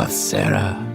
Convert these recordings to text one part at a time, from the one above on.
Sarah.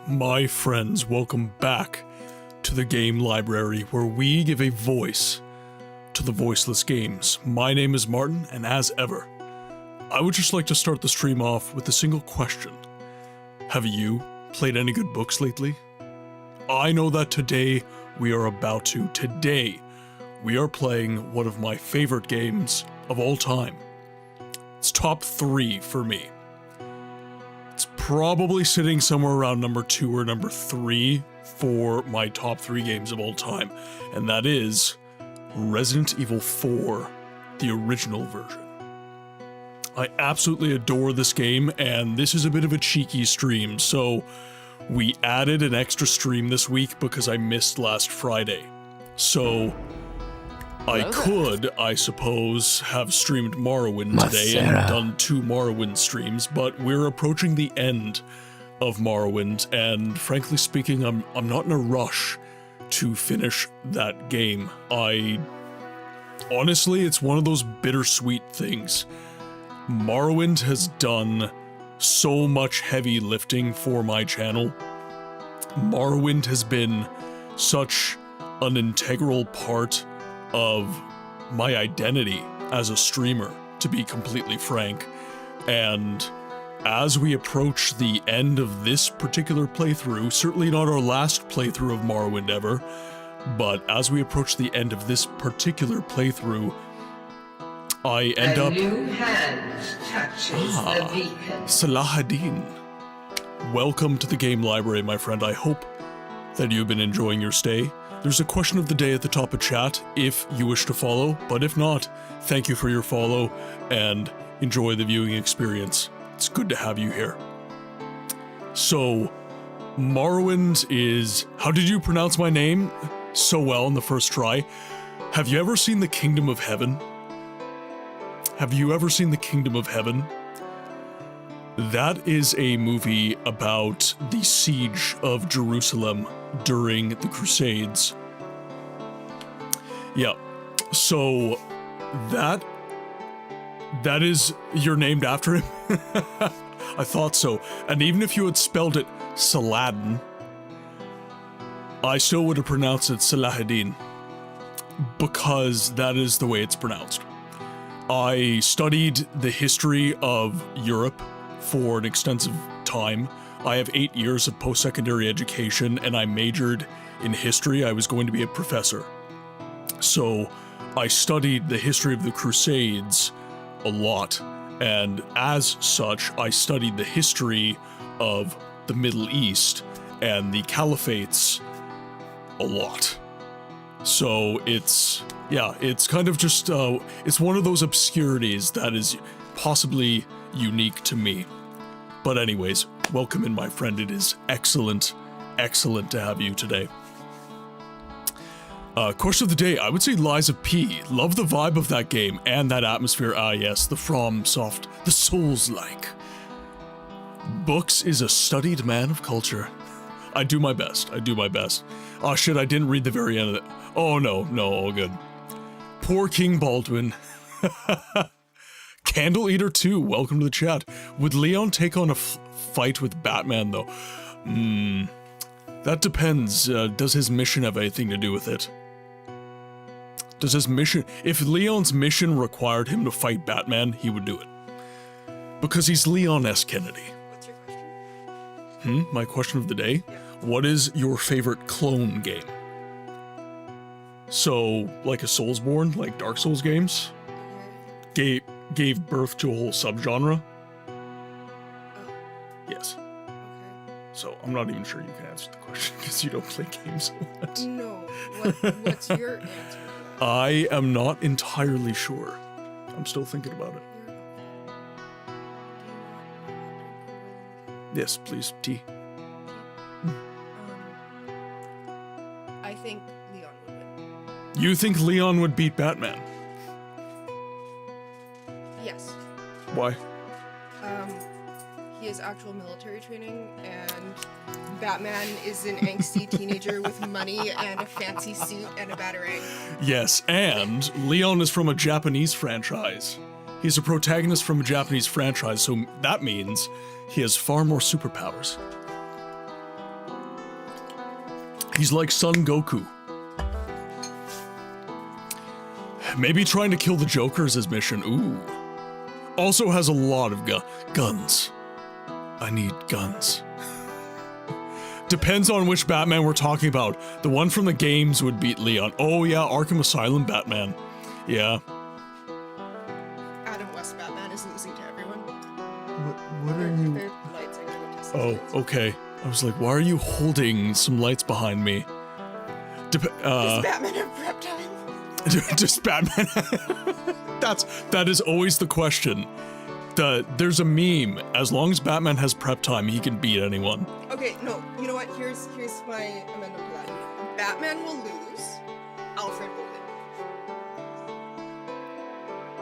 My friends, welcome back to the game library where we give a voice to the voiceless games. My name is Martin, and as ever, I would just like to start the stream off with a single question. Have you played any good books lately? I know that today we are about to. Today, we are playing one of my favorite games of all time. It's top 3 for me. It's probably sitting somewhere around number 2 or number 3 for my top 3 games of all time, and that is Resident Evil 4, the original version. I absolutely adore this game, and this is a bit of a cheeky stream, so we added an extra stream this week because I missed last Friday. So I could, I suppose, have streamed Morrowind today and done 2 Morrowind streams, but we're approaching the end of Morrowind, and frankly speaking, I'm not in a rush to finish that game. Honestly, it's one of those bittersweet things. Morrowind has done so much heavy lifting for my channel. Morrowind has been such an integral part of my identity as a streamer, to be completely frank. And as we approach the end of this particular playthrough, certainly not our last playthrough of Morrowind ever, but as we approach the end of this particular playthrough, I end up... A new hand touches the beacon. Salahadin. Welcome to the game library, my friend. I hope that you've been enjoying your stay. There's a question of the day at the top of chat if you wish to follow, but if not, thank you for your follow and enjoy the viewing experience. It's good to have you here. So, Morrowind is... How did you pronounce my name so well in the first try? Have you ever seen The Kingdom of Heaven? Have you ever seen The Kingdom of Heaven? That is a movie about the siege of Jerusalem during the Crusades. Yeah, so that is, you're named after him? I thought so. And even if you had spelled it Saladin, I still would have pronounced it Salahadin, because that is the way it's pronounced. I studied the history of Europe for an extensive time. I have 8 years of post-secondary education, and I majored in history. I was going to be a professor. So I studied the history of the Crusades a lot, and as such, I studied the history of the Middle East and the caliphates a lot. So it's kind of just, it's one of those obscurities that is possibly unique to me. But anyways, welcome in, my friend. It is excellent to have you today. Question of the day, I would say Liza P. Love the vibe of that game and that atmosphere. Ah yes, the FromSoft, the Souls-like. Books is a studied man of culture. I do my best. Oh shit, I didn't read the very end of it. Oh no, all good. Poor King Baldwin. Candle Eater 2, welcome to the chat. Would Leon take on a fight with Batman, though? That depends. Does his mission have anything to do with it? Does his mission... If Leon's mission required him to fight Batman, he would do it. Because he's Leon S. Kennedy. What's your question? My question of the day? Yeah. What is your favorite clone game? So, like a Soulsborne, like Dark Souls games? Gave birth to a whole subgenre? Oh. Yes. Okay. So I'm not even sure you can answer the question because you don't play games a lot. No. What's your answer to that? I am not entirely sure. I'm still thinking about it. Yes, please, T. I think Leon would win. You think Leon would beat Batman? Yes. Why? He has actual military training, and Batman is an angsty teenager with money and a fancy suit and a batarang. Yes, and Leon is from a Japanese franchise. He's a protagonist from a Japanese franchise, so that means he has far more superpowers. He's like Son Goku. Maybe trying to kill the Joker is his mission. Ooh. Also has a lot of guns. I need guns. Depends on which Batman we're talking about. The one from the games would beat Leon. Oh yeah, Arkham Asylum Batman. Yeah. Adam West Batman is losing to everyone. What are you... Their lights are going to Oh, okay. I was like, why are you holding some lights behind me? Does Batman have prep time? Does Batman? That is always the question. There's a meme. As long as Batman has prep time, he can beat anyone. Okay, no. You know what? Here's my amendment to that. Batman will lose. Alfred will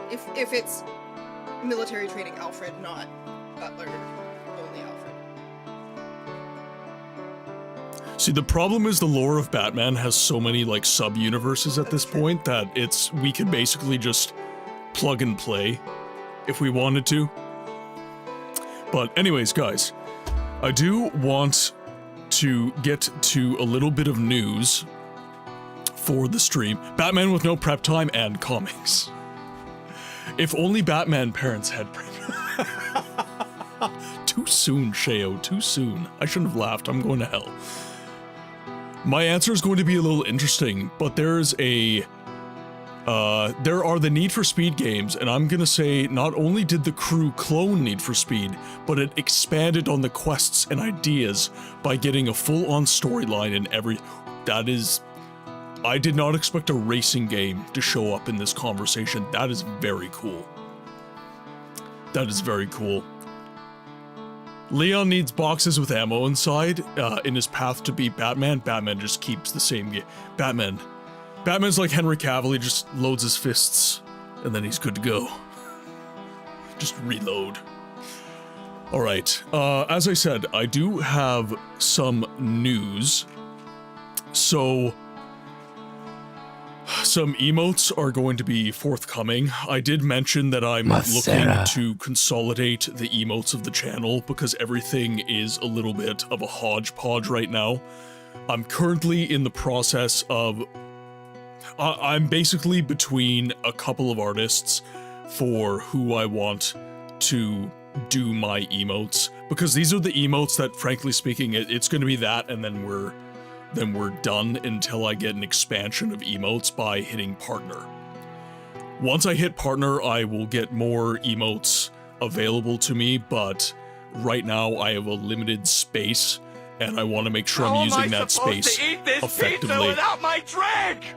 win. If it's military training Alfred, not Butler, only Alfred. See, the problem is the lore of Batman has so many like sub-universes at this point that we could basically just plug and play if we wanted to. But anyways, guys, I do want to get to a little bit of news for the stream. Batman with no prep time and comics. If only Batman parents had prep. Too soon, Sheo, too soon. I shouldn't have laughed. I'm going to hell. My answer is going to be a little interesting, but there are the Need for Speed games, and I'm gonna say not only did the crew clone Need for Speed, but it expanded on the quests and ideas by getting a full-on storyline in every... I did not expect a racing game to show up in this conversation. That is very cool. That is very cool. Leon needs boxes with ammo inside in his path to beat Batman. Batman just keeps the same game. Batman's like Henry Cavill, he just loads his fists, and then he's good to go. Just reload. Alright, as I said, I do have some news. So, some emotes are going to be forthcoming. I did mention that I'm looking to consolidate the emotes of the channel because everything is a little bit of a hodgepodge right now. I'm currently in the process of... I'm basically between a couple of artists for who I want to do my emotes, because these are the emotes that, frankly speaking, it's going to be that, and then we're done until I get an expansion of emotes by hitting partner. Once I hit partner, I will get more emotes available to me, but right now I have a limited space, and I want to make sure I'm using that space effectively. Without my drink?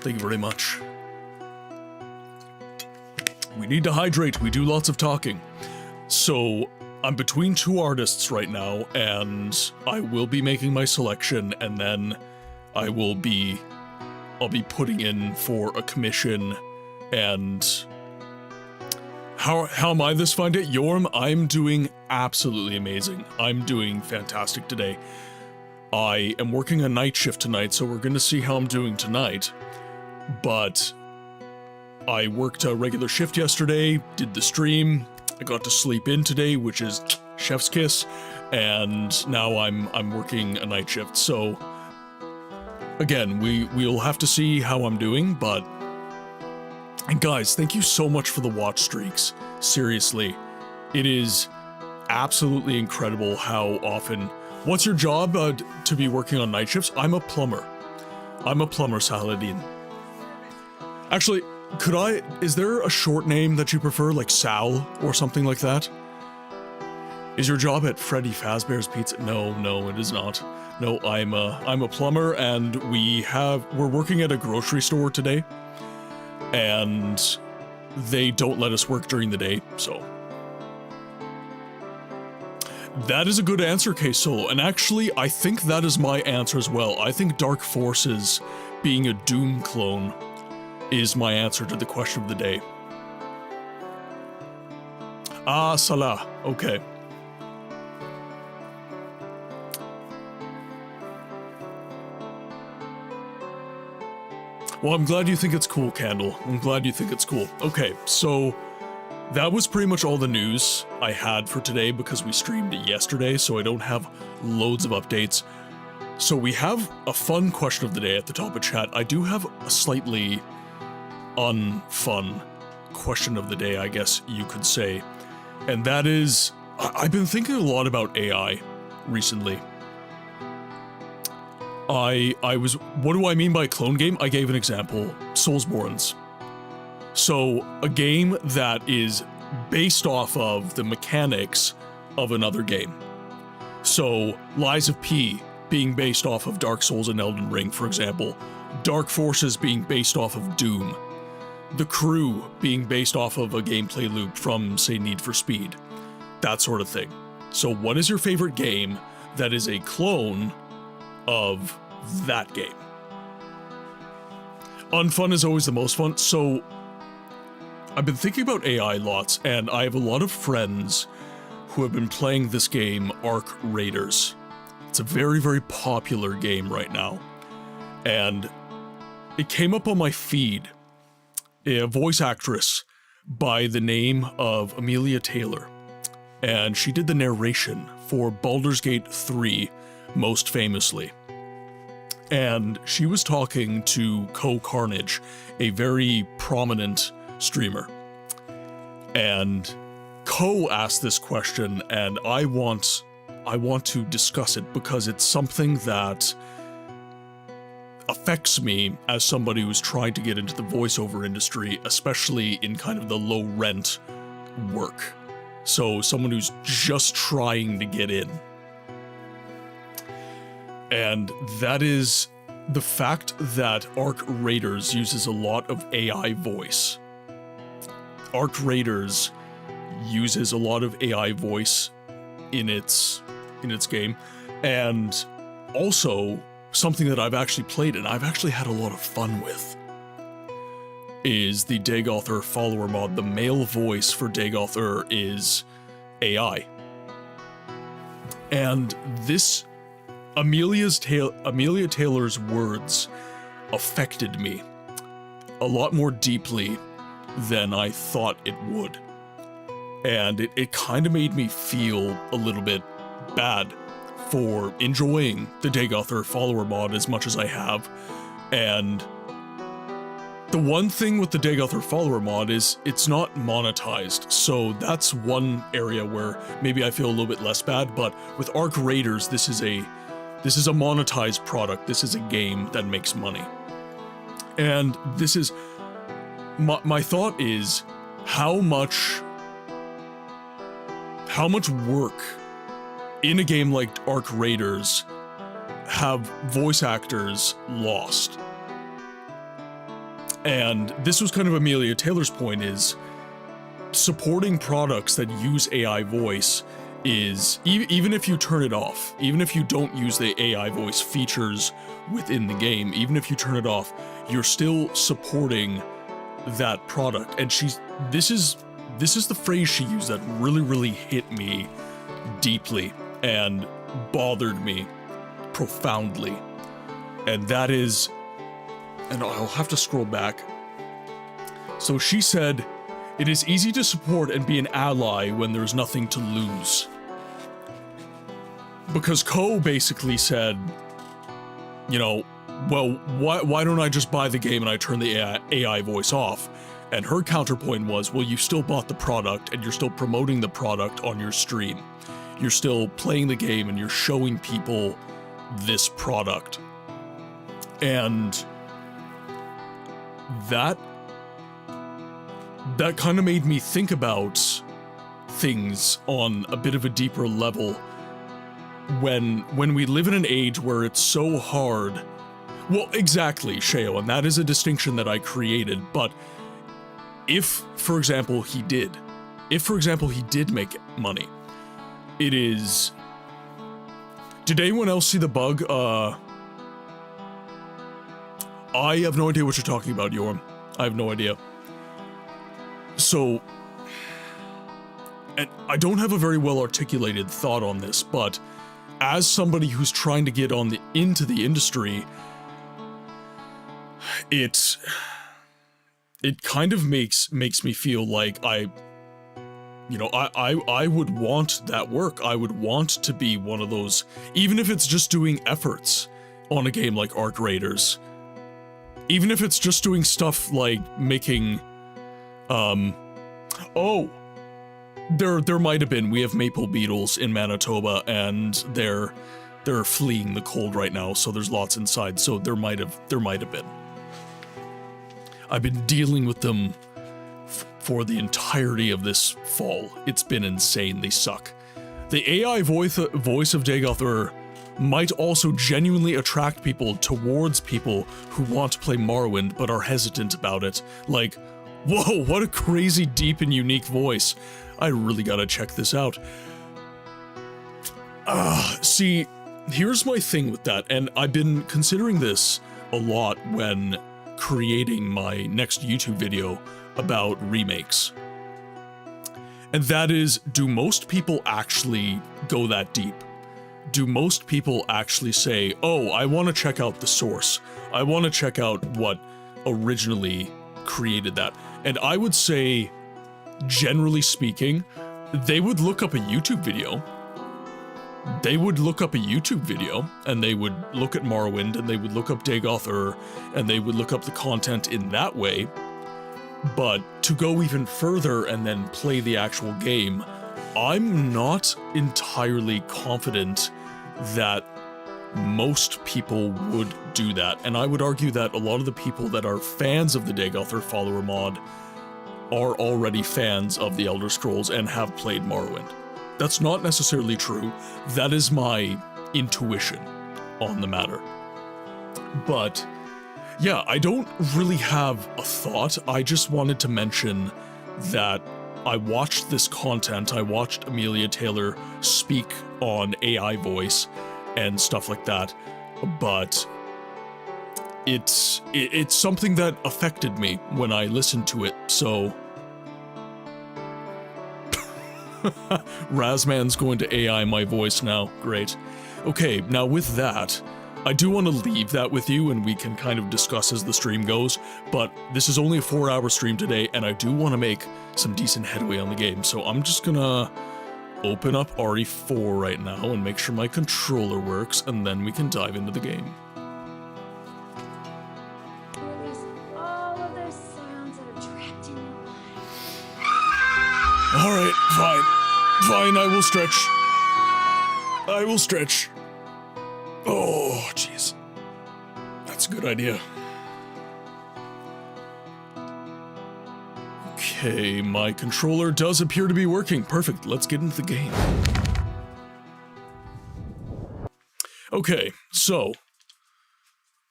Thank you very much. We need to hydrate. We do lots of talking. So, I'm between two artists right now, and I will be making my selection, and then I'll be putting in for a commission, and how am I this find it? Yorm, I'm doing absolutely amazing. I'm doing fantastic today. I am working a night shift tonight, so we're gonna see how I'm doing tonight. But I worked a regular shift yesterday, did the stream, I got to sleep in today, which is chef's kiss, and now I'm working a night shift. So again, we'll have to see how I'm doing, but... And guys, thank you so much for the watch streaks. Seriously, it is absolutely incredible how often... What's your job to be working on night shifts? I'm a plumber. I'm a plumber, Saladin. Actually, is there a short name that you prefer, like Sal or something like that? Is your job at Freddy Fazbear's Pizza? No, it is not. No, I'm a plumber, and we're working at a grocery store today, and they don't let us work during the day, so. That is a good answer, K-Solo, and actually, I think that is my answer as well. I think Dark Forces being a Doom clone is my answer to the question of the day. Ah, Salah. Okay. Well, I'm glad you think it's cool, Candle. I'm glad you think it's cool. Okay, so that was pretty much all the news I had for today because we streamed it yesterday, so I don't have loads of updates. So we have a fun question of the day at the top of chat. I do have a slightly unfun question of the day, I guess you could say. And that is, I've been thinking a lot about AI recently. What do I mean by clone game? I gave an example, Soulsborne's. So, a game that is based off of the mechanics of another game. So, Lies of P being based off of Dark Souls and Elden Ring, for example. Dark Forces being based off of Doom. The Crew being based off of a gameplay loop from, say, Need for Speed. That sort of thing. So, what is your favorite game that is a clone of that game? Unfun is always the most fun. So I've been thinking about AI lots, and I have a lot of friends who have been playing this game, Arc Raiders. It's a very, very popular game right now. And it came up on my feed, a voice actress by the name of Amelia Taylor. And she did the narration for Baldur's Gate 3, most famously. And she was talking to Carnage, a very prominent streamer. And asked this question, and I want to discuss it because it's something that affects me as somebody who's trying to get into the voiceover industry, especially in kind of the low rent work. So someone who's just trying to get in. And that is the fact that Arc Raiders uses a lot of AI voice. Arc Raiders uses a lot of AI voice in its game, and also something that I've actually played and I've actually had a lot of fun with is the Dagoth follower mod. The male voice for Dagoth is AI. And this Amelia Taylor's words affected me a lot more deeply than I thought it would. And it kind of made me feel a little bit bad for enjoying the Dagoth follower mod as much as I have. And the one thing with the Dagoth follower mod is it's not monetized, so that's one area where maybe I feel a little bit less bad. But with Arc Raiders, this is a monetized product. This is a game that makes money. And this is my thought is how much work in a game like Arc Raiders have voice actors lost. And this was kind of Amelia Taylor's point, is supporting products that use AI voice is, even if you turn it off, even if you don't use the AI voice features within the game, even if you turn it off, you're still supporting that product. And this is the phrase she used that really, really hit me deeply and bothered me profoundly. And that is, and I'll have to scroll back. So she said, "It is easy to support and be an ally when there's nothing to lose." Because basically said, well, why don't I just buy the game and I turn the AI voice off? And her counterpoint was, well, you still bought the product and you're still promoting the product on your stream. You're still playing the game and you're showing people this product. And that kind of made me think about things on a bit of a deeper level when we live in an age where it's so hard. Well, exactly, Sheo, and that is a distinction that I created. But if, for example, he did make money, it is... Did anyone else see the bug? I have no idea what you're talking about, Yorm. I have no idea. So, and I don't have a very well articulated thought on this, but as somebody who's trying to get into the industry, it kind of makes me feel like you know, I would want that work. I would want to be one of those, even if it's just doing efforts on a game like Arc Raiders. Even if it's just doing stuff like making, oh, there might have been, we have maple beetles in Manitoba, and they're fleeing the cold right now, so there's lots inside, so there might have been. I've been dealing with them for the entirety of this fall. It's been insane. They suck. The AI voice of Dagoth might also genuinely attract people towards people who want to play Morrowind but are hesitant about it. Like, whoa, what a crazy, deep, and unique voice. I really gotta check this out. See, here's my thing with that, and I've been considering this a lot when creating my next YouTube video about remakes. And that is, do most people actually go that deep? Do most people actually say, oh, I want to check out the source. I want to check out what originally created that. And I would say, generally speaking, they would look up a YouTube video. They would look up a YouTube video, and they would look at Morrowind, and they would look up Dagoth, and they would look up the content in that way. But to go even further and then play the actual game, I'm not entirely confident that most people would do that. And I would argue that a lot of the people that are fans of the Dagoth follower mod are already fans of the Elder Scrolls and have played Morrowind. That's not necessarily true. That is my intuition on the matter. But yeah, I don't really have a thought. I just wanted to mention that I watched this content. I watched Amelia Taylor speak on AI voice and stuff like that. But it's something that affected me when I listened to it, so Razman's going to AI my voice now. Great. Okay, now with that, I do want to leave that with you and we can kind of discuss as the stream goes, but this is only a 4-hour stream today and I do want to make some decent headway on the game, so I'm just gonna open up RE4 right now and make sure my controller works, and then we can dive into the game. Release all of those sounds that are trapped in your mind. Alright, fine. Fine, I will stretch. I will stretch. Oh, jeez. That's a good idea. Okay, my controller does appear to be working. Perfect, let's get into the game. Okay, so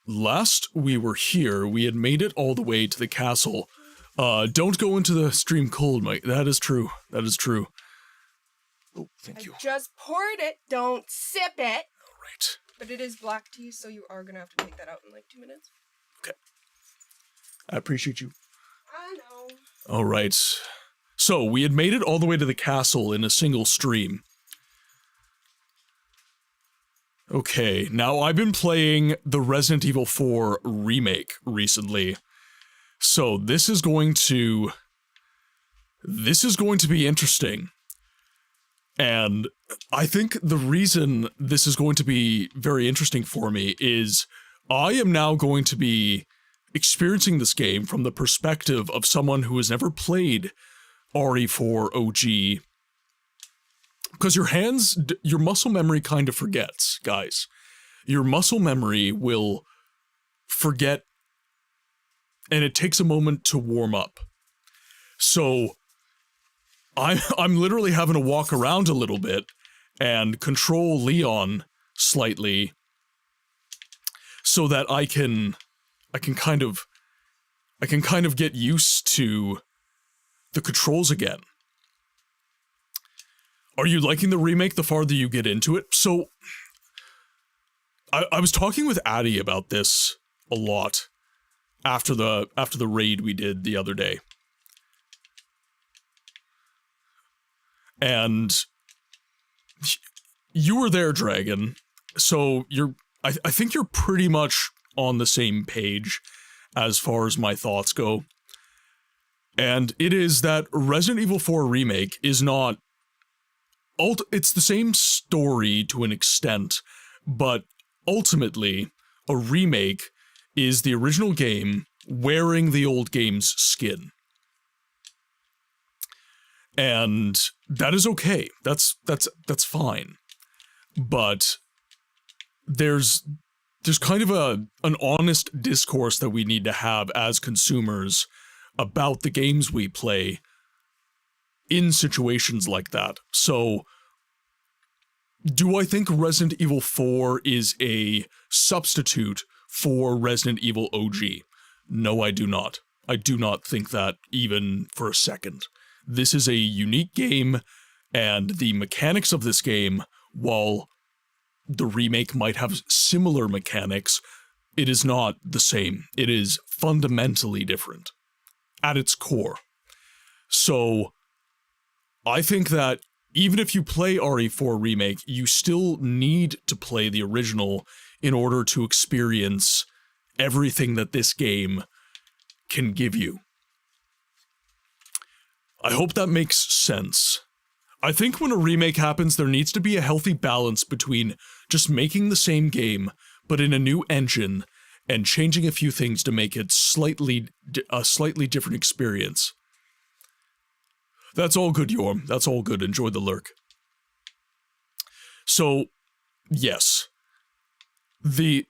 last we were here, we had made it all the way to the castle. Don't go into the stream cold, Mike. That is true. That is true. Oh, thank you. I just poured it. Don't sip it. All right. But it is black tea, so you are gonna have to take that out in like 2 minutes. Okay. I appreciate you. I know. All right. So we had made it all the way to the castle in a single stream. Okay, now I've been playing the Resident Evil 4 remake recently. So this is going to be interesting. And I think the reason this is going to be very interesting for me is I am now going to be experiencing this game from the perspective of someone who has never played RE4 OG. Because your muscle memory kind of forgets, guys. Your muscle memory will forget, and it takes a moment to warm up. So I'm literally having to walk around a little bit and control Leon slightly so that I can kind of get used to the controls again. Are you liking the remake the farther you get into it? So I was talking with Addie about this a lot after the raid we did the other day. And you were there, Dragon, so I think you're pretty much on the same page as far as my thoughts go. And it is that Resident Evil 4 Remake is not... It's the same story to an extent, but ultimately, a remake is the original game wearing the old game's skin. And that is okay. That's fine. But there's kind of an honest discourse that we need to have as consumers about the games we play in situations like that. So, do I think Resident Evil 4 is a substitute for Resident Evil OG? No, I do not. I do not think that even for a second. This is a unique game, and the mechanics of this game, while the remake might have similar mechanics, it is not the same. It is fundamentally different at its core. So, I think that even if you play RE4 Remake, you still need to play the original in order to experience everything that this game can give you. I hope that makes sense. I think when a remake happens, there needs to be a healthy balance between just making the same game, but in a new engine, and changing a few things to make it a slightly different experience. That's all good, Yorm. That's all good. Enjoy the lurk. So, yes. The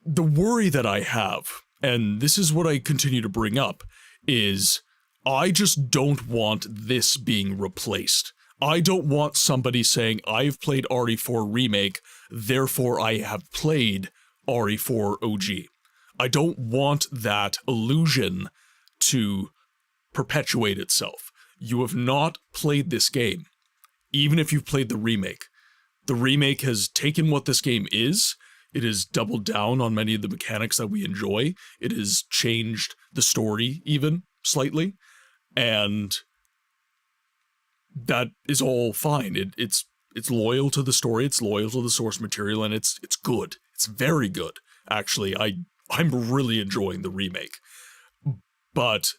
worry that I have, and this is what I continue to bring up, is I just don't want this being replaced. I don't want somebody saying, I've played RE4 Remake, therefore I have played RE4 OG. I don't want that illusion to perpetuate itself. You have not played this game, even if you've played the remake. The remake has taken what this game is, it has doubled down on many of the mechanics that we enjoy, it has changed the story even slightly, and that is all fine. It's loyal to the story, it's loyal to the source material, and it's good. It's very good, actually. I'm really enjoying the remake. But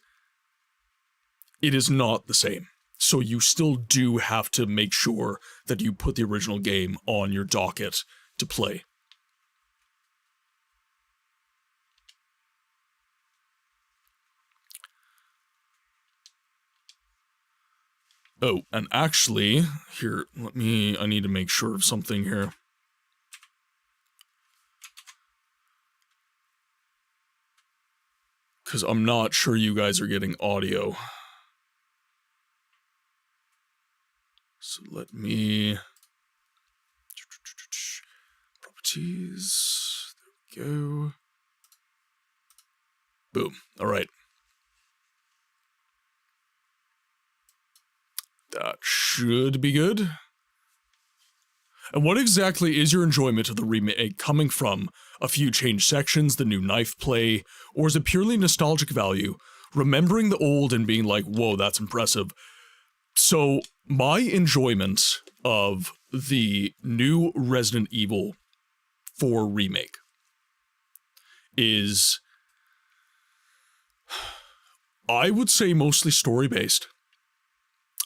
it is not the same. So you still do have to make sure that you put the original game on your docket to play. Oh, and actually, here, I need to make sure of something here. Because I'm not sure you guys are getting audio. So let me... Properties. There we go. Boom. Alright. That should be good. And what exactly is your enjoyment of the remake coming from? A few changed sections, the new knife play, or is it purely nostalgic value? Remembering the old and being like, whoa, that's impressive. So, my enjoyment of the new Resident Evil 4 remake is, I would say, mostly story-based.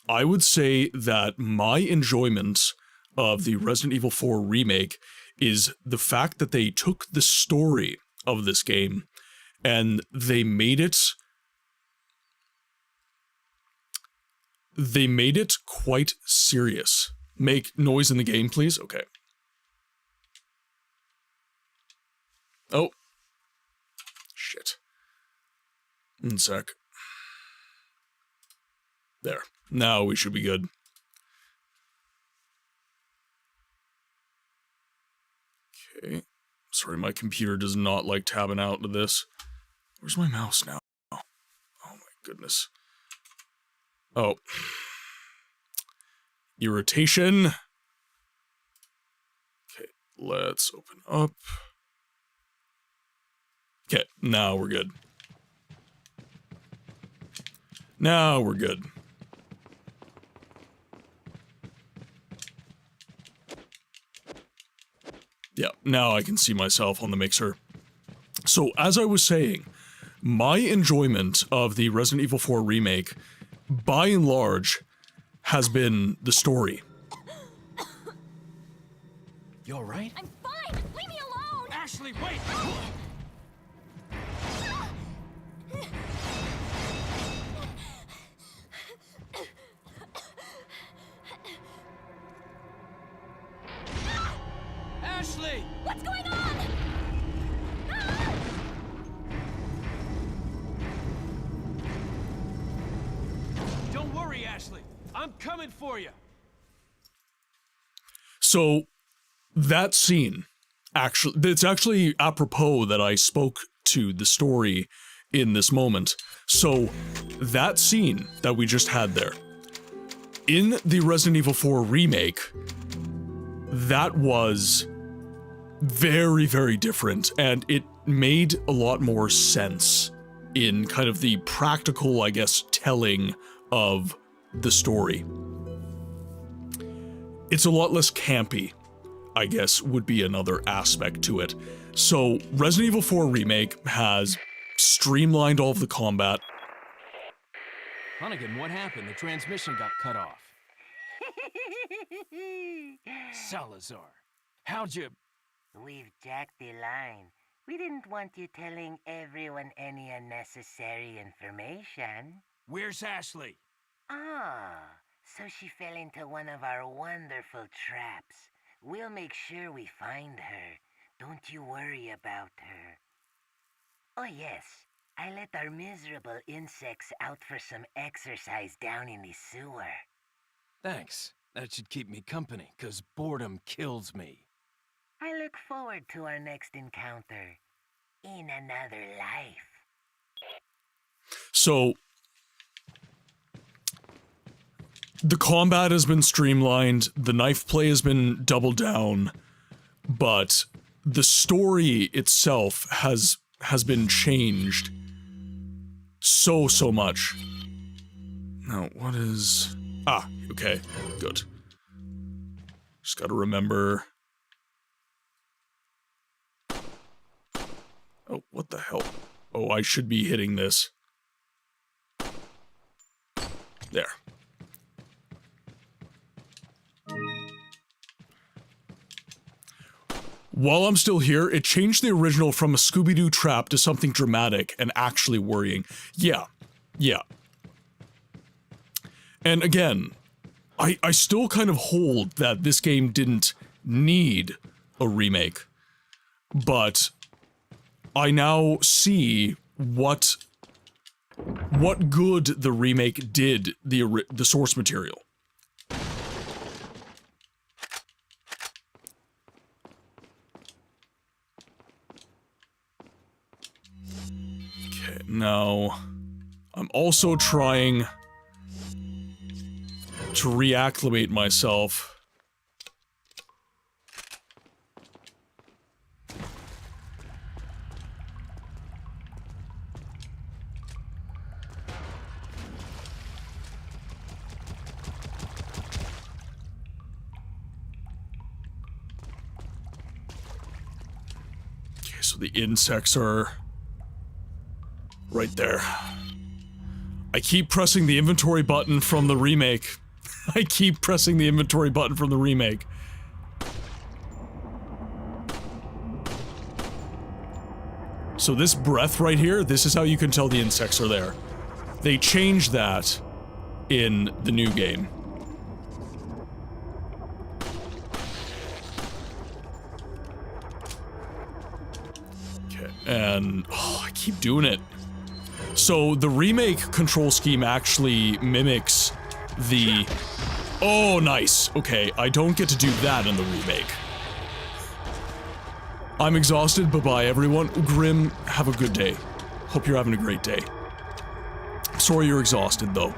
I would say that my enjoyment of the Resident Evil 4 remake is the fact that they took the story of this game and they made it quite serious. Make noise in the game, please. Okay. Oh. Shit. 1 sec. There. Now we should be good. Okay. Sorry, my computer does not like tabbing out to this. Where's my mouse now? Oh my goodness. Oh. Irritation. Okay, let's open up. Okay, now we're good. Now we're good. Yeah, now I can see myself on the mixer. So, as I was saying, my enjoyment of the Resident Evil 4 remake, by and large, has been the story. You alright? I'm fine. Leave me alone. Ashley, wait! Ashley! What's going on? Don't worry, Ashley. I'm coming for you. So, that scene, it's actually apropos that I spoke to the story in this moment. So, that scene that we just had there, in the Resident Evil 4 remake, that was very, very different, and it made a lot more sense in kind of the practical, I guess, telling of the story. It's a lot less campy, I guess, would be another aspect to it. So, Resident Evil 4 Remake has streamlined all of the combat. Hunnigan, what happened? The transmission got cut off. Salazar, how'd you... We've jacked the line. We didn't want you telling everyone any unnecessary information. Where's Ashley? Ah, so she fell into one of our wonderful traps. We'll make sure we find her. Don't you worry about her. Oh yes, I let our miserable insects out for some exercise down in the sewer. Thanks. That should keep me company, 'cause boredom kills me. I look forward to our next encounter. In another life. So, the combat has been streamlined, the knife play has been doubled down, but the story itself has been changed so much. Now, what is... Ah, okay, good. Just gotta remember... Oh, what the hell? Oh, I should be hitting this. There. While I'm still here, it changed the original from a Scooby-Doo trap to something dramatic and actually worrying. Yeah. And again, I still kind of hold that this game didn't need a remake, but I now see what good the remake did the source material. Okay, now I'm also trying to reacclimate myself. Okay, so the insects are right there. I keep pressing the inventory button from the remake. I keep pressing the inventory button from the remake. So this breath right here, this is how you can tell the insects are there. They changed that in the new game. Okay, and oh, I keep doing it. So the remake control scheme actually mimics the... Oh, nice. Okay, I don't get to do that in the remake. I'm exhausted. Bye-bye, everyone. Grim, have a good day. Hope you're having a great day. Sorry you're exhausted, though.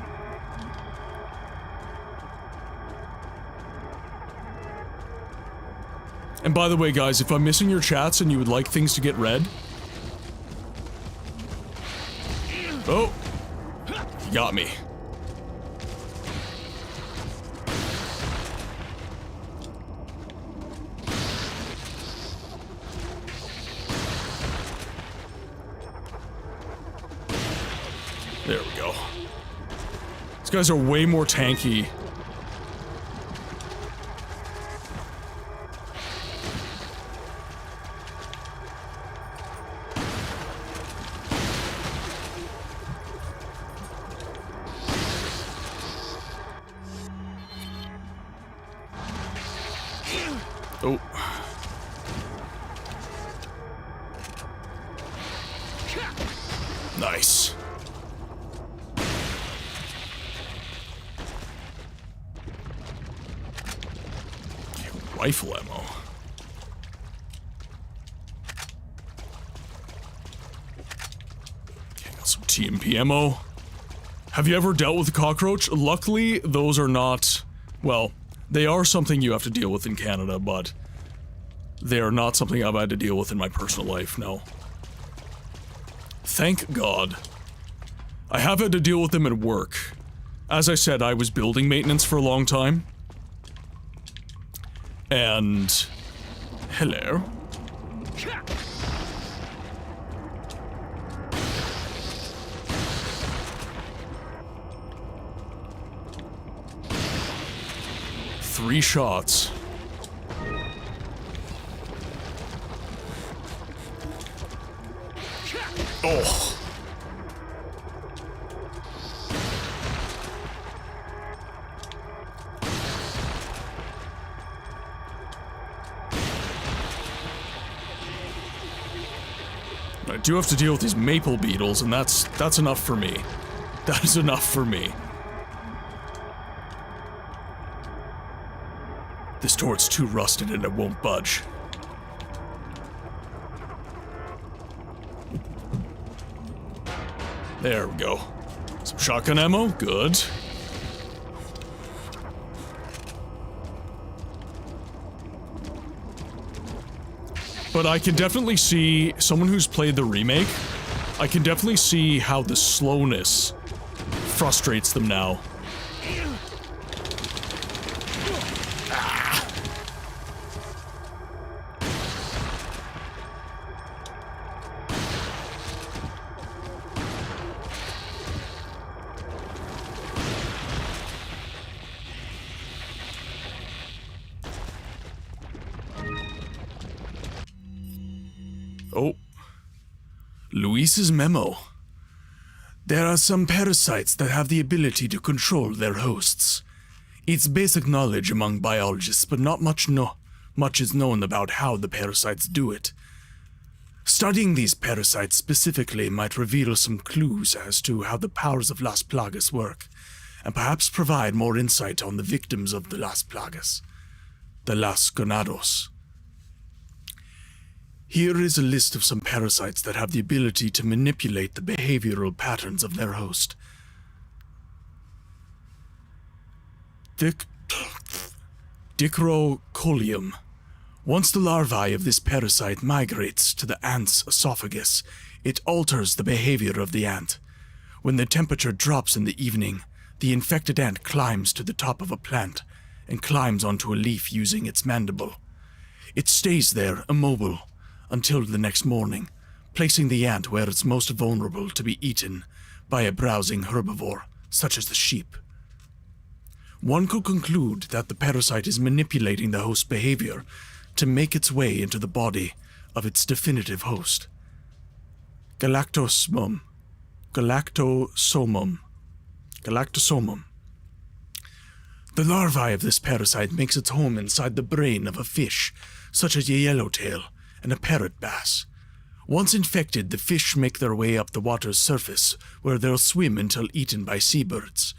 And by the way, guys, if I'm missing your chats and you would like things to get read... Oh! You got me. There we go. These guys are way more tanky. Oh. Nice. Okay, rifle ammo. Okay, got some TMP ammo. Have you ever dealt with a cockroach? Luckily, those are not... Well, they are something you have to deal with in Canada, but they are not something I've had to deal with in my personal life, no. Thank God. I have had to deal with them at work. As I said, I was building maintenance for a long time. And... Hello. Three shots. Oh. I do have to deal with these maple beetles, and that's enough for me. That is enough for me. This turret's too rusted and it won't budge. There we go. Some shotgun ammo, good. But I can definitely see, someone who's played the remake, I can definitely see how the slowness frustrates them now. Oh. Luis's memo. There are some parasites that have the ability to control their hosts. It's basic knowledge among biologists, but not much is known about how the parasites do it. Studying these parasites specifically might reveal some clues as to how the powers of Las Plagas work, and perhaps provide more insight on the victims of the Las Plagas, the Las Ganados. Here is a list of some parasites that have the ability to manipulate the behavioral patterns of their host. Dicrocolium. Once the larvae of this parasite migrates to the ant's esophagus, it alters the behavior of the ant. When the temperature drops in the evening, the infected ant climbs to the top of a plant and climbs onto a leaf using its mandible. It stays there, immobile, until the next morning, placing the ant where it's most vulnerable to be eaten by a browsing herbivore, such as the sheep. One could conclude that the parasite is manipulating the host's behavior to make its way into the body of its definitive host. Galactosomum. The larvae of this parasite makes its home inside the brain of a fish, such as a yellowtail and a parrot bass. Once infected, the fish make their way up the water's surface, where they'll swim until eaten by seabirds.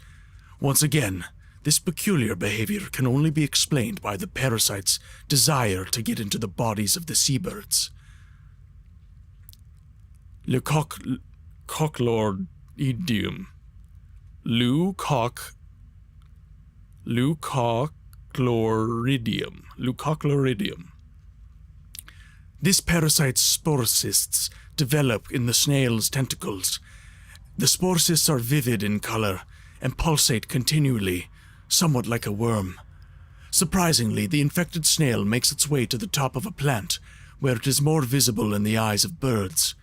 Once again, this peculiar behavior can only be explained by the parasite's desire to get into the bodies of the seabirds. Leucochloridium. Leucochloridium. This parasite's sporocysts develop in the snail's tentacles. The sporocysts are vivid in color and pulsate continually, somewhat like a worm. Surprisingly, the infected snail makes its way to the top of a plant, where it is more visible in the eyes of birds,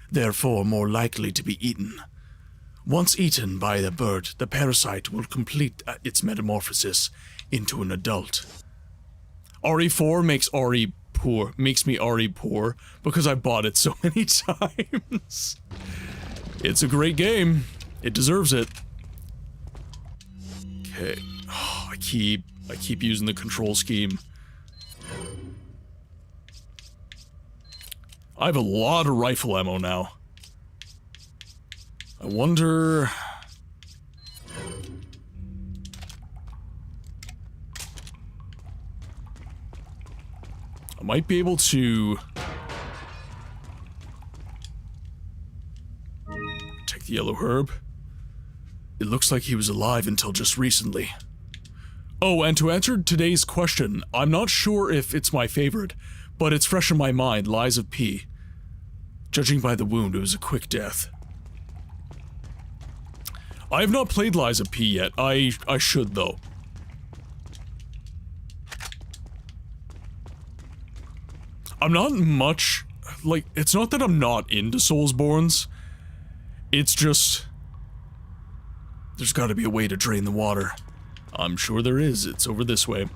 therefore more likely to be eaten. Once eaten by the bird, the parasite will complete its metamorphosis into an adult. RE4 makes me Ari poor because I bought it so many times. It's a great game. It deserves it. Okay. Oh, I keep using the control scheme. I have a lot of rifle ammo now. I wonder... I might be able to... take the yellow herb. It looks like he was alive until just recently. Oh, and to answer today's question, I'm not sure if it's my favorite, but it's fresh in my mind, Lies of P. Judging by the wound, it was a quick death. I have not played Lies of P yet. I should, though. I'm not much... like, it's not that I'm not into Soulsborns. It's just... there's gotta be a way to drain the water. I'm sure there is. It's over this way.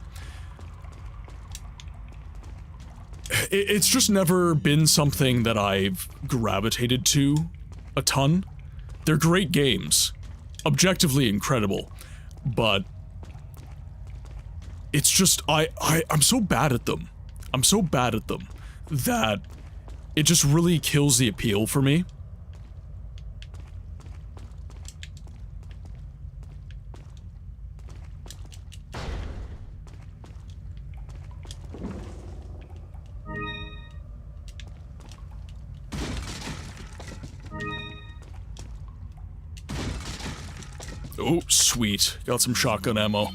It's just never been something that I've gravitated to a ton. They're great games. Objectively incredible. But... it's just, I'm so bad at them. I'm so bad at them that it just really kills the appeal for me. Oh, sweet. Got some shotgun ammo.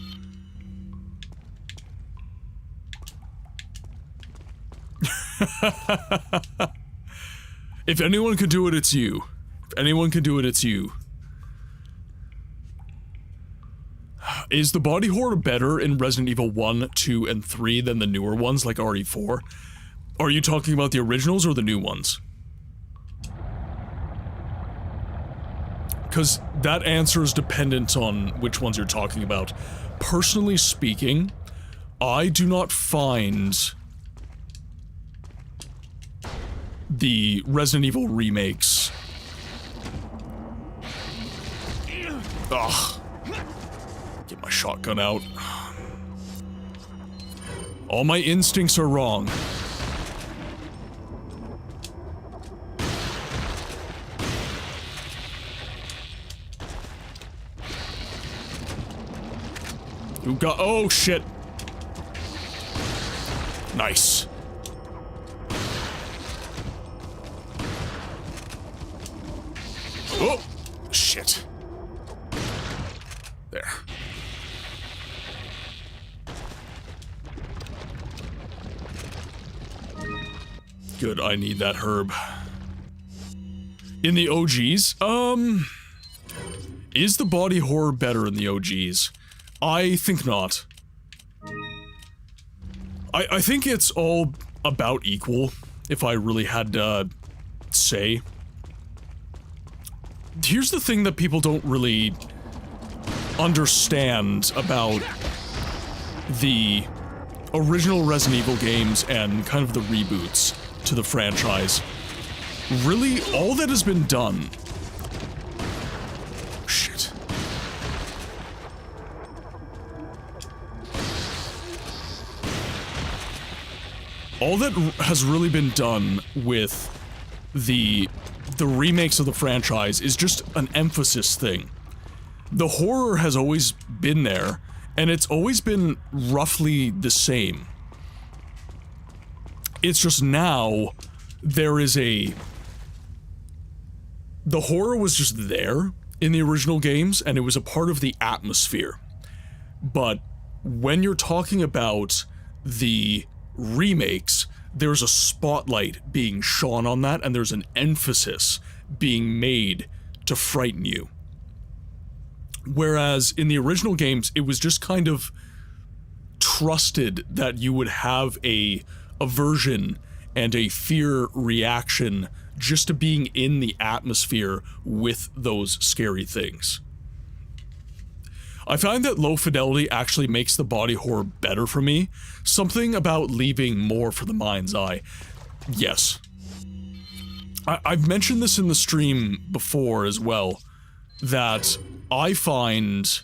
If anyone can do it, it's you. If anyone can do it, it's you. Is the body horror better in Resident Evil 1, 2, and 3 than the newer ones like RE4? Are you talking about the originals or the new ones? Because that answer is dependent on which ones you're talking about. Personally speaking, I do not find the Resident Evil remakes... ugh. Get my shotgun out. All my instincts are wrong. Who got- oh shit! Nice. Oh! Shit. There. Good, I need that herb. In the OGs? Is the body horror better in the OGs? I think not. I think it's all about equal, if I really had to say. Here's the thing that people don't really understand about the original Resident Evil games and kind of the reboots to the franchise. Really, all that has been done... shit. All that has really been done with the remakes of the franchise is just an emphasis thing. The horror has always been there, and it's always been roughly the same. It's just now, there is a... the horror was just there in the original games, and it was a part of the atmosphere. But when you're talking about the remakes, there's a spotlight being shone on that, and there's an emphasis being made to frighten you. Whereas in the original games, it was just kind of trusted that you would have a aversion and a fear reaction just to being in the atmosphere with those scary things. I find that low fidelity actually makes the body horror better for me. Something about leaving more for the mind's eye. Yes. I've mentioned this in the stream before as well, that I find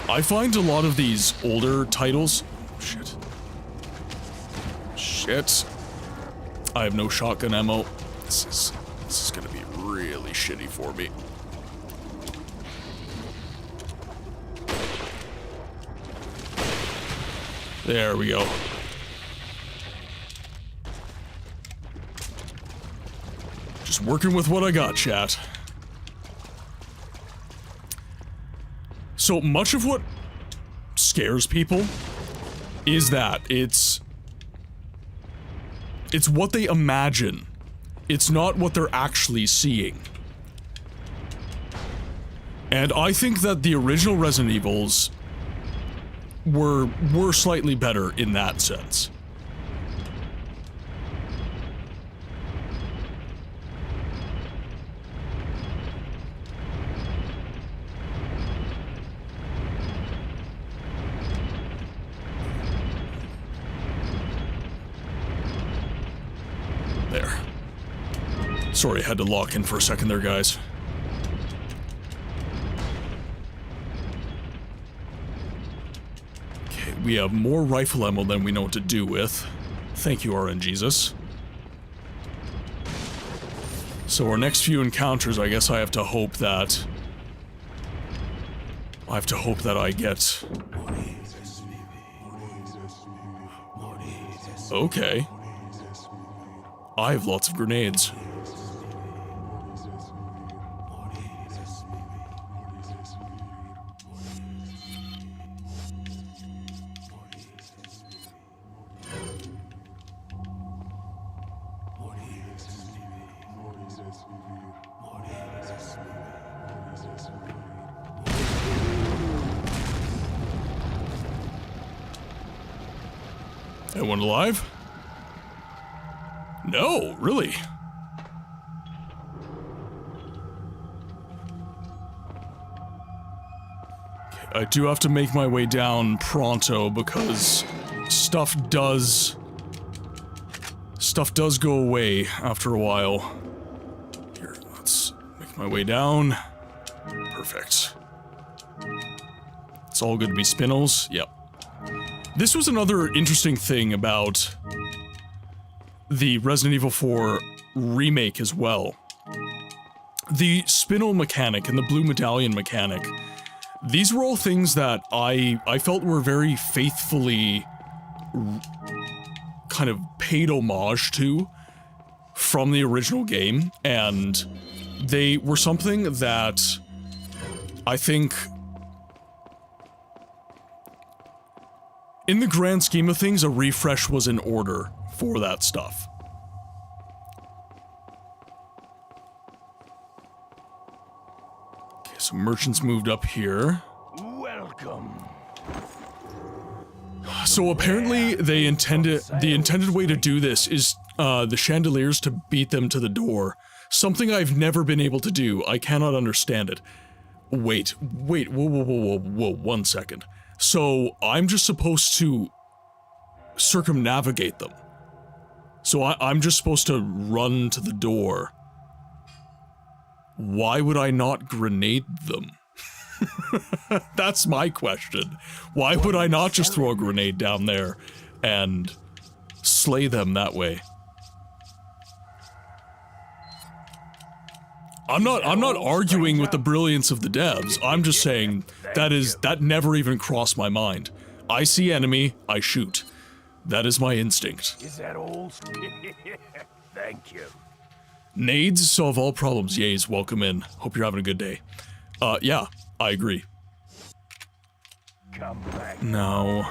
a lot of these older titles... Shit. I have no shotgun ammo. This is gonna be really shitty for me. There we go. Just working with what I got, chat. So much of what scares people is that it's what they imagine. It's not what they're actually seeing. And I think that the original Resident Evils were slightly better in that sense. There. Sorry, I had to lock in for a second there, guys. We have more rifle ammo than we know what to do with. Thank you, RNGesus. So our next few encounters, I guess I have to hope that... I get... Okay. I have lots of grenades. Anyone alive? No, really? I do have to make my way down pronto because stuff does go away after a while. Here, let's make my way down. Perfect. It's all good to be spinels. Yep. This was another interesting thing about the Resident Evil 4 remake as well. The spinel mechanic and the blue medallion mechanic, these were all things that I felt were very faithfully kind of paid homage to from the original game, and they were something that I think, in the grand scheme of things, a refresh was in order for that stuff. Okay, so merchants moved up here. Welcome. So apparently the intended way to do this is the chandeliers to beat them to the door. Something I've never been able to do. I cannot understand it. Wait, whoa, 1 second. So I'm just supposed to circumnavigate them. So I'm just supposed to run to the door. Why would I not grenade them? That's my question. Why would I not just throw a grenade down there and slay them that way? I'm not arguing with the brilliance of the devs. I'm just saying that never even crossed my mind. I see enemy, I shoot. That is my instinct. Is that old? Thank you. Nades solve all problems. Yays, welcome in. Hope you're having a good day. Yeah, I agree. Come back. No.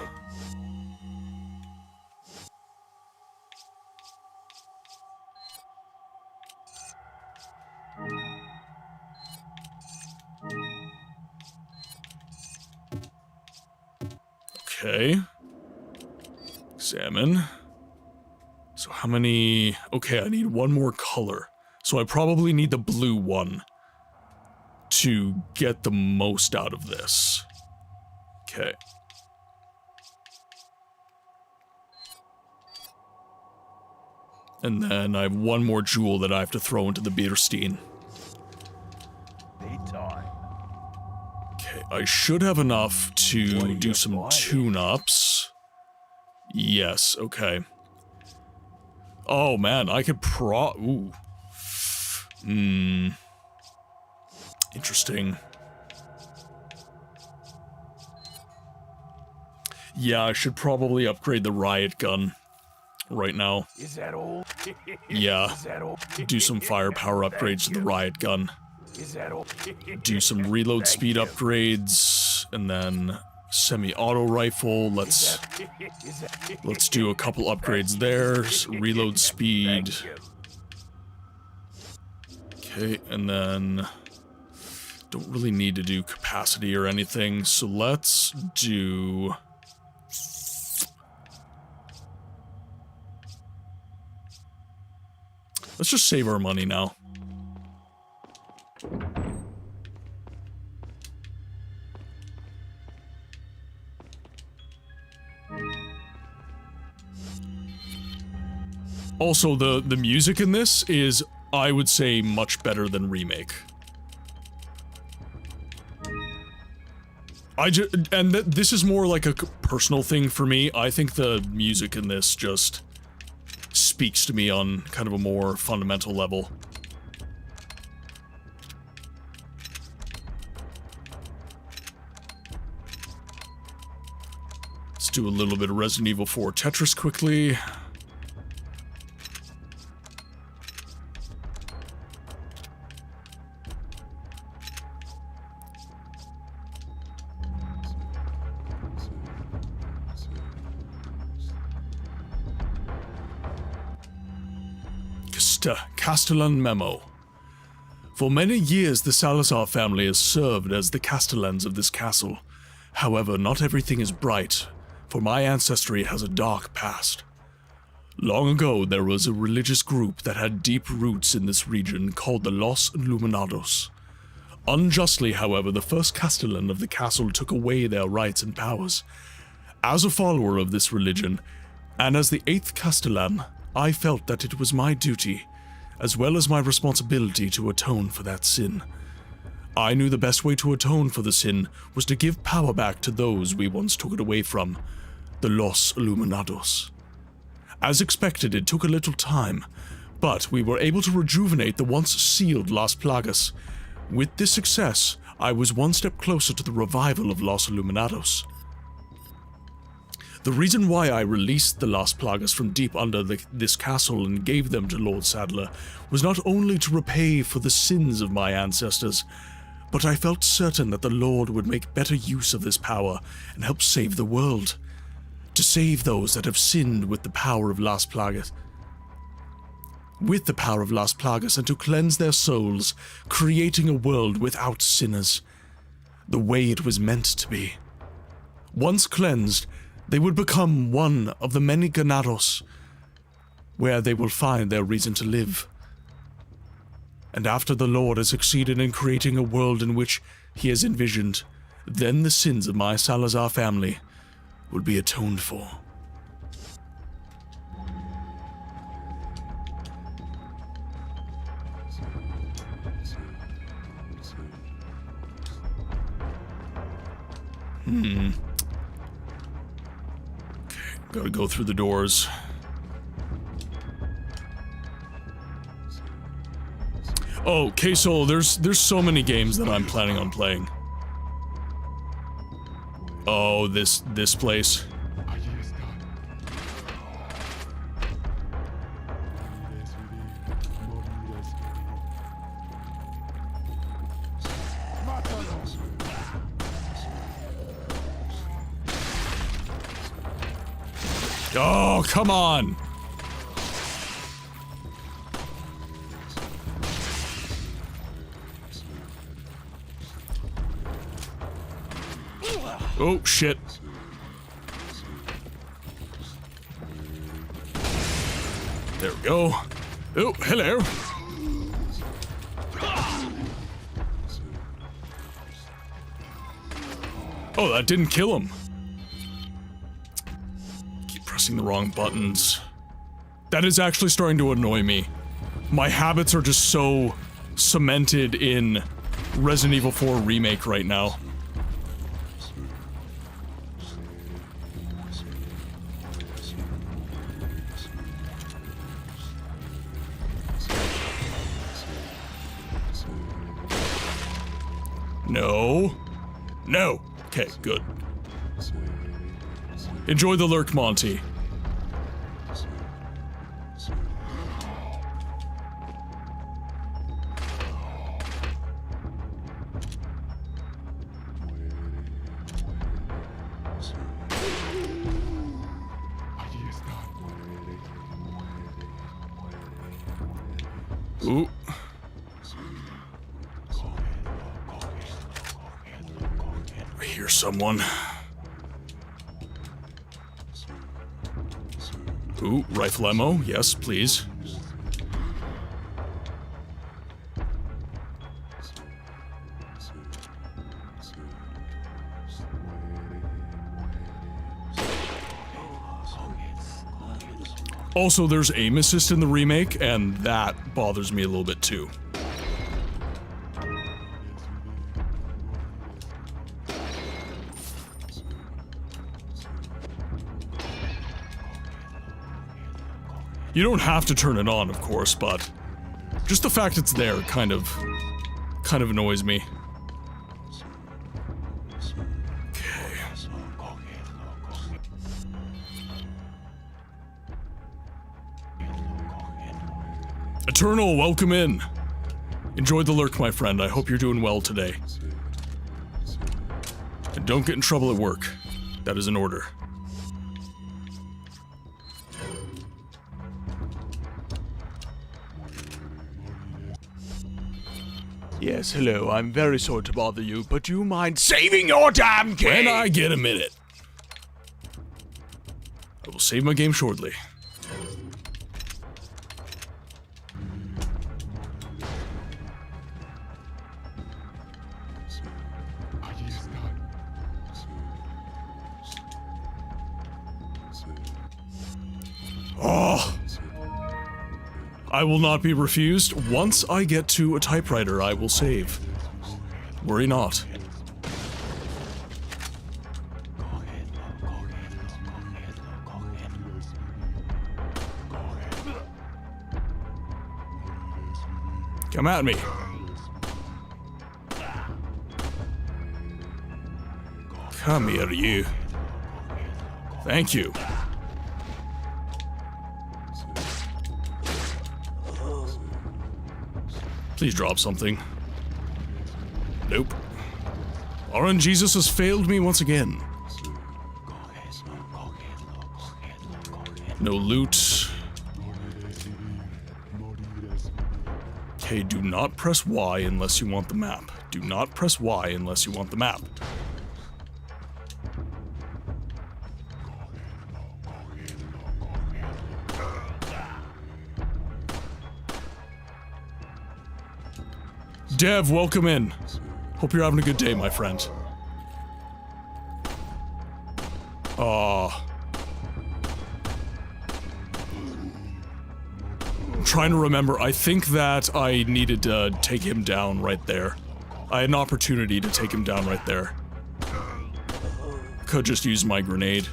Okay. Examine. So how many... Okay, I need one more color. So I probably need the blue one to get the most out of this. Okay. And then I have one more jewel that I have to throw into the Beerstein. Okay, I should have enough to do some tune-ups. Yes, okay. Oh man, I could ooh. Interesting. Yeah, I should probably upgrade the riot gun right now. Is that all? Yeah. Is that all? Do some firepower upgrades to the riot gun. Is that all? Do some reload speed upgrades, and then semi-auto rifle. Let's do a couple upgrades there. Reload speed. Okay, and then don't really need to do capacity or anything, so let's do... Let's just save our money now. Also, the music in this is, I would say, much better than Remake. This is more like a personal thing for me. I think the music in this just speaks to me on kind of a more fundamental level. Let's do a little bit of Resident Evil 4 Tetris quickly. Castellan Memo. For many years, the Salazar family has served as the castellans of this castle. However, not everything is bright, for my ancestry has a dark past. Long ago, there was a religious group that had deep roots in this region called the Los Illuminados. Unjustly, however, the first castellan of the castle took away their rights and powers. As a follower of this religion, and as the 8th castellan, I felt that it was my duty, as well as my responsibility, to atone for that sin. I knew the best way to atone for the sin was to give power back to those we once took it away from, the Los Illuminados. As expected, it took a little time, but we were able to rejuvenate the once sealed Las Plagas. With this success, I was one step closer to the revival of Los Illuminados. The reason why I released the Las Plagas from deep under this castle and gave them to Lord Sadler was not only to repay for the sins of my ancestors, but I felt certain that the Lord would make better use of this power and help save the world. To save those that have sinned with the power of Las Plagas. With the power of Las Plagas, and to cleanse their souls, creating a world without sinners. The way it was meant to be. Once cleansed, they would become one of the many Ganados, where they will find their reason to live. And after the Lord has succeeded in creating a world in which he has envisioned, then the sins of my Salazar family will be atoned for. Gotta go through the doors. Oh, K-Soul, there's so many games that I'm planning on playing. Oh, this place. Oh, come on! Oh, shit. There we go. Oh, hello. Oh, that didn't kill him. Keep pressing the wrong buttons. That is actually starting to annoy me. My habits are just so cemented in Resident Evil 4 Remake right now. No. No. Okay, good. Enjoy the lurk, Monty. Ooh. I hear someone. Ooh, rifle ammo. Yes, please. Also, there's aim assist in the remake, and that bothers me a little bit too. You don't have to turn it on, of course, but just the fact it's there kind of annoys me. Okay. Eternal, welcome in. Enjoy the lurk, my friend. I hope you're doing well today. And don't get in trouble at work. That is an order. Yes, hello. I'm very sorry to bother you, but do you mind saving your damn game? When I get a minute. I will save my game shortly. Oh. I will not be refused. Once I get to a typewriter, I will save. Worry not. Come at me. Come here, you. Thank you. Please drop something. Nope. RNGesus has failed me once again. No loot. Okay, do not press Y unless you want the map. Do not press Y unless you want the map. Dev, welcome in. Hope you're having a good day, my friend. I'm trying to remember. I think that I needed to take him down right there. I had an opportunity to take him down right there. Could just use my grenade.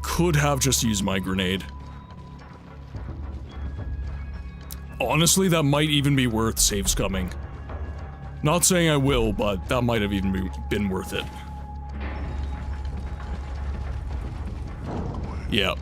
Could have just used my grenade. Honestly, that might even be worth save scumming. Not saying I will, but that might have even been worth it. Yep.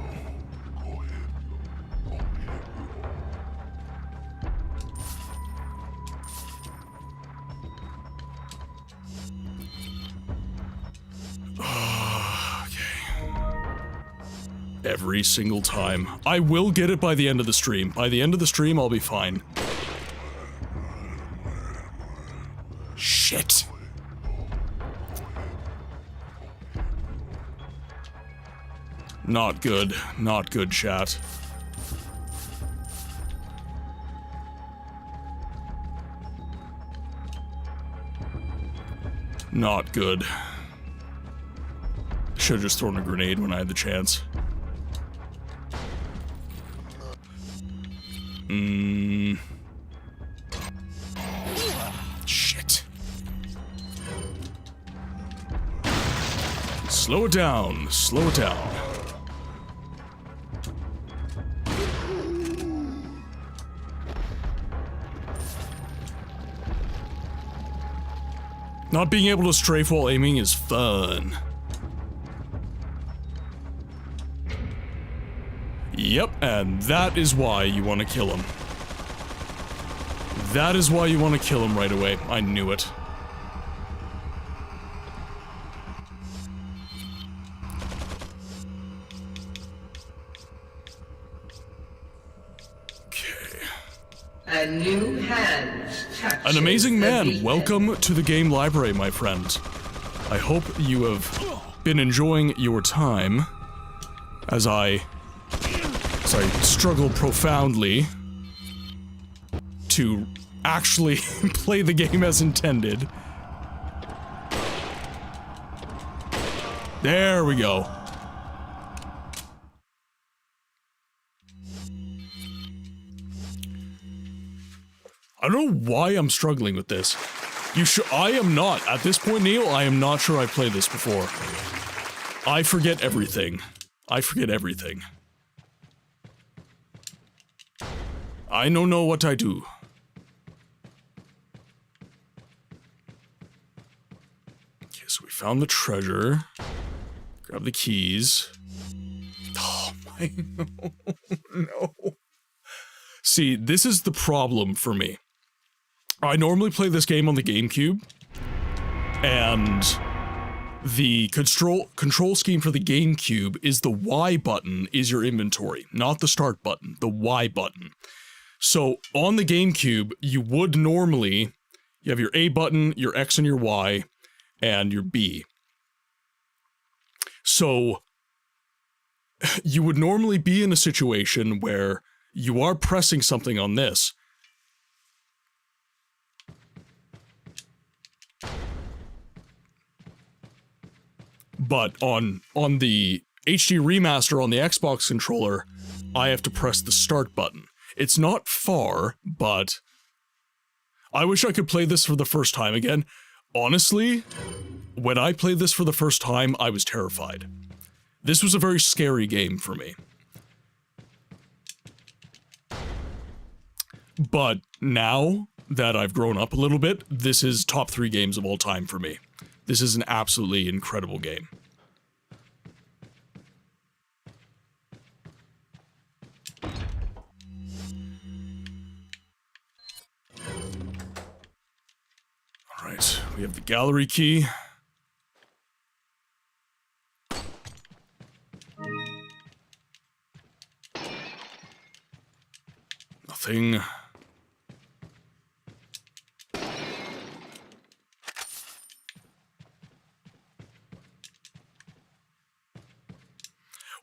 Every single time. I will get it by the end of the stream. By the end of the stream, I'll be fine. Shit. Not good. Not good, chat. Not good. Should've just thrown a grenade when I had the chance. Shit. Slow it down. Slow it down. Not being able to strafe while aiming is fun. Yep, and that is why you want to kill him. That is why you want to kill him right away. I knew it. Okay. A new hand touches An amazing the man. beacon. Welcome to the game library, my friend. I hope you have been enjoying your time as I struggle profoundly to actually play the game as intended. There we go. I don't know why I'm struggling with this. I am not. At this point, Neil, I am not sure I played this before. I forget everything. I forget everything. I don't know what I do. Okay, so we found the treasure. Grab the keys. Oh my, no. See, this is the problem for me. I normally play this game on the GameCube, and the control scheme for the GameCube is the Y button is your inventory, not the start button, the Y button. So on the GameCube, you would normally, you have your A button, your X and your Y, and your B. So you would normally be in a situation where you are pressing something on this, but on the HD remaster on the Xbox controller, I have to press the start button. It's not far, but I wish I could play this for the first time again. Honestly, when I played this for the first time, I was terrified. This was a very scary game for me. But now that I've grown up a little bit, this is top 3 games of all time for me. This is an absolutely incredible game. Alright, we have the gallery key. Nothing.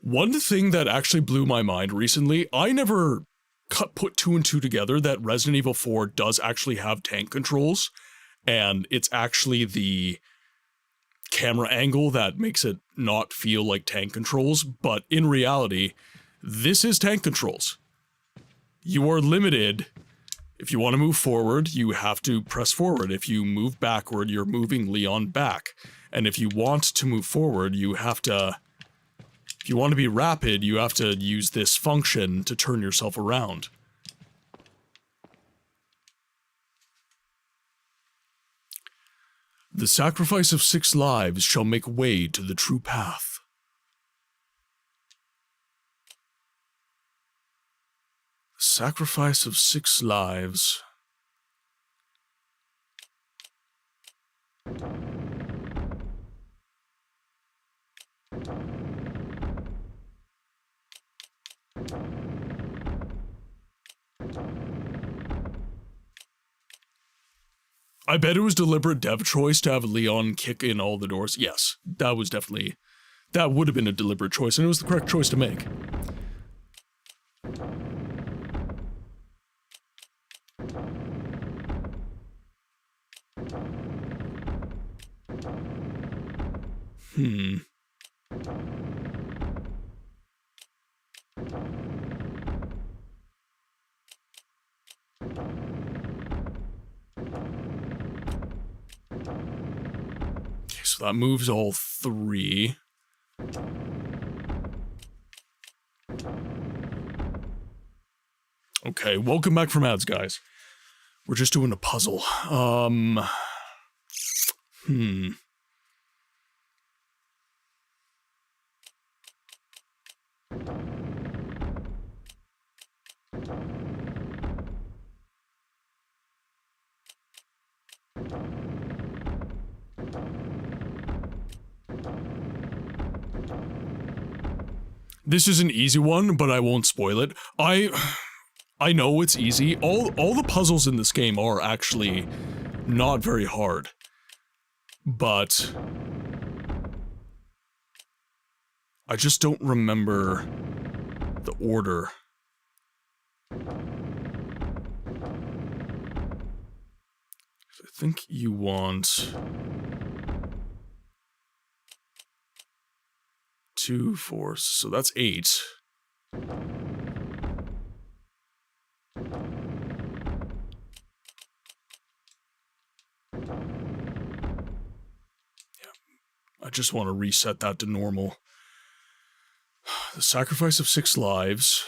One thing that actually blew my mind recently, I never put 2 and 2 together that Resident Evil 4 does actually have tank controls, and it's actually the camera angle that makes it not feel like tank controls, but in reality, this is tank controls. You are limited. If you want to move forward, you have to press forward. If you move backward, you're moving Leon back. And if you want to move forward, you have to... If you want to be rapid, you have to use this function to turn yourself around. The sacrifice of 6 lives shall make way to the true path. The sacrifice of 6 lives. I bet it was deliberate dev choice to have Leon kick in all the doors. Yes, that was definitely that would have been a deliberate choice, and it was the correct choice to make. Okay, so that moves all 3. Okay, welcome back from ads, guys. We're just doing a puzzle. This is an easy one, but I won't spoil it. I know it's easy. All the puzzles in this game are actually not very hard. But I just don't remember the order. I think you want 2, 4, so that's 8. I just want to reset that to normal. The sacrifice of 6 lives.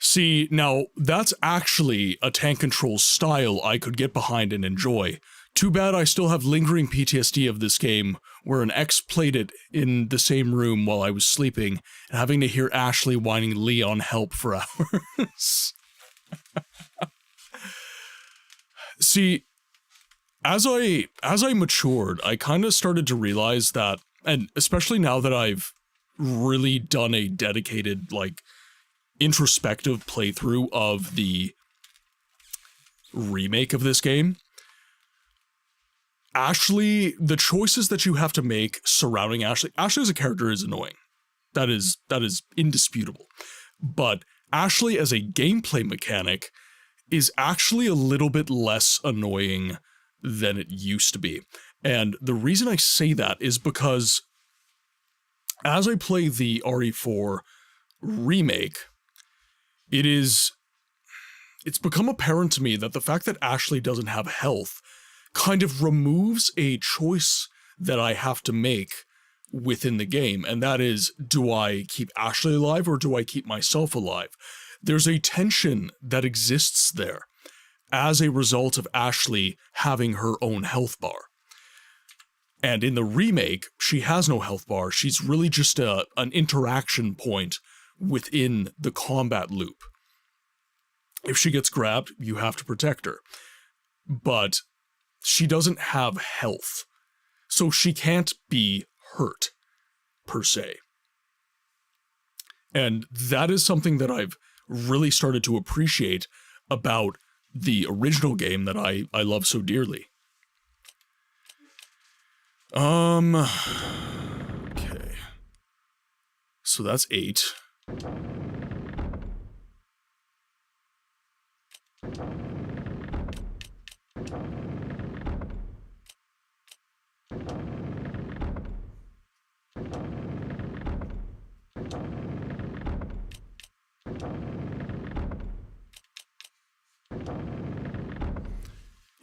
See, now, that's actually a tank control style I could get behind and enjoy. Too bad I still have lingering PTSD of this game, where an ex played it in the same room while I was sleeping, and having to hear Ashley whining Leon help for hours. See, as I matured, I kind of started to realize that, and especially now that I've really done a dedicated, like, introspective playthrough of the remake of this game, Ashley, the choices that you have to make surrounding Ashley as a character is annoying. That is indisputable. But Ashley as a gameplay mechanic is actually a little bit less annoying than it used to be. And the reason I say that is because as I play the RE4 remake, it's become apparent to me that the fact that Ashley doesn't have health kind of removes a choice that I have to make within the game, and that is, do I keep Ashley alive or do I keep myself alive? There's a tension that exists there as a result of Ashley having her own health bar. And in the remake, she has no health bar. She's really just an interaction point within the combat loop. If she gets grabbed, you have to protect her. But she doesn't have health, so she can't be hurt, per se. And that is something that I've really started to appreciate about the original game that I love so dearly. Okay. So that's 8.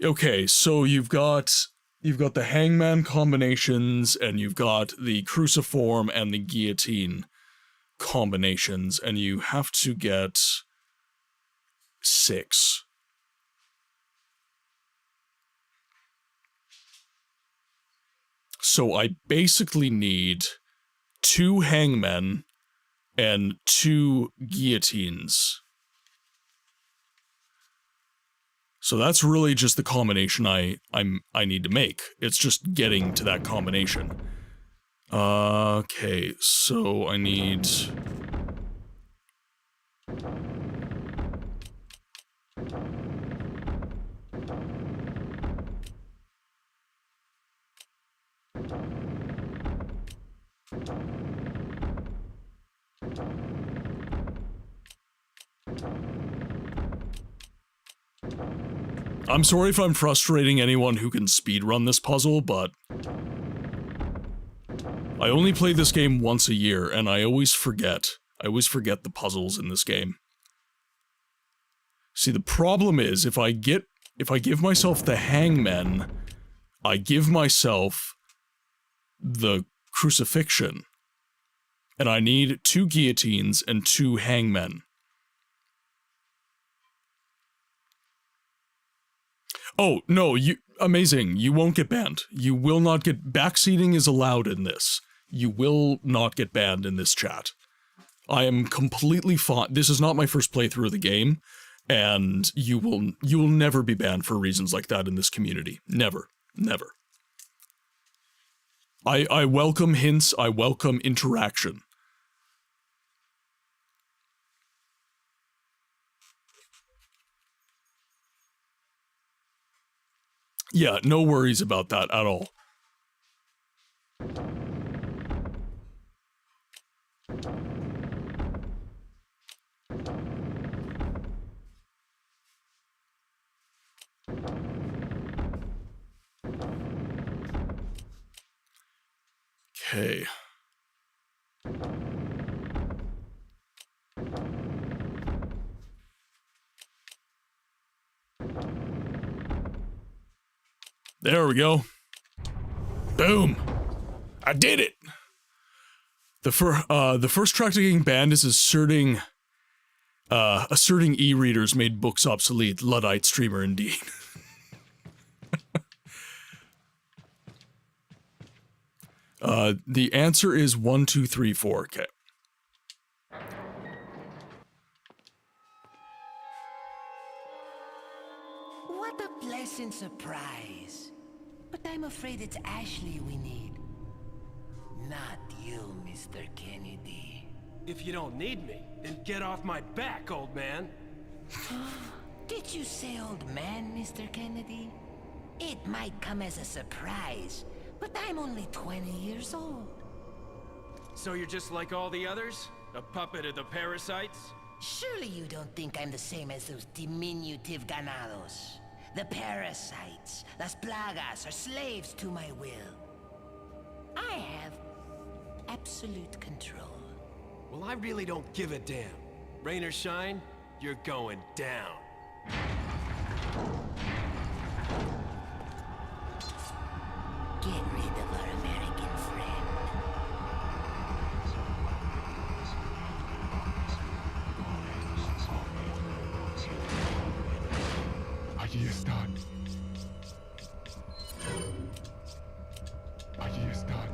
Okay, so you've got the hangman combinations, and you've got the cruciform and the guillotine combinations, and you have to get 6. So I basically need 2 hangmen and 2 guillotines. So that's really just the combination I need to make. It's just getting to that combination. Okay, so I need... I'm sorry if I'm frustrating anyone who can speedrun this puzzle, but I only play this game once a year, and I always forget. I always forget the puzzles in this game. See, the problem is, if I give myself the hangman, I give myself the crucifixion. And I need 2 guillotines and 2 hangmen. Oh, no, amazing, you won't get banned. You will not get, backseating is allowed in this. You will not get banned in this chat. I am completely fine. This is not my first playthrough of the game, and you will never be banned for reasons like that in this community. Never. Never. I welcome hints, I welcome interaction. Yeah, no worries about that at all. Okay. There we go. Boom. I did it. The first track to getting banned is asserting e-readers made books obsolete. Luddite streamer indeed. The answer is 1, 2, 3, 4. Okay. What a pleasant surprise. But I'm afraid it's Ashley we need. Not you, Mr. Kennedy. If you don't need me, then get off my back, old man. Did you say old man, Mr. Kennedy? It might come as a surprise, but I'm only 20 years old. So you're just like all the others? A puppet of the parasites? Surely you don't think I'm the same as those diminutive ganados. The parasites, las plagas, are slaves to my will. I have absolute control. Well, I really don't give a damn. Rain or shine, you're going down. Get rid of our American friend. Allí están. Allí están.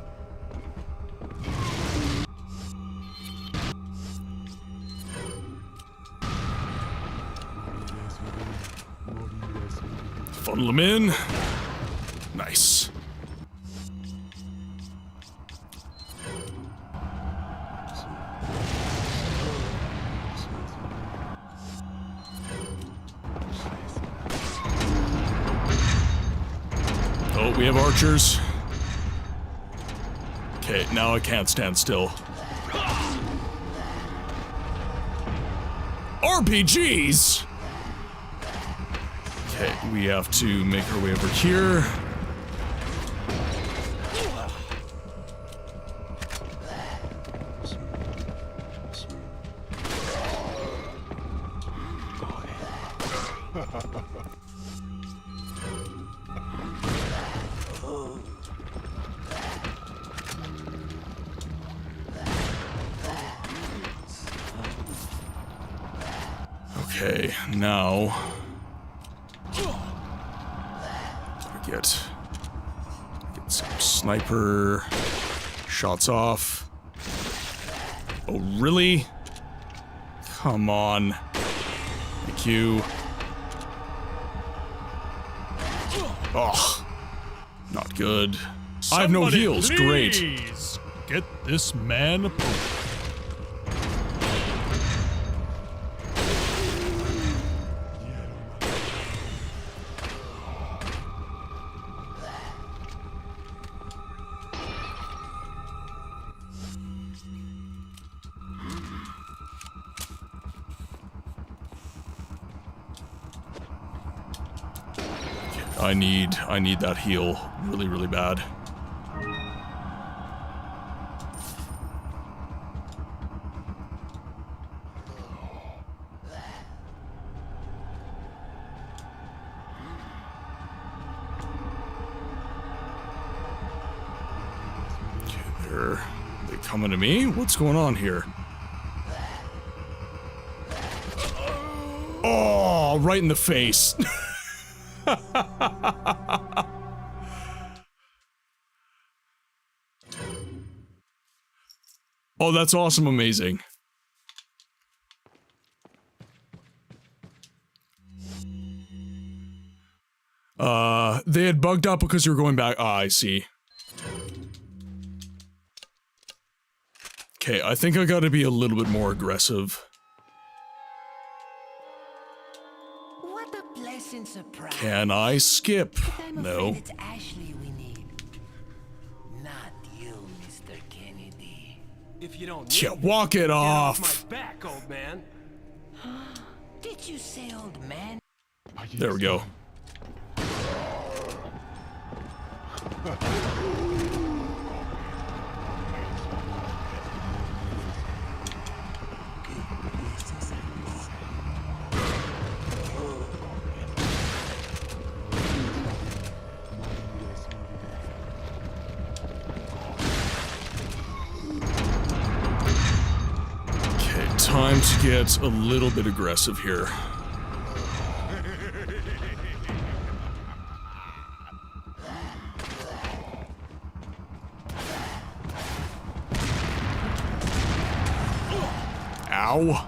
Funnel them in. Nice. Oh, we have archers. Okay, now I can't stand still. RPGs! Okay, we have to make our way over here. Okay, now get some sniper shots off. Oh, really? Come on. Thank you. Oh, not good. I have no heals. Great. Please get this man a poke. I need that heal really, really bad. They coming to me? What's going on here? Oh, right in the face. Oh, that's awesome, amazing. They had bugged out because you were going back. Ah, I see. Okay, I think I gotta be a little bit more aggressive. What a pleasant surprise. Can I skip? I'm No. afraid it's Ashley we need. Not you, Mr. Kennedy. If you don't need Yeah, me, walk it get off. off my back, old man. Did you say old man? Allí There we go. están. Okay, time to get a little bit aggressive here. Ow.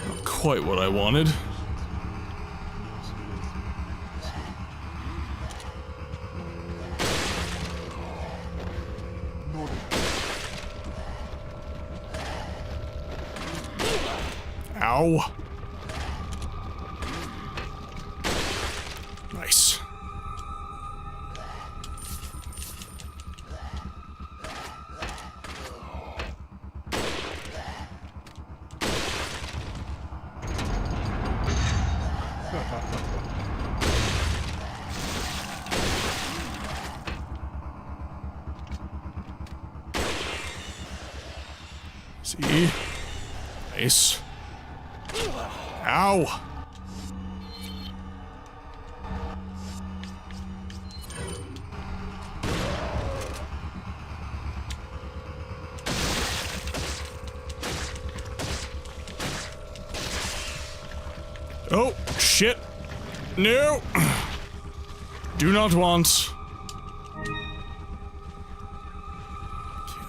Not quite what I wanted. Ow. Nice. See? Nice. Ow! Oh, shit. No! Do not want.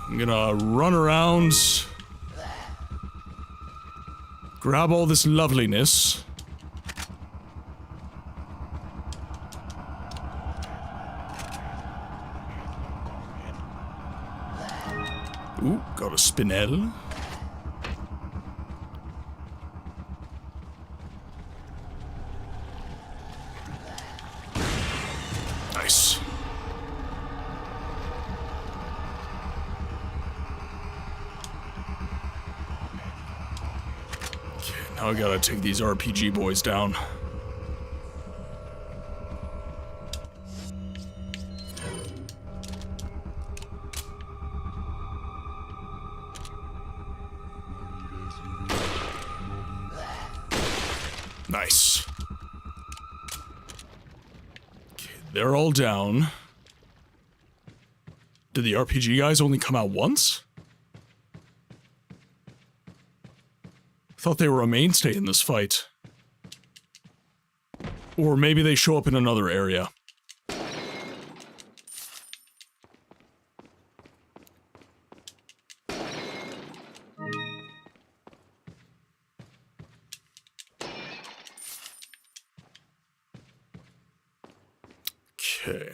I'm gonna run around. Grab all this loveliness. Ooh, got a spinel. Nice. Now I gotta take these RPG boys down. Nice. Okay, they're all down. Did the RPG guys only come out once? I thought they were a mainstay in this fight. Or maybe they show up in another area. Okay.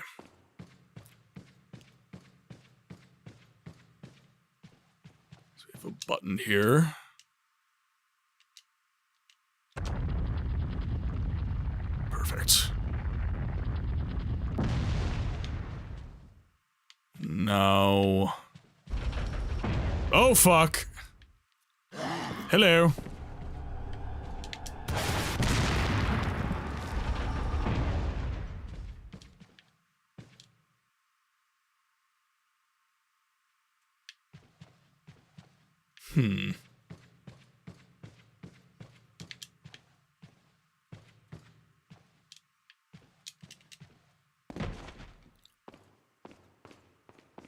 So we have a button here. Perfect. No. Oh, fuck. Hello.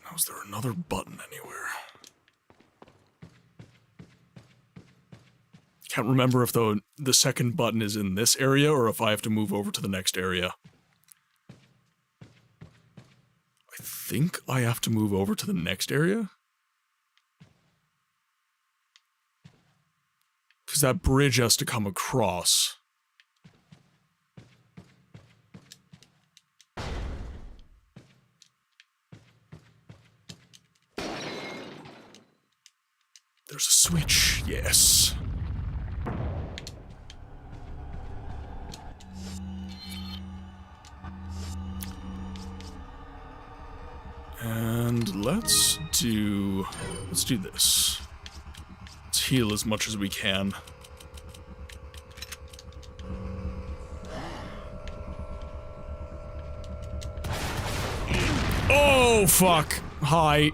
Now, is there another button anywhere? Can't remember if the second button is in this area or if I have to move over to the next area. I think I have to move over to the next area? Because that bridge has to come across. There's a switch, yes. And let's do this. Let's heal as much as we can. Oh, fuck. Hi.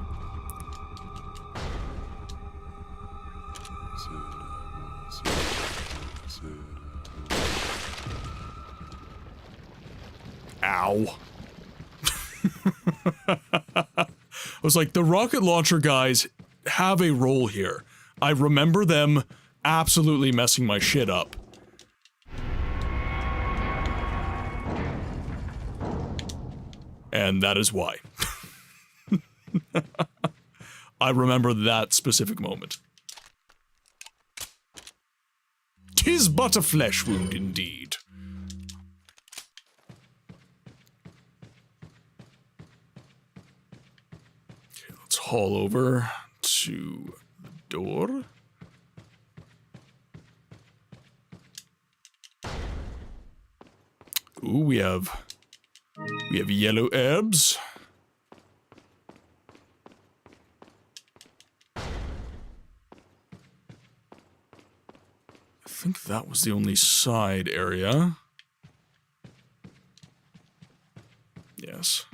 Ow. I was like, the rocket launcher guys have a role here. I remember them absolutely messing my shit up. And that is why. I remember that specific moment. 'Tis but a flesh wound indeed. Okay, let's haul over to the door. Ooh, we have yellow herbs. I think that was the only side area. Yes.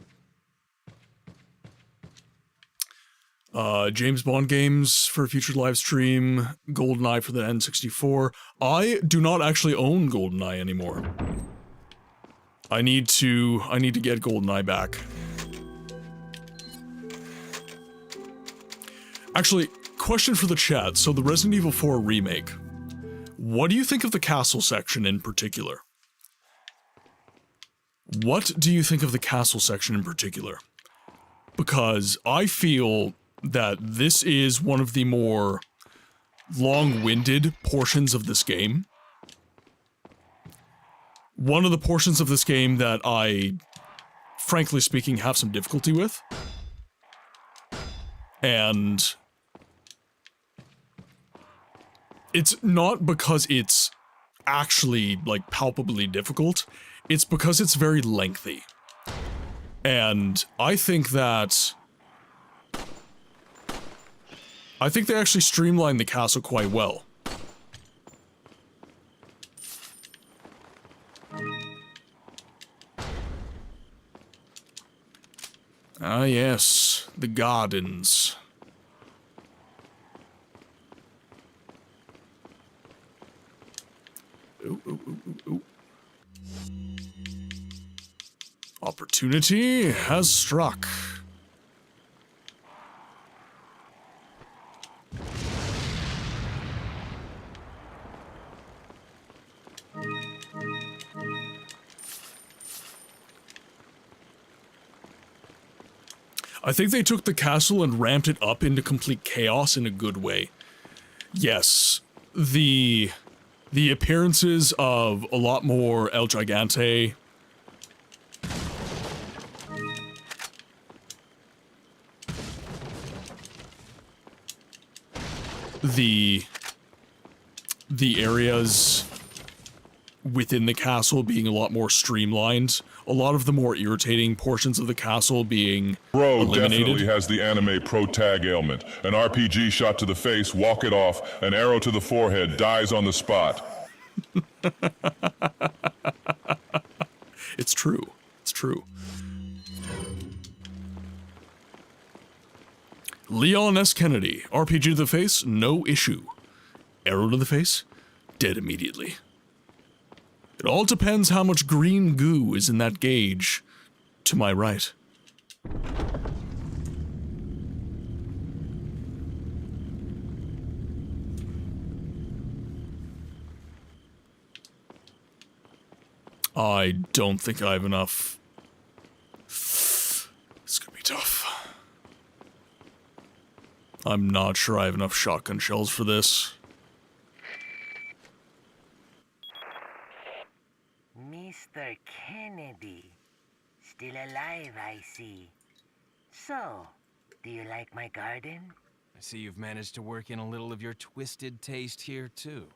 James Bond games for a future live stream. GoldenEye for the N64. I do not actually own GoldenEye anymore. I need to get GoldenEye back. Actually, question for the chat. So the Resident Evil 4 remake. What do you think of the castle section in particular? What do you think of the castle section in particular? Because I feel that this is one of the more long-winded portions of this game. One of the portions of this game that I, frankly speaking, have some difficulty with. And it's not because it's actually, like, palpably difficult. It's because it's very lengthy. And I think that... I think they actually streamlined the castle quite well. Ah, yes, the gardens. Ooh, ooh, ooh, ooh, ooh. Opportunity has struck. I think they took the castle and ramped it up into complete chaos in a good way. Yes, the appearances of a lot more El Gigante. The areas within the castle being a lot more streamlined. A lot of the more irritating portions of the castle being Bro eliminated. definitely has the anime pro tag ailment. An RPG shot to the face, walk it off. An arrow to the forehead, dies on the spot. It's true. It's true. Leon S. Kennedy, RPG to the face, no issue. Arrow to the face, dead immediately. It all depends how much green goo is in that gauge to my right. I don't think I have enough. It's gonna be tough. I'm not sure I have enough shotgun shells for this. Mr. Kennedy. Still alive, I see. So, do you like my garden? I see you've managed to work in a little of your twisted taste here, too.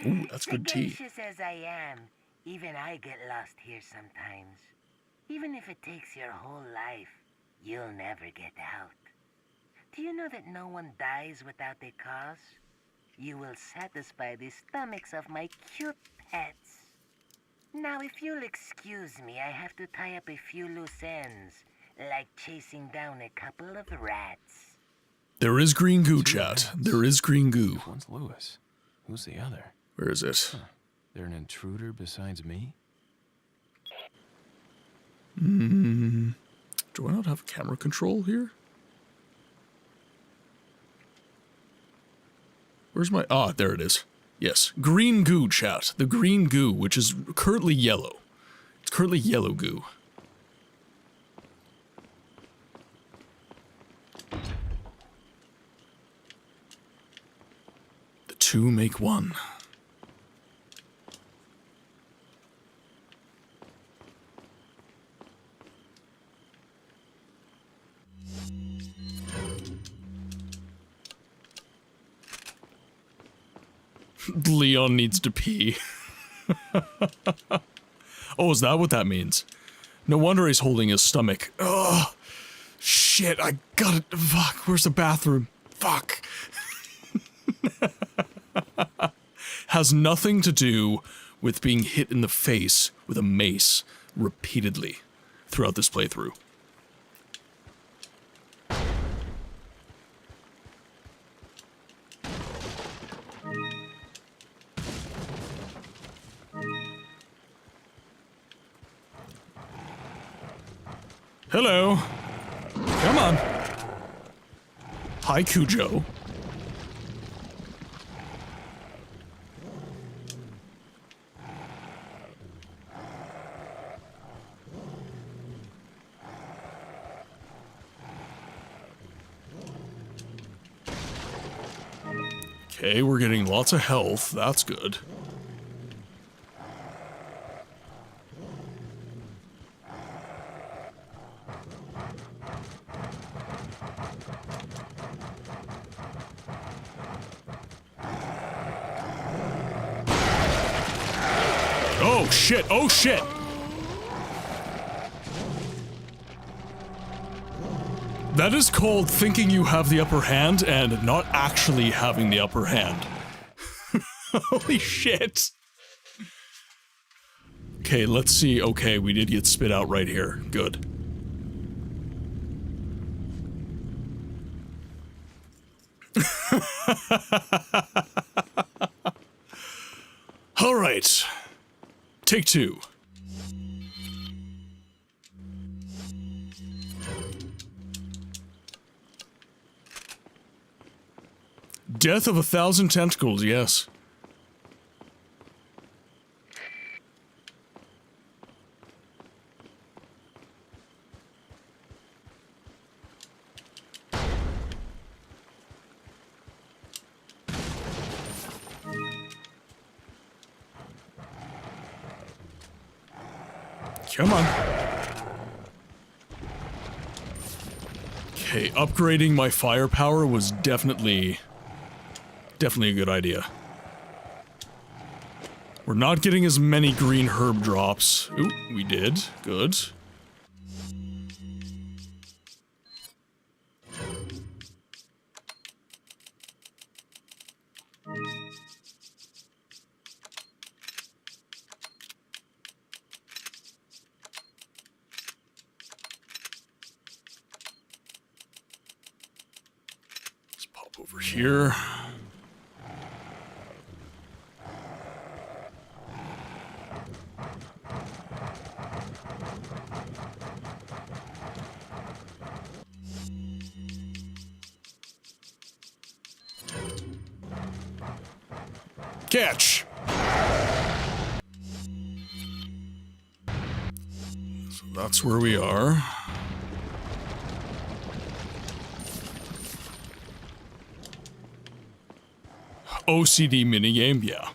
Ooh, that's good tea. Sagacious as I am, even I get lost here sometimes. Even if it takes your whole life, you'll never get out. Do you know that no one dies without a cause? You will satisfy the stomachs of my cute pets. Now, if you'll excuse me, I have to tie up a few loose ends, like chasing down a couple of rats. There is green goo, chat. There is green goo. Which one's Lewis? Who's the other? Where is it? They're an intruder besides me? Do I not have camera control here? Where's my... Ah, there it is. Yes. Green goo, chat. The green goo, which is currently yellow. It's currently yellow goo. The two make one. Leon needs to pee. Oh, is that what that means? No wonder he's holding his stomach. Ugh. Shit, I got it. Fuck, where's the bathroom? Fuck. Has nothing to do with being hit in the face with a mace repeatedly throughout this playthrough. Hello. Come on. Hi, Cujo. Okay, we're getting lots of health. That's good. Oh shit, oh shit! That is called thinking you have the upper hand and not actually having the upper hand. Holy shit! Okay, let's see. Okay, we did get spit out right here. Good. All right. Take two. Death of 1,000 tentacles, yes. Come on. Okay, upgrading my firepower was definitely a good idea. We're not getting as many green herb drops. Ooh, we did. Good. Let's pop over here. Catch! So that's where we are. OCD minigame, yeah.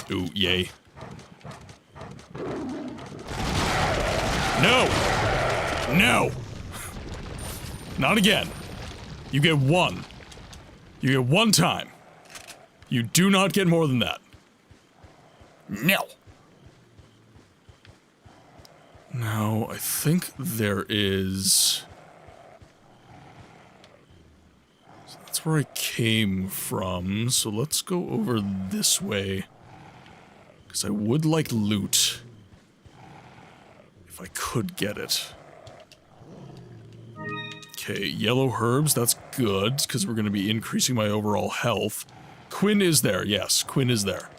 Ooh, yay. No! No! Not again. You get one. You get one time. You do not get more than that. No! Now, I think there is... So that's where I came from, so let's go over this way. Because I would like loot. If I could get it. Okay, yellow herbs, that's good, because we're going to be increasing my overall health. Quinn is there, yes, Quinn is there.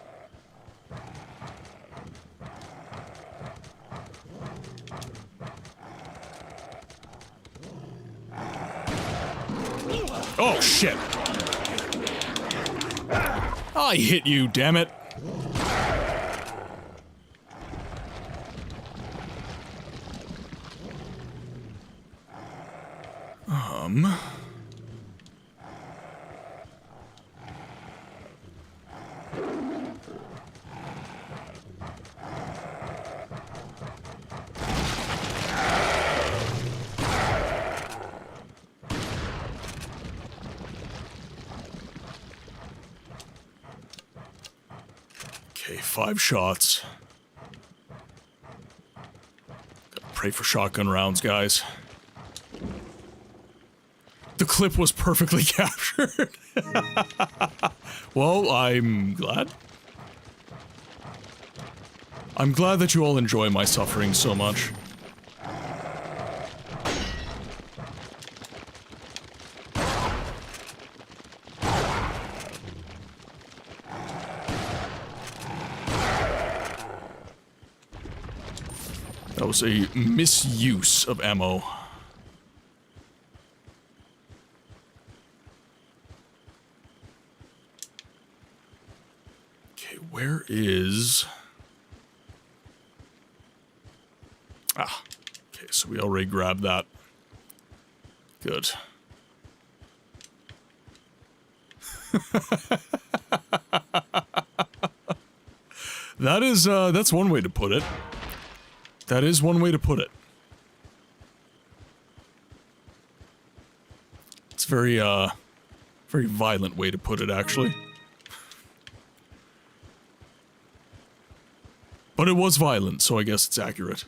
Oh, shit. I hit you, damn it. Okay, 5 shots. Gotta pray for shotgun rounds, guys. The clip was perfectly captured. Well, I'm glad. I'm glad that you all enjoy my suffering so much. That was a misuse of ammo. Okay, where is... Ah, okay, so we already grabbed that. Good. That is, that's one way to put it. That is one way to put it. It's very, very violent way to put it, actually. But it was violent, so I guess it's accurate.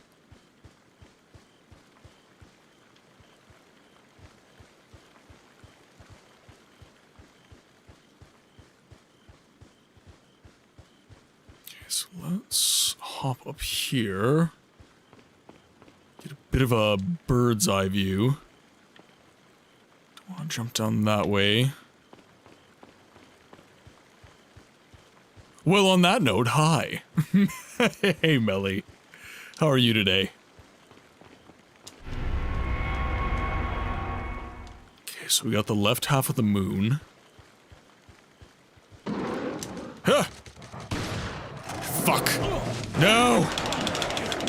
Okay, so let's hop up here. Get a bit of a bird's eye view. Don't want to jump down that way. Well, on that note, hi. Hey, Melly. How are you today? Okay, so we got the left half of the moon. Huh! Fuck. No!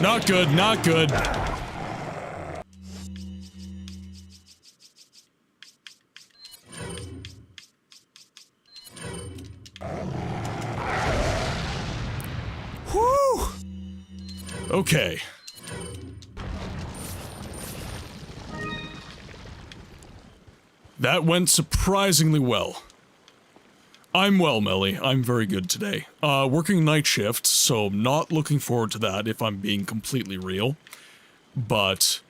Not good, not good. Okay. That went surprisingly well. I'm well, Melly. I'm very good today. Working night shift, so not looking forward to that if I'm being completely real. But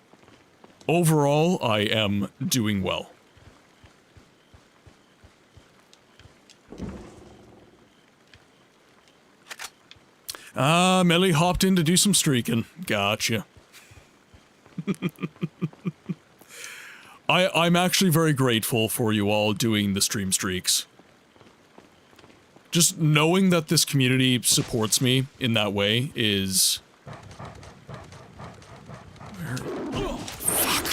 overall, I am doing well. Melly hopped in to do some streaking. Gotcha. I'm actually very grateful for you all doing the stream streaks. Just knowing that this community supports me in that way is... Oh, fuck.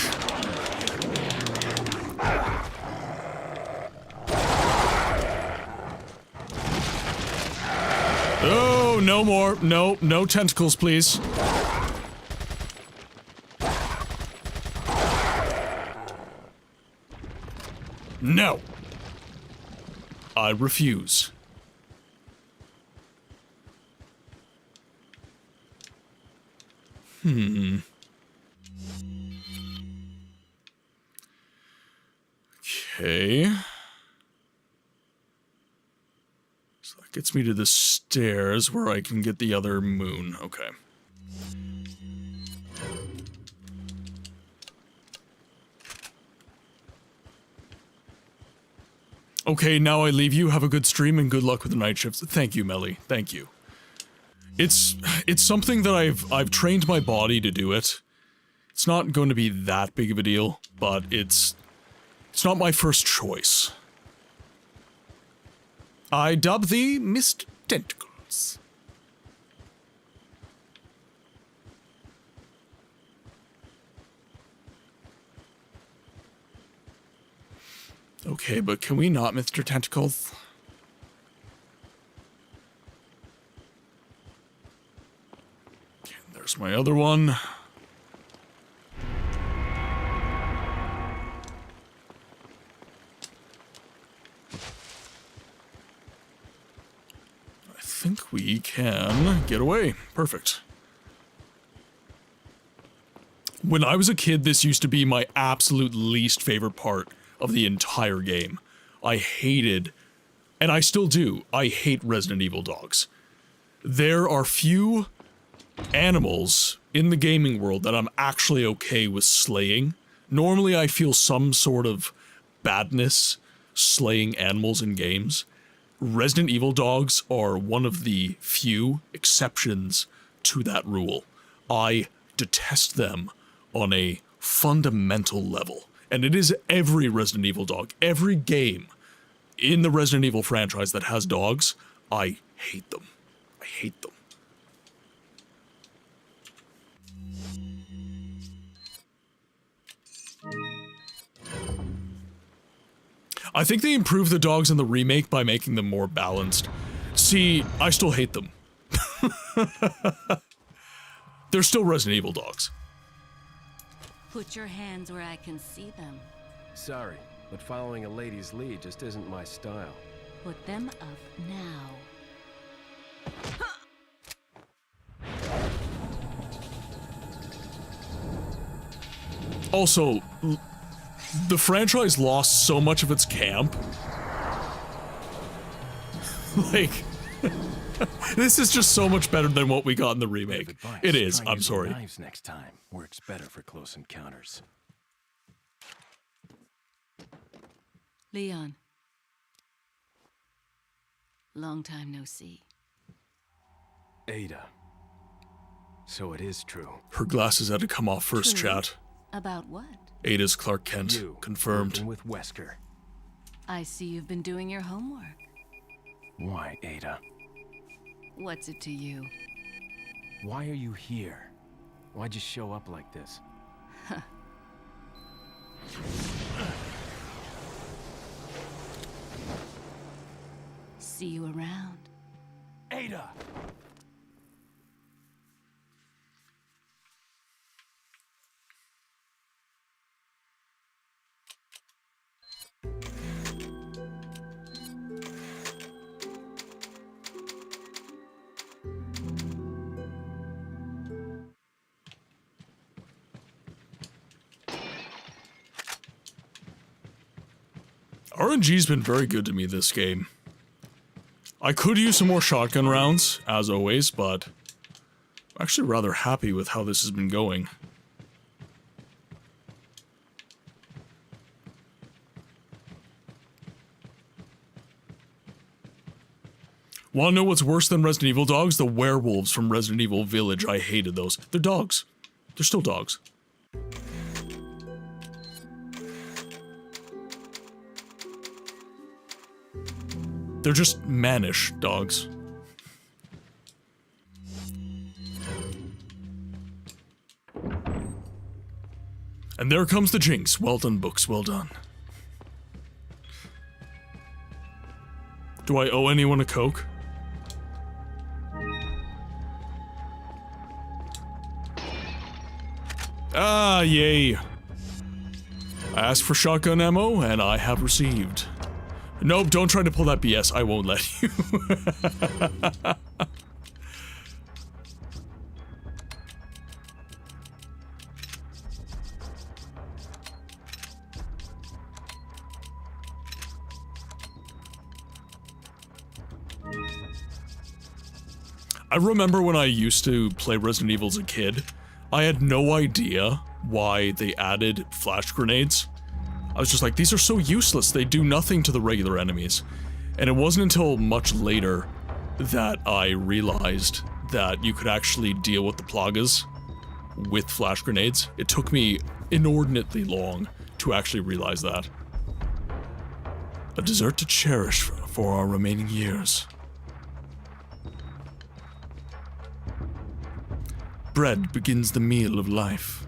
Oh, no more. No tentacles, please. No. I refuse. Okay. So that gets me to the stairs where I can get the other moon. Okay. Okay, now I leave you. Have a good stream and good luck with the night shifts. Thank you, Melly. Thank you. It's something that I've trained my body to do it. It's not going to be that big of a deal, but it's not my first choice. I dub thee Mr. Tentacles. Okay, but can we not, Mr. Tentacles? Okay, there's my other one. I think we can get away. Perfect. When I was a kid, this used to be my absolute least favorite part of the entire game. I hated, and I still do, I hate Resident Evil dogs. There are few animals in the gaming world that I'm actually okay with slaying. Normally I feel some sort of badness slaying animals in games. Resident Evil dogs are one of the few exceptions to that rule. I detest them on a fundamental level. And it is every Resident Evil dog, every game in the Resident Evil franchise that has dogs, I hate them. I hate them. I think they improved the dogs in the remake by making them more balanced. See, I still hate them. They're still Resident Evil dogs. Put your hands where I can see them. Sorry, but following a lady's lead just isn't my style. Put them up now. Also, the franchise lost so much of its camp. Like, this is just so much better than what we got in the remake. It is, I'm sorry. Knives next time works better for close encounters. Leon. Long time no see. Ada. So it is true. Her glasses had to come off first, True. chat. About what? Ada's Clark Kent. You Confirmed. working with Wesker. I see you've been doing your homework. Why, Ada? What's it to you? Why are you here? Why'd you show up like this? See you around. Ada! RNG's been very good to me this game. I could use some more shotgun rounds, as always, but I'm actually rather happy with how this has been going. Wanna know what's worse than Resident Evil dogs? The werewolves from Resident Evil Village. I hated those. They're dogs. They're still dogs. They're just mannish dogs. And there comes the jinx. Well done, books. Well done. Do I owe anyone a Coke? Ah, yay. I asked for shotgun ammo, and I have received. Nope, don't try to pull that BS. I won't let you. I remember when I used to play Resident Evil as a kid, I had no idea why they added flash grenades. I was just like, these are so useless, they do nothing to the regular enemies. And it wasn't until much later that I realized that you could actually deal with the plagas with flash grenades. It took me inordinately long to actually realize that. A dessert to cherish for our remaining years. Bread begins the meal of life.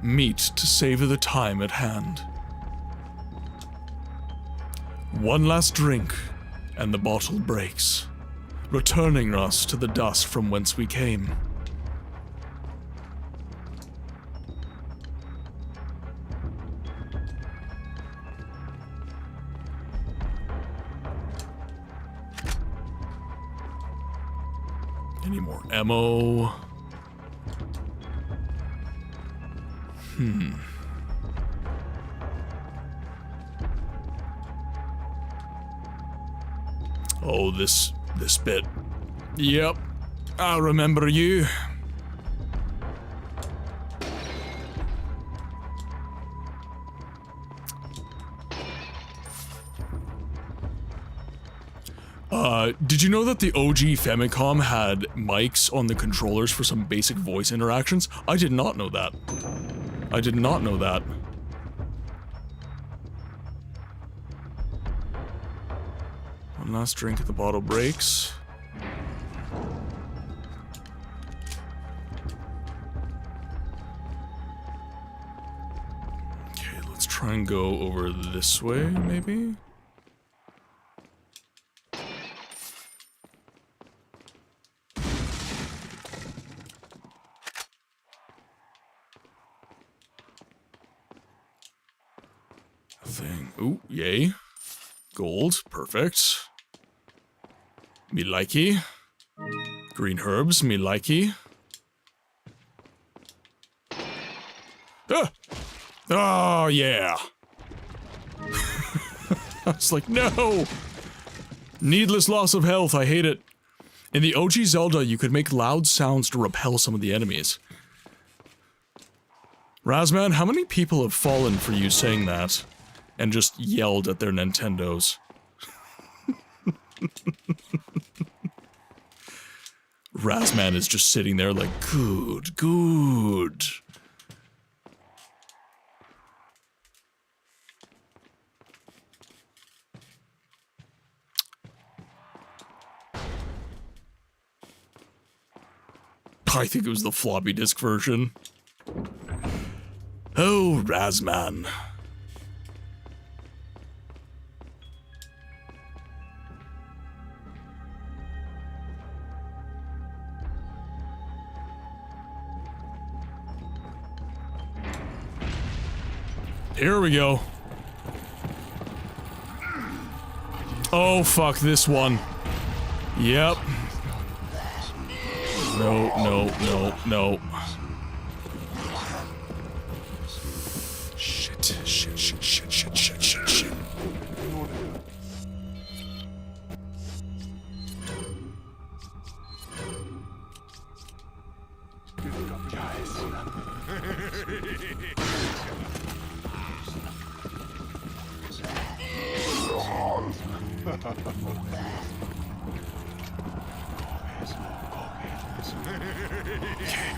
Meat to savor the time at hand. One last drink, and the bottle breaks, returning us to the dust from whence we came. Any more ammo? Oh, this bit. Yep, I remember you. Did you know that the OG Famicom had mics on the controllers for some basic voice interactions? I did not know that. I did not know that. One last drink at the bottle breaks. Okay, let's try and go over this way, maybe? Thing. Ooh, yay. Gold, perfect. Me likey. Green herbs, me likey. Ah! Oh, yeah. I was like, no! Needless loss of health, I hate it. In the OG Zelda, you could make loud sounds to repel some of the enemies. Razman, how many people have fallen for you saying that? And just yelled at their Nintendos. Razman is just sitting there like, good, good. I think it was the floppy disk version. Oh, Razman. Here we go. Oh, fuck this one. Yep. No, no, no, no. Shit, shit, shit, shit, shit, shit, shit, shit.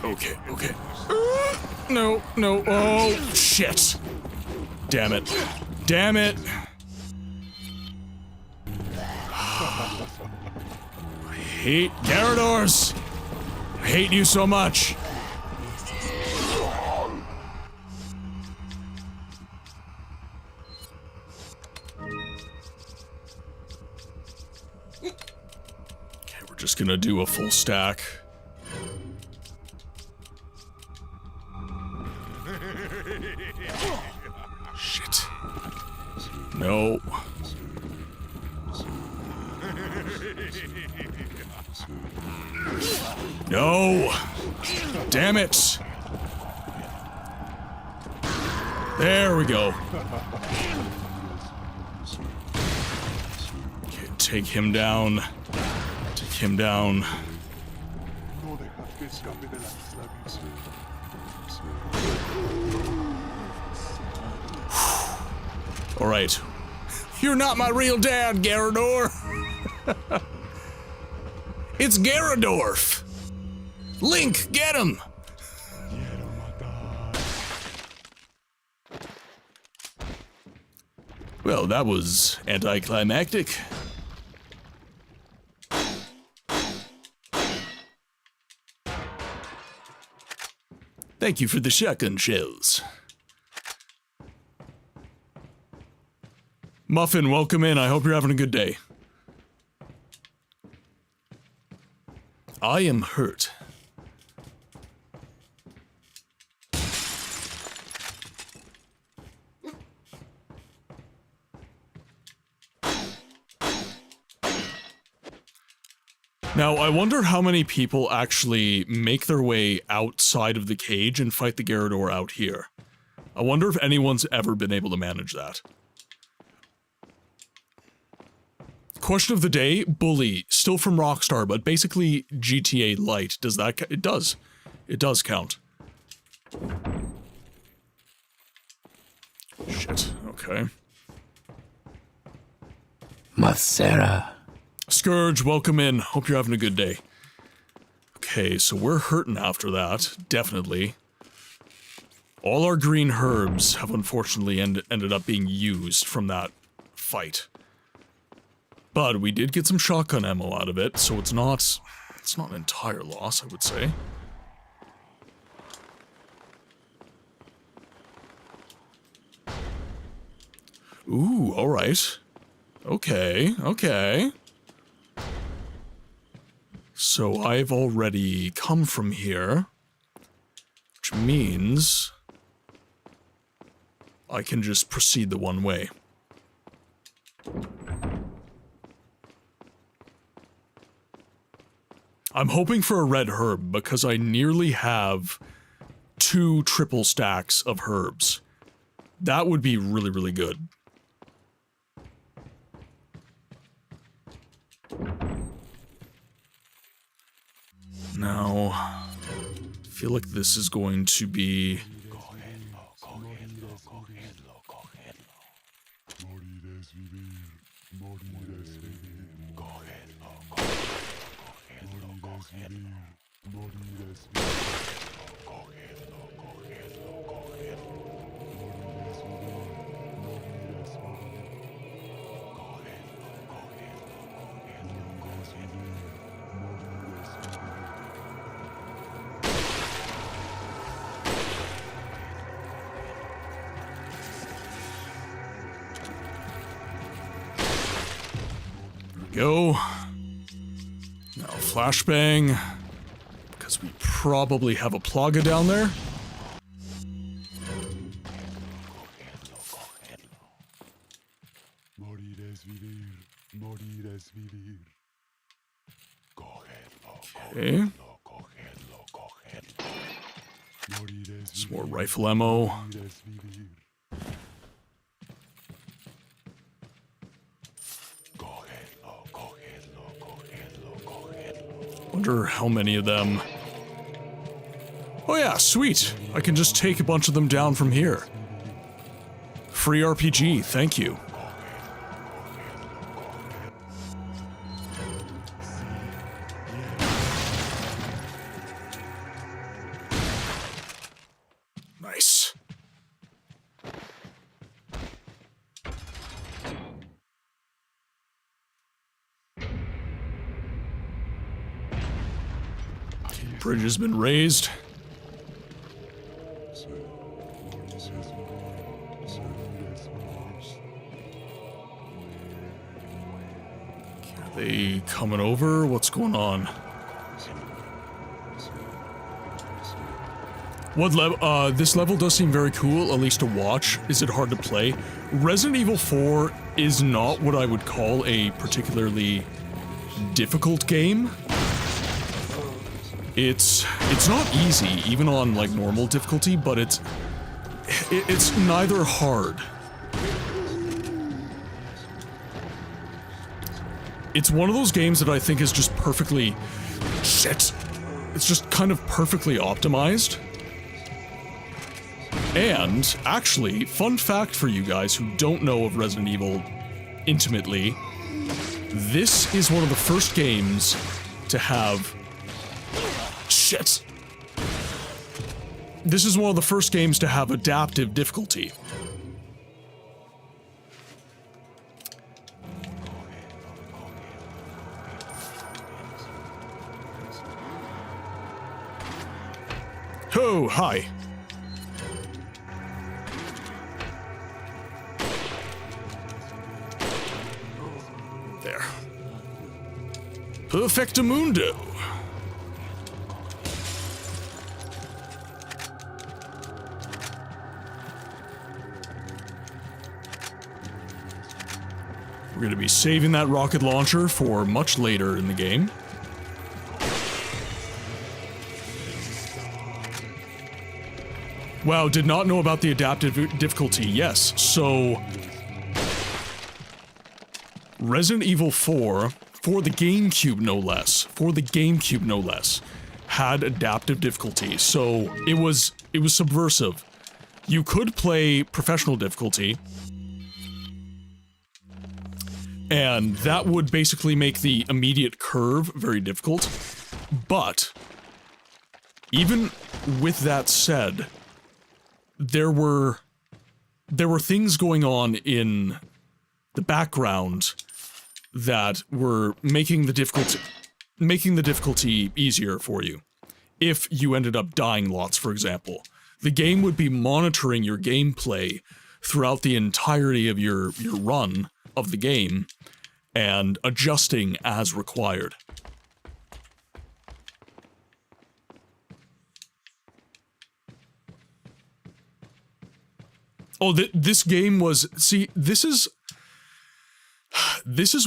Okay, okay. No, no, oh, shit. Damn it. Damn it. I hate Garradors. I hate you so much. Okay, we're just gonna do a full stack. Shit. No. No. Damn it. There we go. Okay, take him down. Take him down. All right. You're not my real dad, Garrador. It's Garradorf. Link, get him. Well, that was anticlimactic. Thank you for the shotgun shells. Muffin, welcome in. I hope you're having a good day. I am hurt. Now, I wonder how many people actually make their way outside of the cage and fight the Garrador out here. I wonder if anyone's ever been able to manage that. Question of the day, Bully, still from Rockstar, but basically GTA Lite. Does that it does. It does count. Shit, okay. Masera. Scourge, welcome in. Hope you're having a good day. Okay, so we're hurting after that, definitely. All our green herbs have unfortunately ended up being used from that fight. But we did get some shotgun ammo out of it, so it's not an entire loss, I would say. Ooh, alright. Okay, okay. So I've already come from here, which means I can just proceed the one way. I'm hoping for a red herb because I nearly have 2 triple stacks of herbs. That would be really, really good. Now, I feel like this is going to be... Go. Now flashbang, because we probably have a plaga down there. Okay. Some more rifle ammo. Wonder how many of them... Oh yeah, sweet! I can just take a bunch of them down from here. Free RPG, thank you. Nice. Bridge has been raised. Are they coming over? What's going on? What level? This level does seem very cool, at least to watch. Is it hard to play? Resident Evil 4 is not what I would call a particularly difficult game. It's not easy, even on like normal difficulty, but it's neither hard. It's one of those games that I think is just perfectly... Shit! It's just kind of perfectly optimized. And, actually, fun fact for you guys who don't know of Resident Evil intimately, this is one of the first games to have... Shit! This is one of the first games to have adaptive difficulty. Oh, hi. There. Perfectamundo. We're going to be saving that rocket launcher for much later in the game. Wow, did not know about the adaptive difficulty. Yes, so... Resident Evil 4, for the GameCube no less, had adaptive difficulty, so it was subversive. You could play professional difficulty, and that would basically make the immediate curve very difficult, but even with that said, there were things going on in the background that were making the difficulty easier for you. If you ended up dying lots, for example, the game would be monitoring your gameplay throughout the entirety of your run of the game and adjusting as required. Oh, this game was... See, this is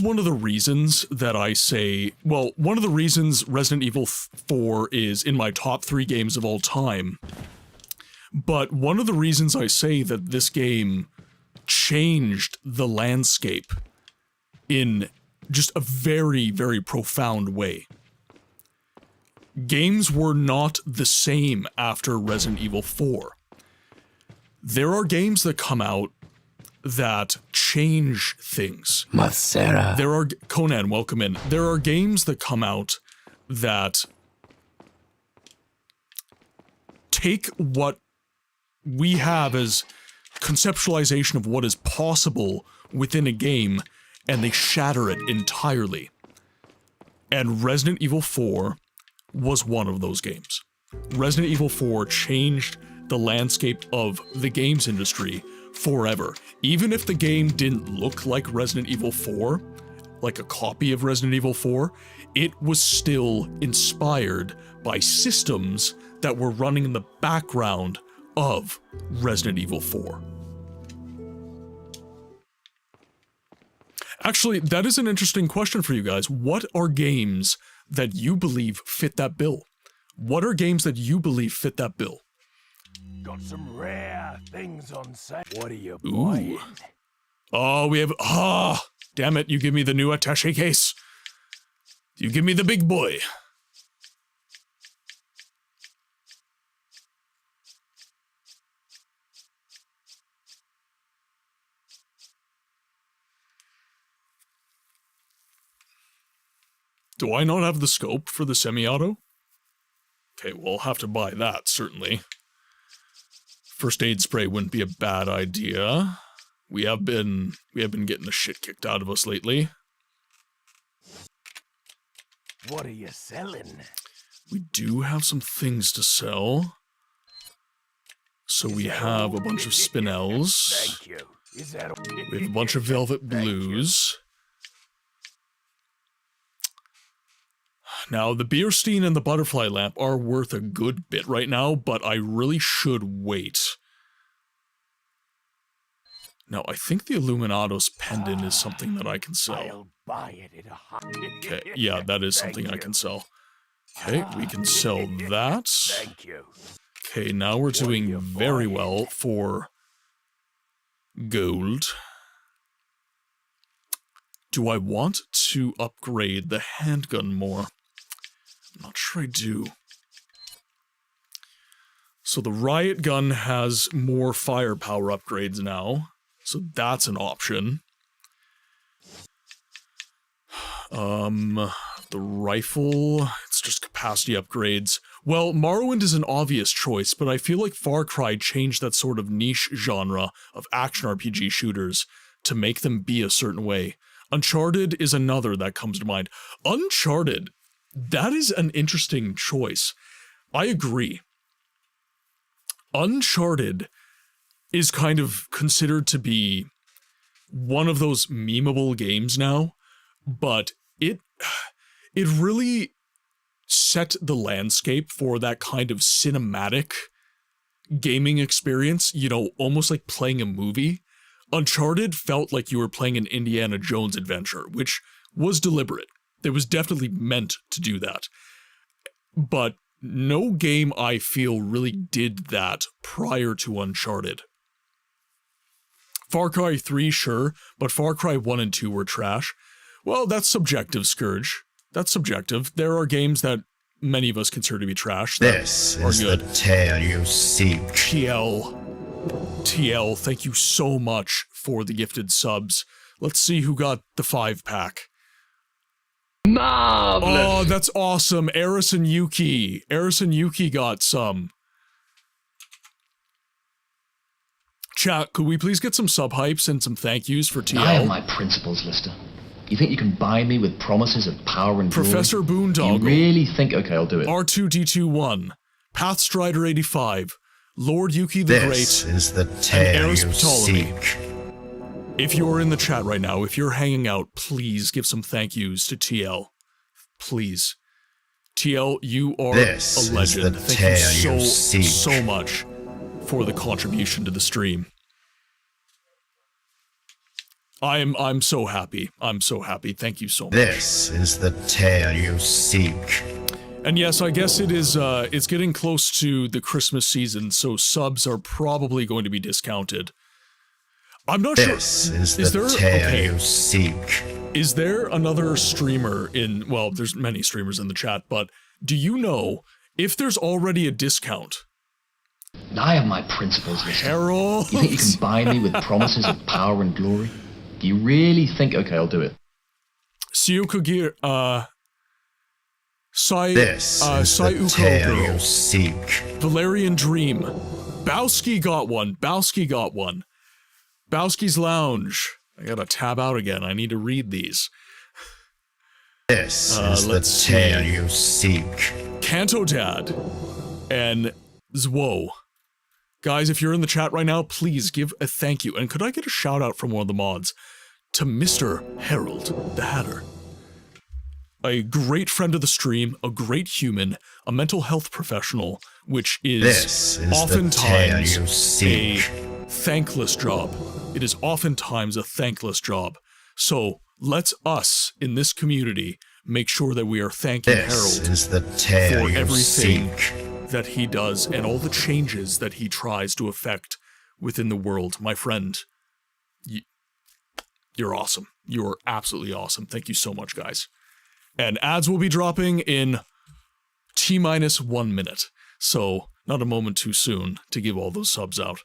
one of the reasons that I say... Well, one of the reasons Resident Evil 4 is in my top 3 games of all time. But one of the reasons I say that this game changed the landscape in just a very, very profound way. Games were not the same after Resident Evil 4. There are games that come out that change things. Masera. There are... Conan, welcome in. There are games that come out that take what we have as conceptualization of what is possible within a game, and they shatter it entirely. And Resident Evil 4 was one of those games. Resident Evil 4 changed the landscape of the games industry forever. Even if the game didn't look like Resident Evil 4, like a copy of Resident Evil 4, it was still inspired by systems that were running in the background of Resident Evil 4. Actually, that is an interesting question for you guys. What are games that you believe fit that bill? What are games that you believe fit that bill? Got some rare things on sale. What are you Ooh. buying? Oh, we have... damn it, you give me the new attaché case. You give me the big boy. Do I not have the scope for the semi-auto? Okay, well, I'll have to buy that, certainly. First aid spray wouldn't be a bad idea. We have been getting the shit kicked out of us lately. What are you selling? We do have some things to sell. So we have a bunch of spinels. Thank you. Is that We have a bunch of velvet blues. Now, the Bierstein and the butterfly lamp are worth a good bit right now, but I really should wait. Now, I think the Illuminados pendant is something that I can sell. I'll buy it in a Okay, yeah, that is something I can sell. Okay, we can sell that. Thank you. Okay, now we're doing very well for gold. Do I want to upgrade the handgun more? I'm not sure I do. So the riot gun has more firepower upgrades now, so that's an option. The rifle, it's just capacity upgrades. Well, Morrowind is an obvious choice, but I feel like Far Cry changed that sort of niche genre of action RPG shooters to make them be a certain way. Uncharted is another that comes to mind. Uncharted, that is an interesting choice. I agree. Uncharted is kind of considered to be one of those memeable games now, but it really set the landscape for that kind of cinematic gaming experience, you know, almost like playing a movie. Uncharted felt like you were playing an Indiana Jones adventure, which was deliberate. It was definitely meant to do that. But no game, I feel, really did that prior to Uncharted. Far Cry 3, sure, but Far Cry 1 and 2 were trash. Well, that's subjective, Scourge. That's subjective. There are games that many of us consider to be trash that This are is good. the tale you seek. TL, thank you so much for the gifted subs. Let's see who got the 5-pack. Marvelous! Oh, that's awesome. Eris and Yuki. Eris and Yuki got some. Chat, could we please get some sub-hypes and some thank yous for TL? I have my principles, Lister. You think you can buy me with promises of power and Professor glory? Boondoggle. You really think, okay, I'll do it. R2D21. Pathstrider 85. Lord Yuki the This Great. is the and tale Eris you Ptolemy. seek. If you're in the chat right now, if you're hanging out, please give some thank yous to TL. Please. TL, you are This a legend. is the Thank tale you you seek. so much for the contribution to the stream. I'm so happy. I'm so happy. Thank you so much. This is the tale you seek. And yes, I guess it is, it's getting close to the Christmas season, so subs are probably going to be discounted. I'm not This sure. is the tale you seek. Is there another streamer in, well, there's many streamers in the chat, but do you know if there's already a discount? I have my principles, Lister. Harold! You think you can buy me with promises of power and glory? Do you really think, okay, I'll do it? Siukagir, This is the tale you seek. Valerian Dream. Bowski got one. Bowski got one. Bowski's Lounge. I gotta tab out again. I need to read these. This is the tale you seek. Kanto Dad and Zwo. Guys, if you're in the chat right now, please give a thank you. And could I get a shout out from one of the mods to Mr. Harold the Hatter? A great friend of the stream, a great human, a mental health professional, which is This is oftentimes the tale you seek. a thankless job. It is oftentimes a thankless job. So let's us in this community make sure that we are thanking This Harold is the tale for you everything seek. that he does and all the changes that he tries to effect within the world. My friend, you're awesome. You're absolutely awesome. Thank you so much, guys. And ads will be dropping in T-minus 1 minute. So, not a moment too soon to give all those subs out.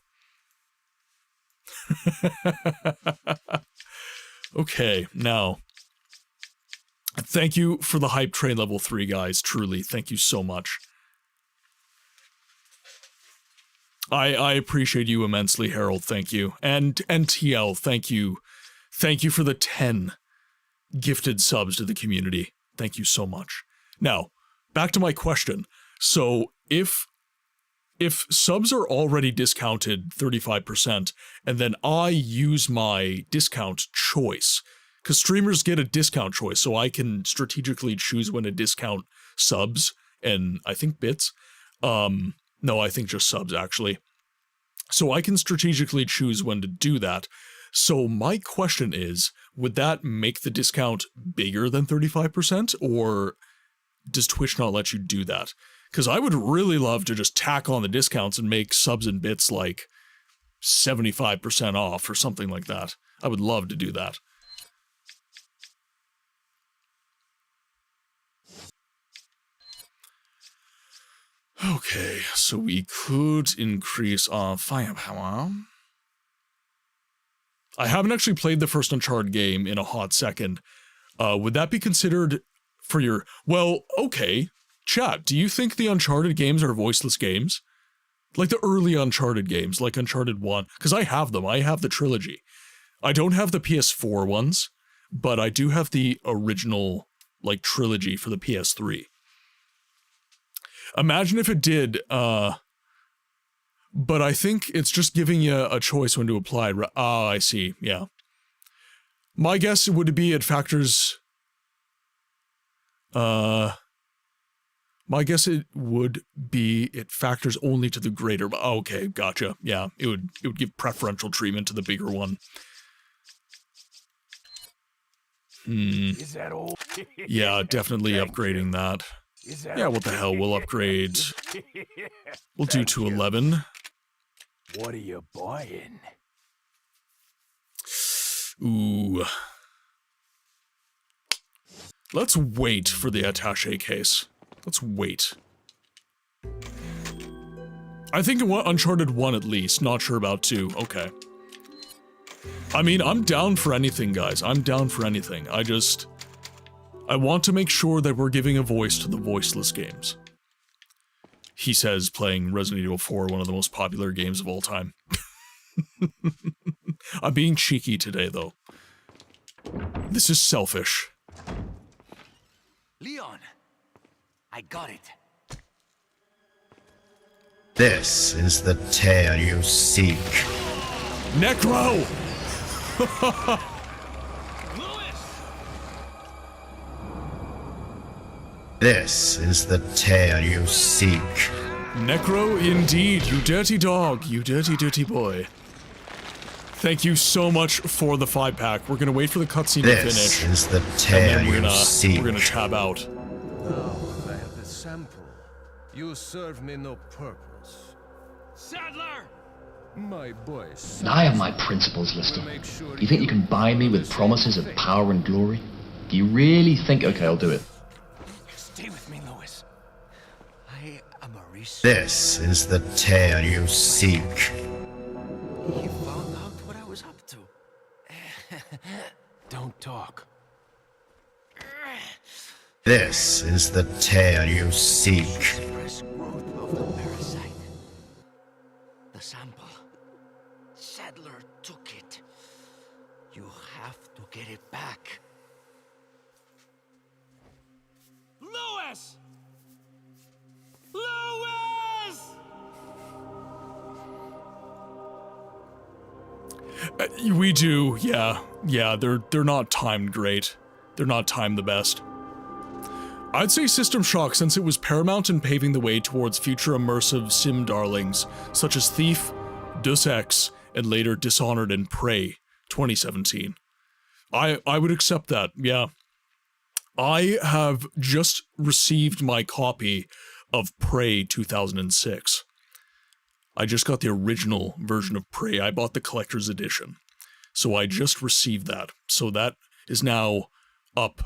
Okay, now, thank you for the hype train level 3, guys. Truly, thank you so much. I appreciate you immensely, Harold. Thank you. And TL, thank you. Thank you for the 10 gifted subs to the community. Thank you so much. Now, back to my question. So, if subs are already discounted 35%, and then I use my discount choice, because streamers get a discount choice, so I can strategically choose when to discount subs, and I think bits. No, I think just subs, actually. So I can strategically choose when to do that. So my question is, would that make the discount bigger than 35%, or does Twitch not let you do that? Because I would really love to just tack on the discounts and make subs and bits like 75% off or something like that. I would love to do that. Okay, so we could increase our firepower. I haven't actually played the first Uncharted game in a hot second. Would that be considered for your... Well, okay. Chat, do you think the Uncharted games are voiceless games? Like the early Uncharted games, like Uncharted 1. Because I have them. I have the trilogy. I don't have the PS4 ones, but I do have the original, like, trilogy for the PS3. Imagine if it did, but I think it's just giving you a choice when to apply. Ah, I see, yeah. My guess would be it factors... My guess it would be it factors only to the greater... Okay, gotcha, yeah. It would give preferential treatment to the bigger one. Is that all? Yeah, definitely upgrading that. Yeah, what the hell, we'll upgrade. We'll do to 11. What are you buying? Ooh. Let's wait for the attaché case. Let's wait. I think it want Uncharted 1 at least, not sure about 2. Okay. I mean, I'm down for anything, guys. I'm down for anything. I want to make sure that we're giving a voice to the voiceless games. He says, playing Resident Evil 4, one of the most popular games of all time. I'm being cheeky today, though. This is selfish. Leon, I got it. This is the tale you seek. Necro! This is the tale you seek. Necro, indeed, you dirty dog, you dirty, dirty boy. Thank you so much for the 5-pack. We're gonna wait for the cutscene to finish. This is the tale you seek. We're gonna tab out. Now I have the sample. You serve me no purpose. Sadler! My boy. I have my principles, Lister. Do you think you can buy me with promises of power and glory? Do you really think... Okay, I'll do it. Stay with me, Louis. I am a researcher. This is the tale you seek. He found out what I was up to. Don't talk. This is the tale you seek. Suppress growth of the parasite. The sample. Sadler took it. You have to get it back. Louis! Louis! We do, yeah. Yeah, they're not timed great. They're not timed the best. I'd say System Shock, since it was paramount in paving the way towards future immersive sim darlings, such as Thief, Deus Ex, and later Dishonored and Prey, 2017. I would accept that, yeah. I have just received my copy of Prey 2006. I just got the original version of Prey. I bought the collector's edition. So I just received that. So that is now up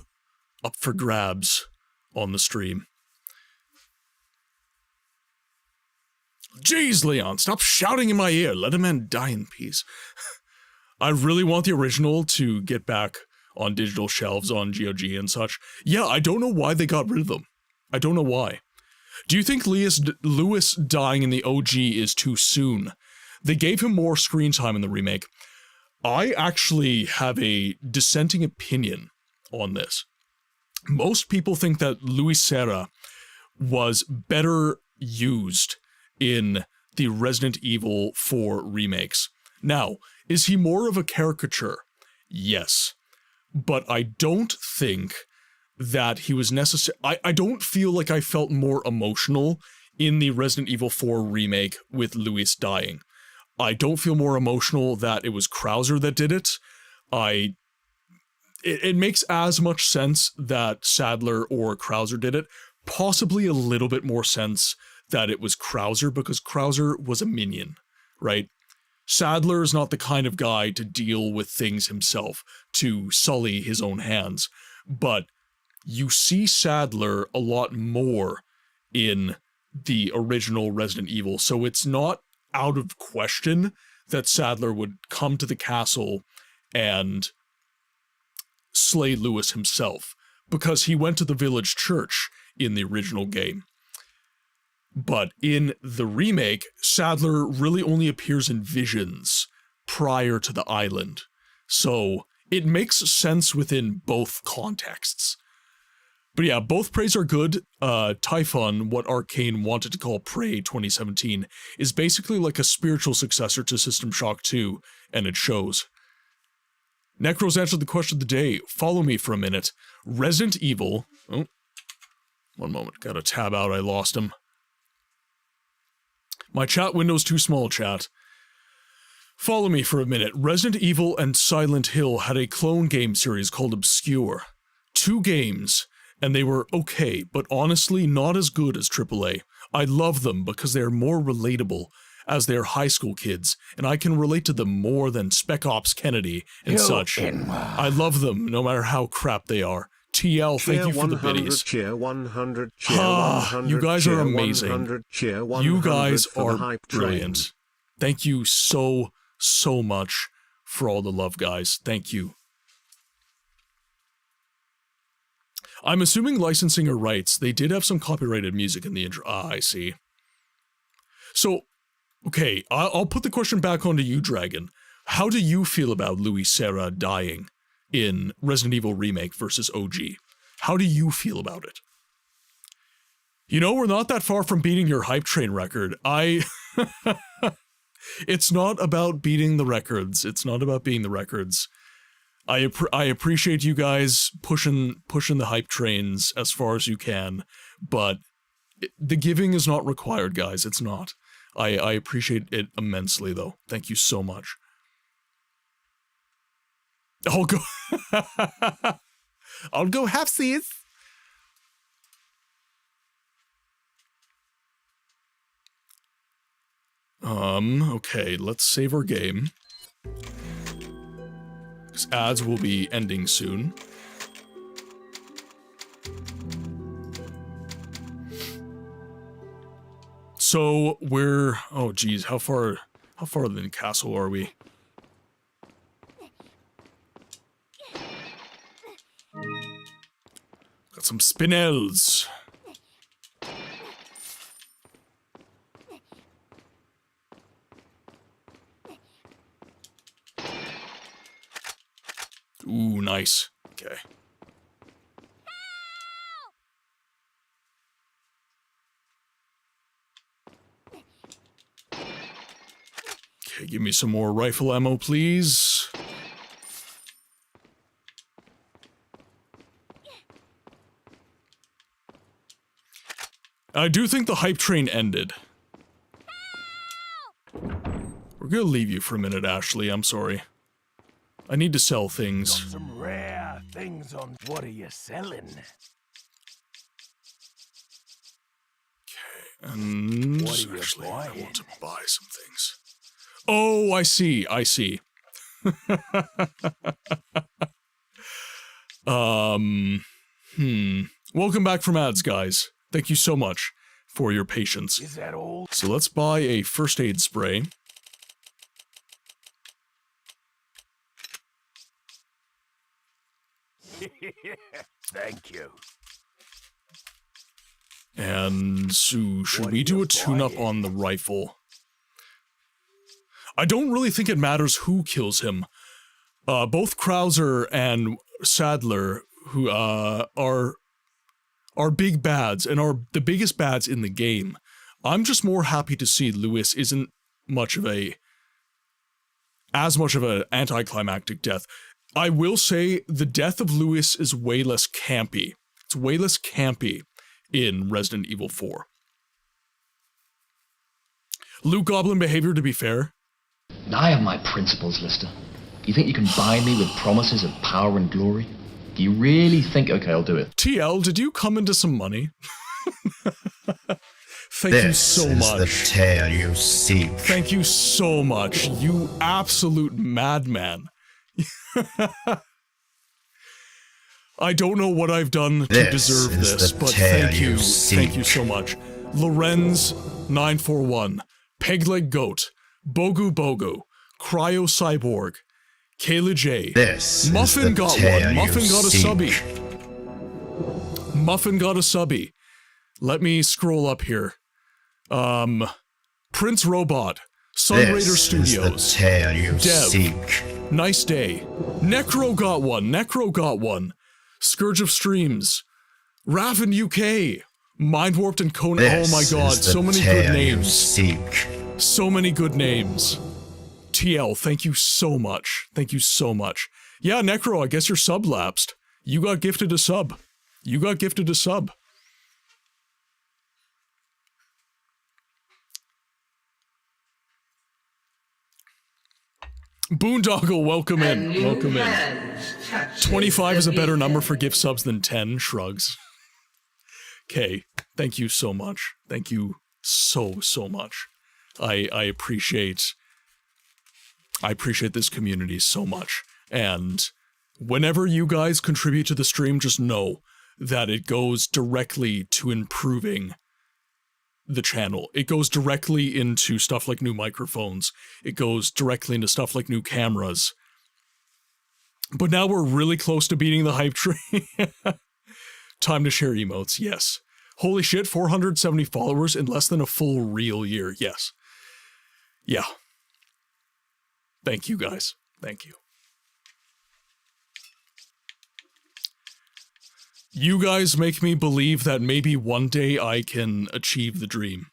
for grabs on the stream. Jeez, Leon, stop shouting in my ear. Let a man die in peace. I really want the original to get back on digital shelves on GOG and such. Yeah, I don't know why they got rid of them. I don't know why. Do you think Lewis dying in the OG is too soon? They gave him more screen time in the remake. I actually have a dissenting opinion on this. Most people think that Luis Serra was better used in the Resident Evil 4 remakes. Now, is he more of a caricature? Yes. But I don't think that he was necessary. I don't feel like I felt more emotional in the Resident Evil 4 remake with Luis dying. I don't feel more emotional that it was Krauser that did it. It makes as much sense that Sadler or Krauser did it. Possibly a little bit more sense that it was Krauser, because Krauser was a minion, right? Sadler is not the kind of guy to deal with things himself, to sully his own hands. But you see Sadler a lot more in the original Resident Evil, so it's not out of question that Sadler would come to the castle and slay Lewis himself, because he went to the village church in the original game. But in the remake, Sadler really only appears in visions prior to the island. So it makes sense within both contexts. But yeah, both Preys are good. Typhon, what Arcane wanted to call Prey 2017, is basically like a spiritual successor to System Shock 2, and it shows. Necros answered the question of the day. Follow me for a minute. Resident Evil... Oh, one moment. Gotta tab out. I lost him. My chat window's too small, chat. Follow me for a minute. Resident Evil and Silent Hill had a clone game series called Obscure. 2 games, and they were okay, but honestly not as good as AAA. I love them because they are more relatable, as they are high school kids, and I can relate to them more than Spec Ops Kennedy and such. I love them, no matter how crap they are. TL, thank you for the biddies. Cheer 100, cheer 100, you guys are amazing. 100, cheer 100 you guys for are the hype brilliant. train. Thank you so much for all the love, guys. Thank you. I'm assuming licensing or rights. They did have some copyrighted music in the intro. Ah, I see. So, okay, I'll put the question back onto you, Dragon. How do you feel about Luis Serra dying in Resident Evil Remake versus OG? How do you feel about it? You know, we're not that far from beating your hype train record. It's not about beating the records. It's not about beating the records. I appreciate you guys pushing the hype trains as far as you can, but the giving is not required, guys. It's not. I appreciate it immensely, though. Thank you so much. I'll go halfsies. Okay, let's save our game. Because ads will be ending soon. So we're, oh geez, how far in the castle are we? Got some spinels. Ooh, nice. Okay. Okay, give me some more rifle ammo, please. I do think the hype train ended. We're gonna leave you for a minute, Ashley. I'm sorry. I need to sell things. Got some rare things on. What are you selling? And actually, I want to buy some things. Oh, I see. Welcome back from ads, guys. Thank you so much for your patience. Is that all? So let's buy a first aid spray. Thank you. And so, should we do a tune-up on the rifle? I don't really think it matters who kills him. Both Krauser and Sadler, who are big bads and are the biggest bads in the game. I'm just more happy to see Lewis isn't as much of an anticlimactic death. I will say the death of Lewis is way less campy. It's way less campy in Resident Evil 4. Luke Goblin behavior, to be fair. I have my principles, Lister. You think you can buy me with promises of power and glory? Do you really think, okay, I'll do it? TL, did you come into some money? Thank you so much. This is the tale you seek. Thank you so much, you absolute madman. I don't know what I've done to deserve this, but thank you so much. Lorenz941, Pegleg Goat, Bogu Bogu, Cryo Cyborg, Kayla J. Muffin got one. Muffin got a subby. Muffin got a subby. Let me scroll up here. Prince Robot, Sun Raider Studios, Dev, Nice Day, Necro got one. Scourge of Streams, Raven UK, Mind Warped and Conan. Oh my god, so many good names. So many good names. TL, thank you so much. Thank you so much. Yeah, Necro, I guess your sub lapsed. You got gifted a sub. Boondoggle, welcome in. 25 is a better number for gift subs than 10, shrugs. Okay, thank you so much. Thank you so much. I appreciate this community so much. And whenever you guys contribute to the stream, just know that it goes directly to improving the channel. It goes directly into stuff like new microphones. It goes directly into stuff like new cameras. But now we're really close to beating the hype train. Time to share emotes, yes. Holy shit, 470 followers in less than a full real year, yes. Yeah. Thank you, guys. Thank you. You guys make me believe that maybe one day I can achieve the dream.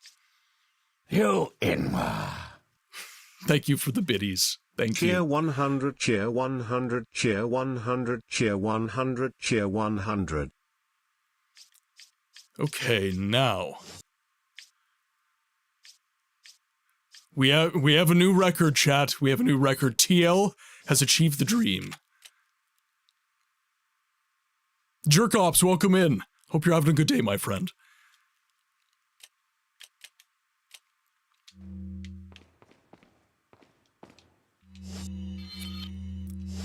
You Inwa. Thank you for the biddies. Thank you. Cheer 100, cheer 100, cheer 100, cheer 100, cheer 100. Okay, now. We have a new record, chat. We have a new record. TL has achieved the dream. Jerkops, welcome in. Hope you're having a good day, my friend.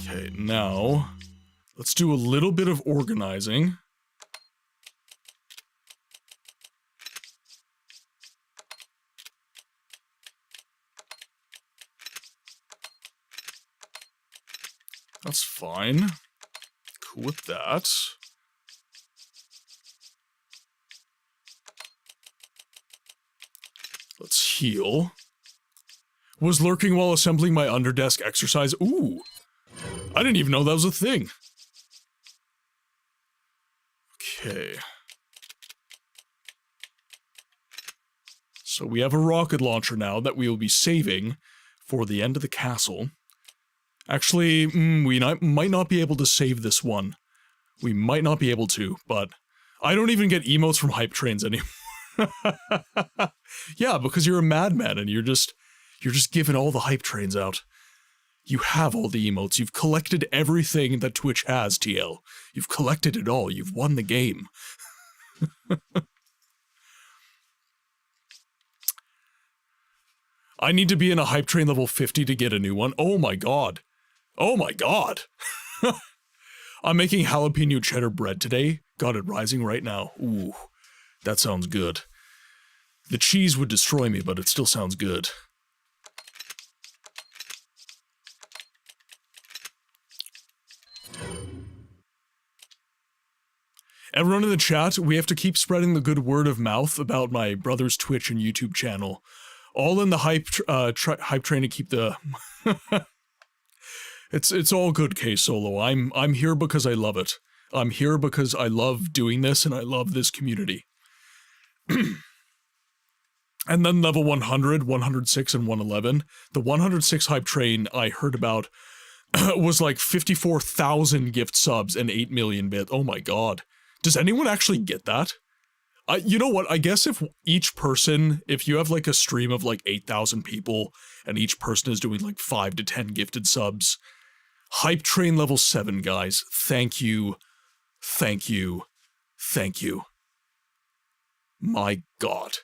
Okay, now, let's do a little bit of organizing. That's fine. Cool with that. Let's heal. Was lurking while assembling my underdesk exercise. Ooh! I didn't even know that was a thing. Okay. So we have a rocket launcher now that we will be saving for the end of the castle. Actually, we might not be able to save this one. We might not be able to, but I don't even get emotes from hype trains anymore. Yeah, because you're a madman and you're just giving all the hype trains out. You have all the emotes. You've collected everything that Twitch has, TL. You've collected it all. You've won the game. I need to be in a hype train level 50 to get a new one. Oh my god. Oh my god. I'm making jalapeno cheddar bread today. Got it rising right now. Ooh, that sounds good. The cheese would destroy me, but it still sounds good. Everyone in the chat, we have to keep spreading the good word of mouth about my brother's Twitch and YouTube channel. All in the hype train to keep the... It's all good, K-Solo. I'm here because I love it. I'm here because I love doing this and I love this community. And then level 100, 106, and 111. The 106 hype train I heard about was like 54,000 gift subs and 8 million bit. Oh my god. Does anyone actually get that? You know what, I guess if each person, if you have like a stream of like 8,000 people, and each person is doing like 5 to 10 gifted subs, hype train level 7, guys. Thank you. Thank you. Thank you. My god.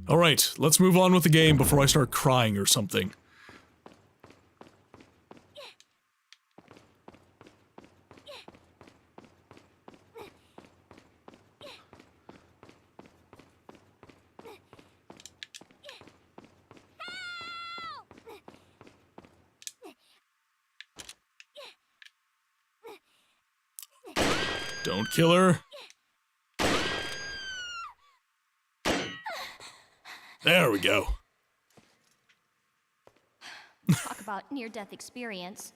Alright, let's move on with the game before I start crying or something. Don't kill her. There we go. Talk about near-death experience.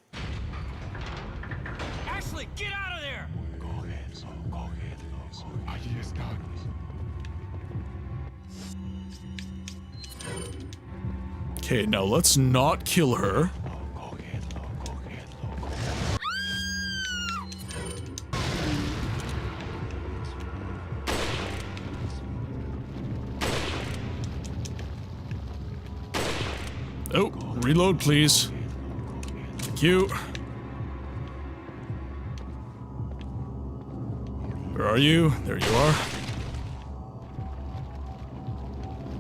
Ashley, get out of there! Allí están. Okay, now let's not kill her. Oh, reload, please. Thank you. Where are you? There you are.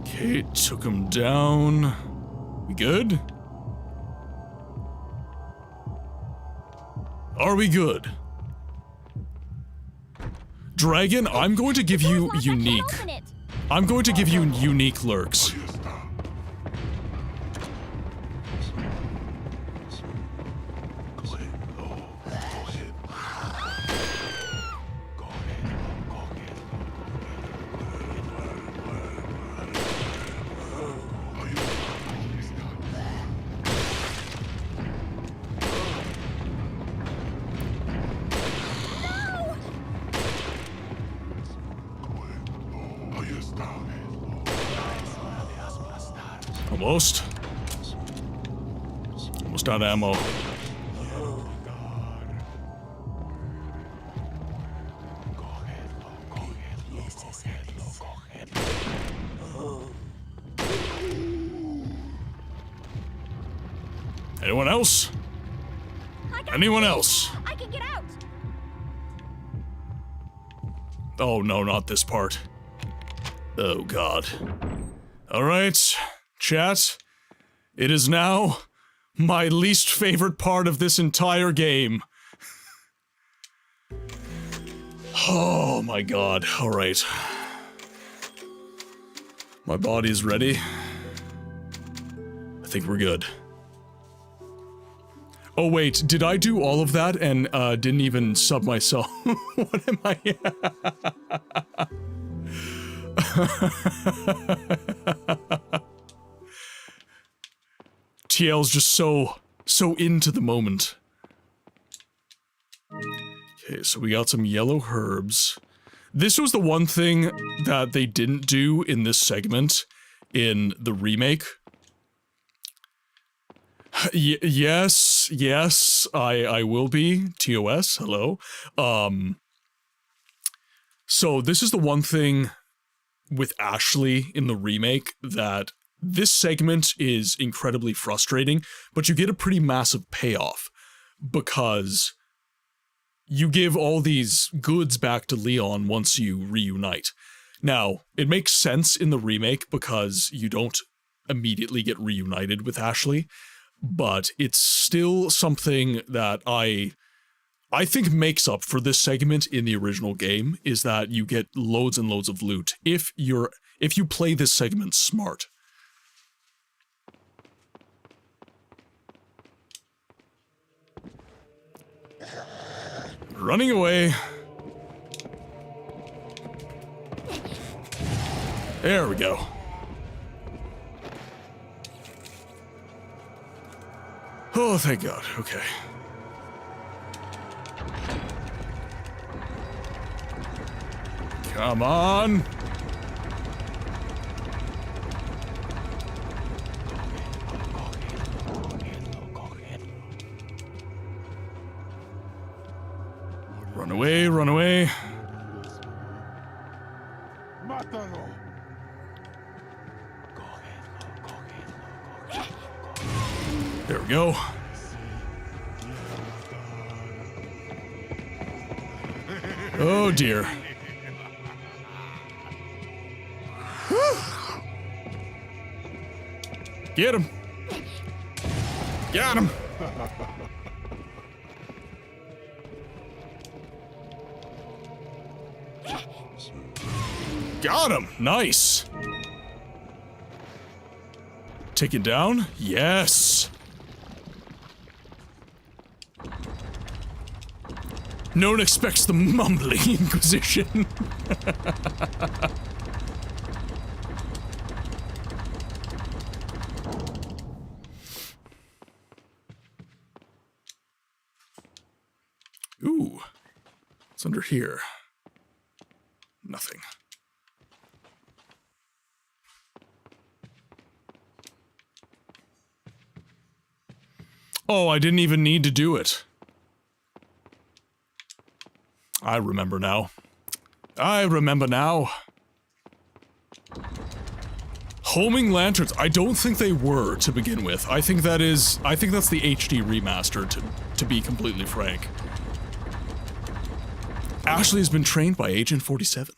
Okay, took him down. We good? Are we good? Dragon, I'm going to give you unique. I'm going to give you unique lurks. Almost. Almost out of ammo. Anyone else? Anyone else? I can get out. Oh no, not this part. Oh god. Alright, chat. It is now my least favorite part of this entire game. Oh my god, alright. My body's ready. I think we're good. Oh wait, did I do all of that and didn't even sub myself? What am I? TL's just so into the moment. Okay, so we got some yellow herbs. This was the one thing that they didn't do in this segment in the remake. Yes, I will be. TOS, hello. So this is the one thing with Ashley in the remake that this segment is incredibly frustrating, but you get a pretty massive payoff because you give all these goods back to Leon once you reunite. Now, it makes sense in the remake because you don't immediately get reunited with Ashley, but it's still something that I think makes up for this segment in the original game, is that you get loads and loads of loot if you play this segment smart. Running away. There we go. Oh, thank God. Okay. Come on. Run away, run away. There we go. Oh dear. Get him. Got him. Got him. Nice. Take it down. Yes. No one expects the mumbling Inquisition. Ooh. What's under here? Nothing. Oh, I didn't even need to do it. I remember now. I remember now. Homing lanterns. I don't think they were to begin with. I think that's the HD remaster, to be completely frank. Ashley has been trained by Agent 47.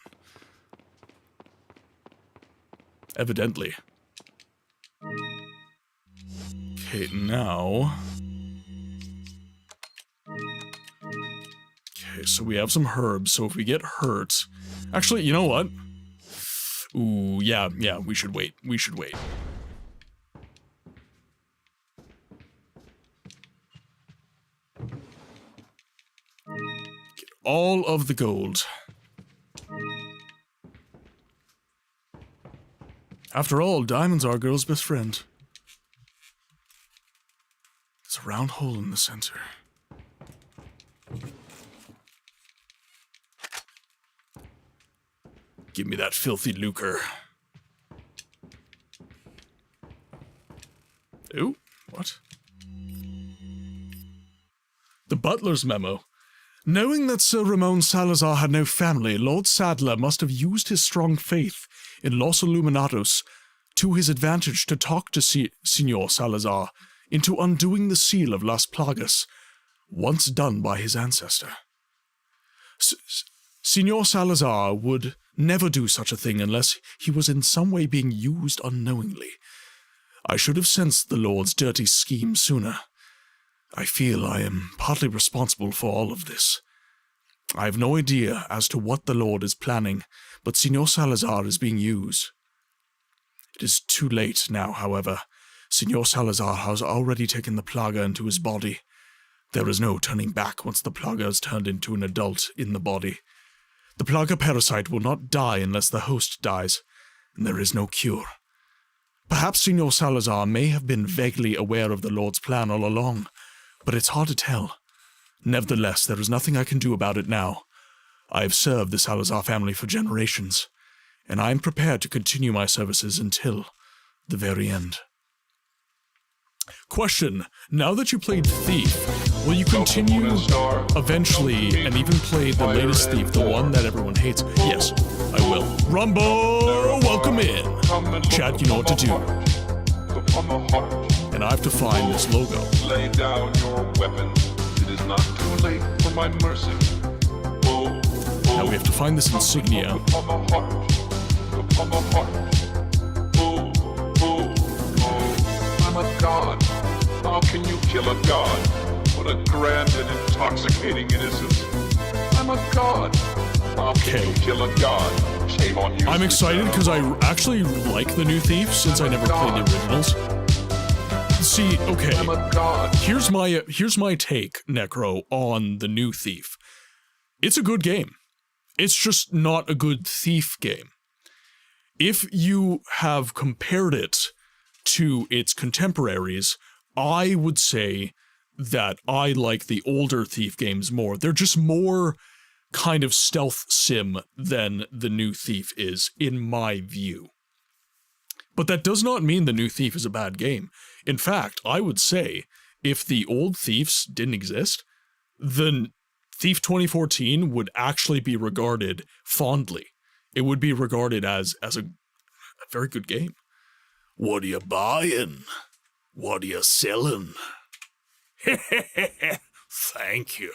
Evidently. Okay, now... Okay, so we have some herbs, so if we get hurt... Actually, you know what? Ooh, yeah, we should wait. We should wait. Get all of the gold. After all, diamonds are a girl's best friend. There's a round hole in the center. Give me that filthy lucre. Ooh, what? The butler's memo. Knowing that Sir Ramon Salazar had no family, Lord Sadler must have used his strong faith in Los Illuminados to his advantage to talk to Signor Salazar into undoing the seal of Las Plagas, once done by his ancestor. Signor Salazar would never do such a thing unless he was in some way being used unknowingly. I should have sensed the Lord's dirty scheme sooner. I feel I am partly responsible for all of this. I have no idea as to what the Lord is planning, but Signor Salazar is being used. It is too late now, however. Signor Salazar has already taken the Plaga into his body. There is no turning back once the Plaga is turned into an adult in the body. The Plaga parasite will not die unless the host dies, and there is no cure. Perhaps Signor Salazar may have been vaguely aware of the Lord's plan all along, but it's hard to tell. Nevertheless, there is nothing I can do about it now. I have served the Salazar family for generations, and I am prepared to continue my services until the very end. Question: now that you played Thief, will you continue eventually and even play the latest Thief, the one that everyone hates? Yes, I will. Rumble, welcome in. Chat, you know what to do. And I have to find this logo. Lay down your weapons. It is not too late for my mercy. Now we have to find this insignia. on the heart. Ooh, ooh, oh, I'm a god. How can you kill a god? What a grand and intoxicating innocence. I'm a god. How can you kill a god? Shame on you. I'm excited because I actually like the new Thief since I never played the originals. See, okay, here's my take, Necro, on the new Thief. It's a good game. It's just not a good Thief game. If you have compared it to its contemporaries, I would say that I like the older Thief games more. They're just more kind of stealth sim than the new Thief is, in my view. But that does not mean the new Thief is a bad game. In fact, I would say, if the old Thieves didn't exist, the Thief 2014 would actually be regarded fondly. It would be regarded as a very good game. What are you buying? What are you selling? Thank you.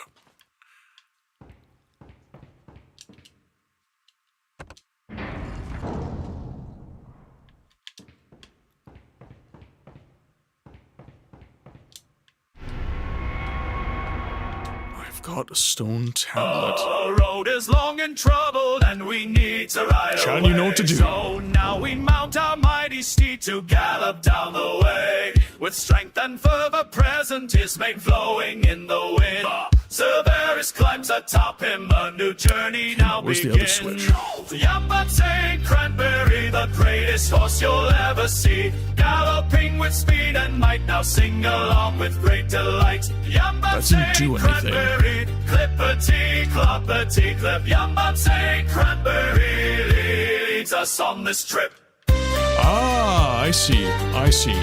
Got a stone tablet. The road is long and troubled, and we need to ride Chan, away. you know what to do. So now we mount our mighty steed to gallop down the way. With strength and fervor present, his mane flowing in the wind. Cerberus climbs atop him, a new journey now Where's begins. the other switch? Yamba St. Cranberry, the greatest horse you'll ever see. Galloping with speed and might, now sing along with great delight. Yamba St. Cranberry, clippity, cloppity, clip. Yamba St. Cranberry leads us on this trip. Ah, I see. I see.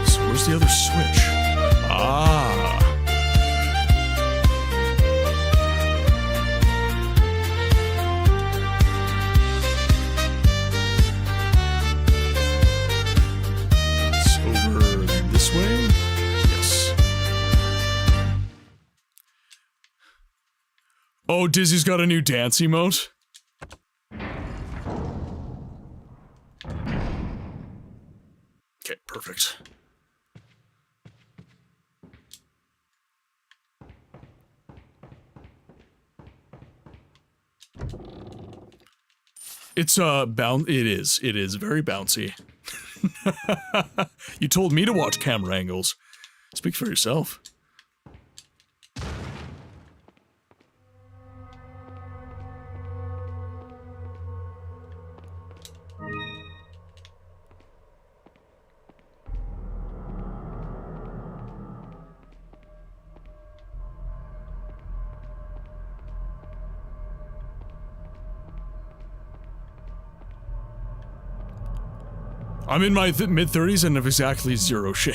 So where's the other switch? Ah. It's over this way? Yes. Oh, Dizzy's got a new dance emote? Okay, perfect. It's it is very bouncy. You told me to watch camera angles. Speak for yourself. I'm in my mid-30s and have exactly zero shame.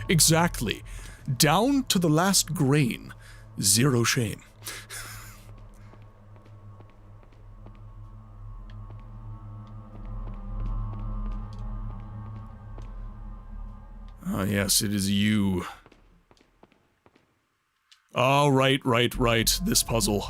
Exactly. Down to the last grain. Zero shame. Ah, yes, it is you. Oh, right. This puzzle.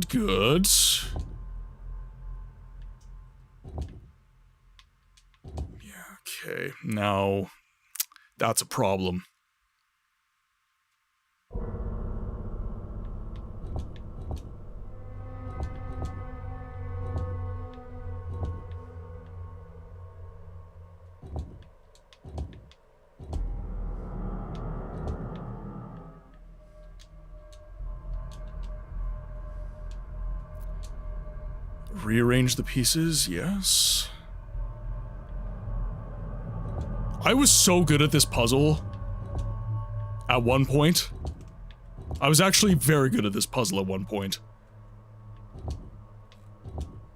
Good. Yeah, okay. Now, that's a problem. Rearrange the pieces, yes. I was so good at this puzzle at one point. I was actually very good at this puzzle at one point.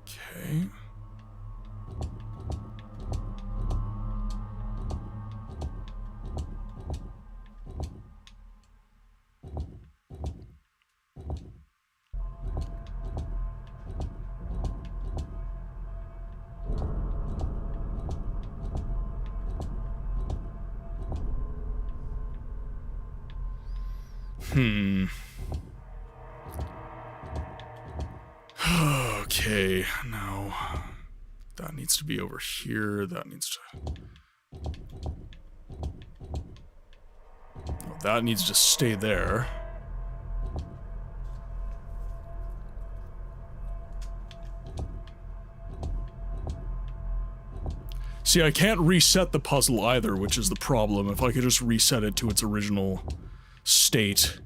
Okay. Okay, now that needs to be over here. That needs to... Oh, that needs to stay there. See, I can't reset the puzzle either, which is the problem. If I could just reset it to its original state.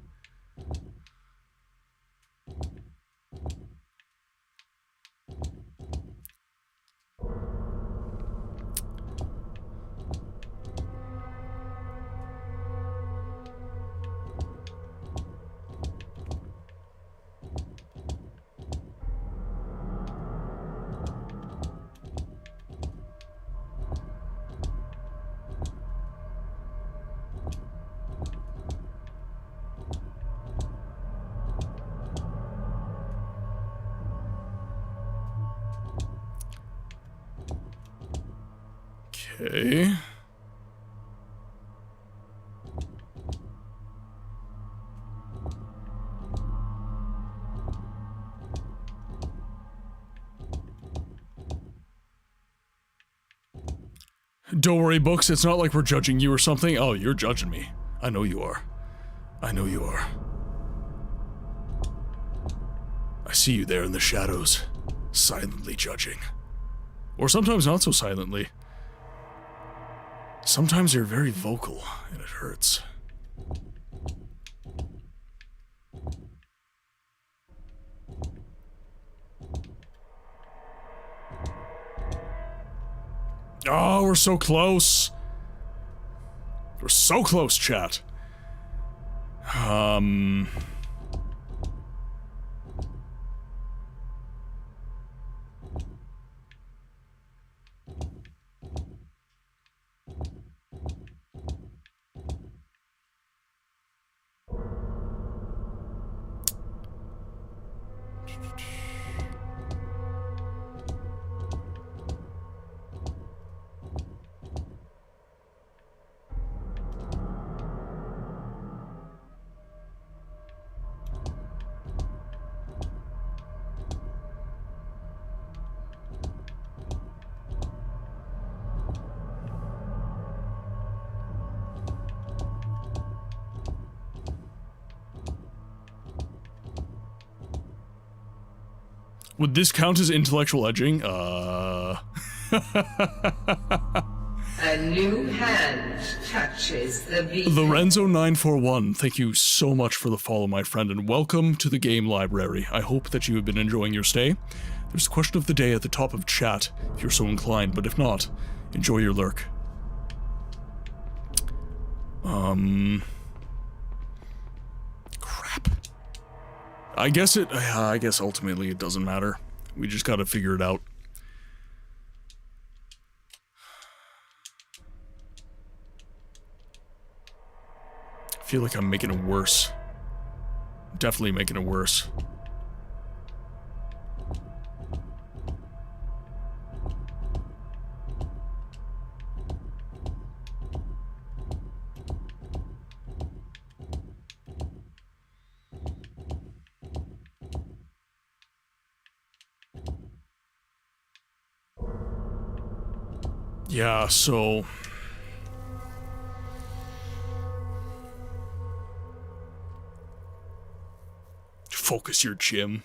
Okay. Don't worry, Books, it's not like we're judging you or something. Oh, you're judging me. I know you are. I know you are. I see you there in the shadows, silently judging. Or sometimes not so silently. Sometimes you're very vocal, and it hurts. Oh, we're so close. We're so close, chat. Would this count as intellectual edging? A new hand touches the beacon. Lorenzo941, thank you so much for the follow, my friend, and welcome to the game library. I hope that you have been enjoying your stay. There's a question of the day at the top of chat, if you're so inclined, but if not, enjoy your lurk. Crap. I guess ultimately it doesn't matter. We just gotta figure it out. I feel like I'm making it worse. Definitely making it worse. Yeah, so... Focus your Jim.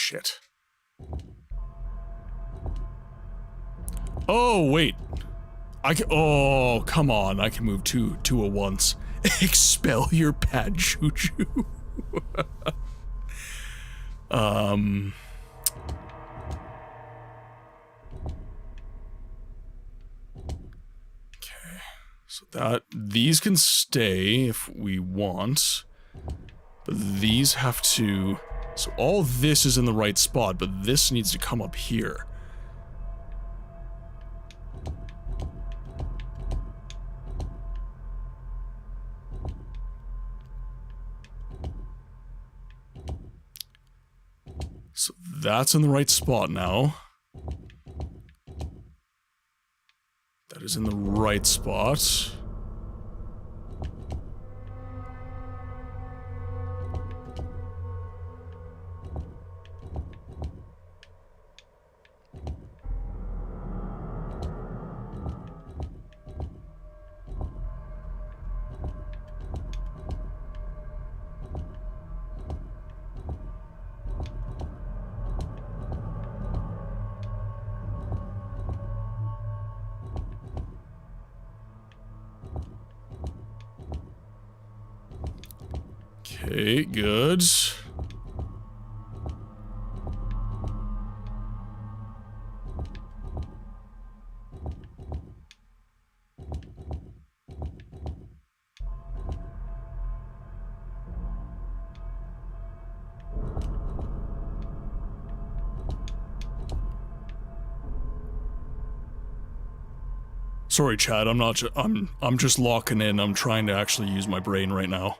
shit. Oh, wait. I can, oh, come on. I can move two at once. Expel your bad juju. Okay. So these can stay if we want. But these have to... So all this is in the right spot, but this needs to come up here. So that's in the right spot now. That is in the right spot. Okay, good. Sorry, Chad, I'm just locking in. I'm trying to actually use my brain right now.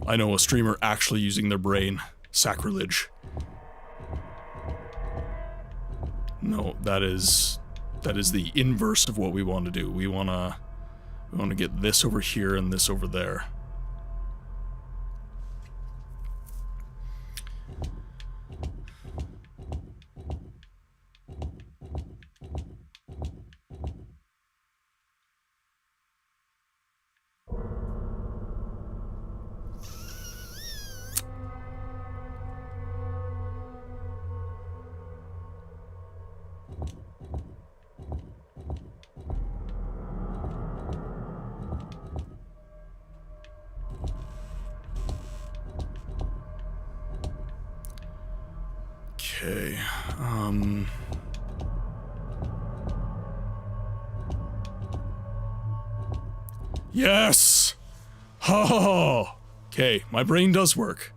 I know a streamer actually using their brain. Sacrilege. No, that is the inverse of what we want to do. We want to get this over here and this over there. Okay, Yes! Oh! Okay, my brain does work.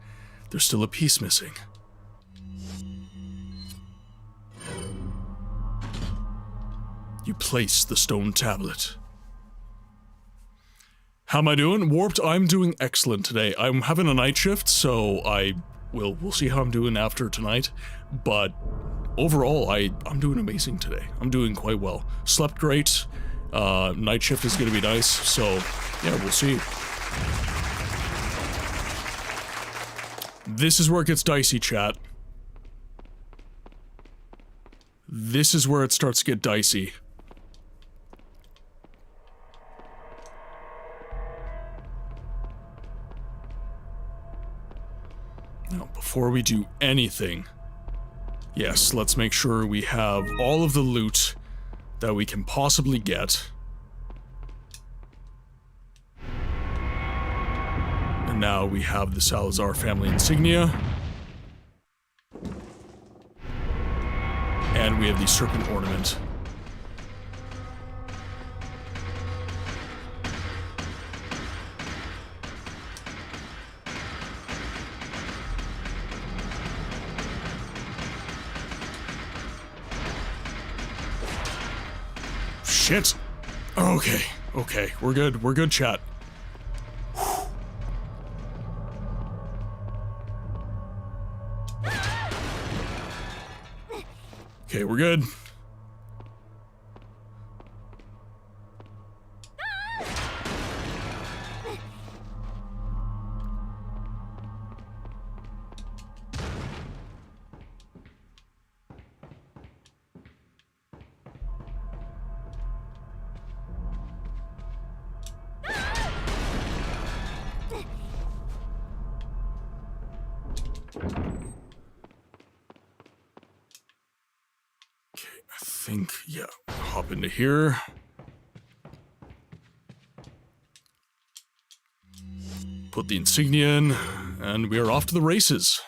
There's still a piece missing. You place the stone tablet. How am I doing? Warped, I'm doing excellent today. I'm having a night shift, so we'll see how I'm doing after tonight. But overall, I'm doing amazing today. I'm doing quite well. Slept great. Night shift is gonna be nice, so yeah, we'll see. This is where it gets dicey, chat. This is where it starts to get dicey. Now, before we do anything, yes, let's make sure we have all of the loot that we can possibly get. And now we have the Salazar family insignia. And we have the serpent ornament. Shit. Okay, okay, we're good, chat. Okay, we're good. think, yeah, hop into here. Put the insignia in, and we are off to the races.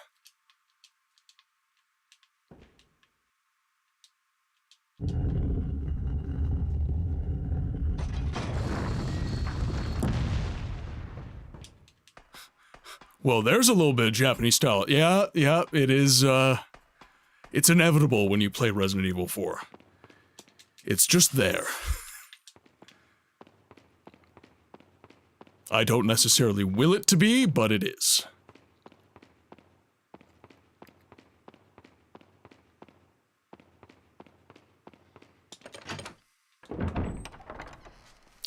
Well, there's a little bit of Japanese style. Yeah, it is, it's inevitable when you play Resident Evil 4. It's just there. I don't necessarily will it to be, but it is.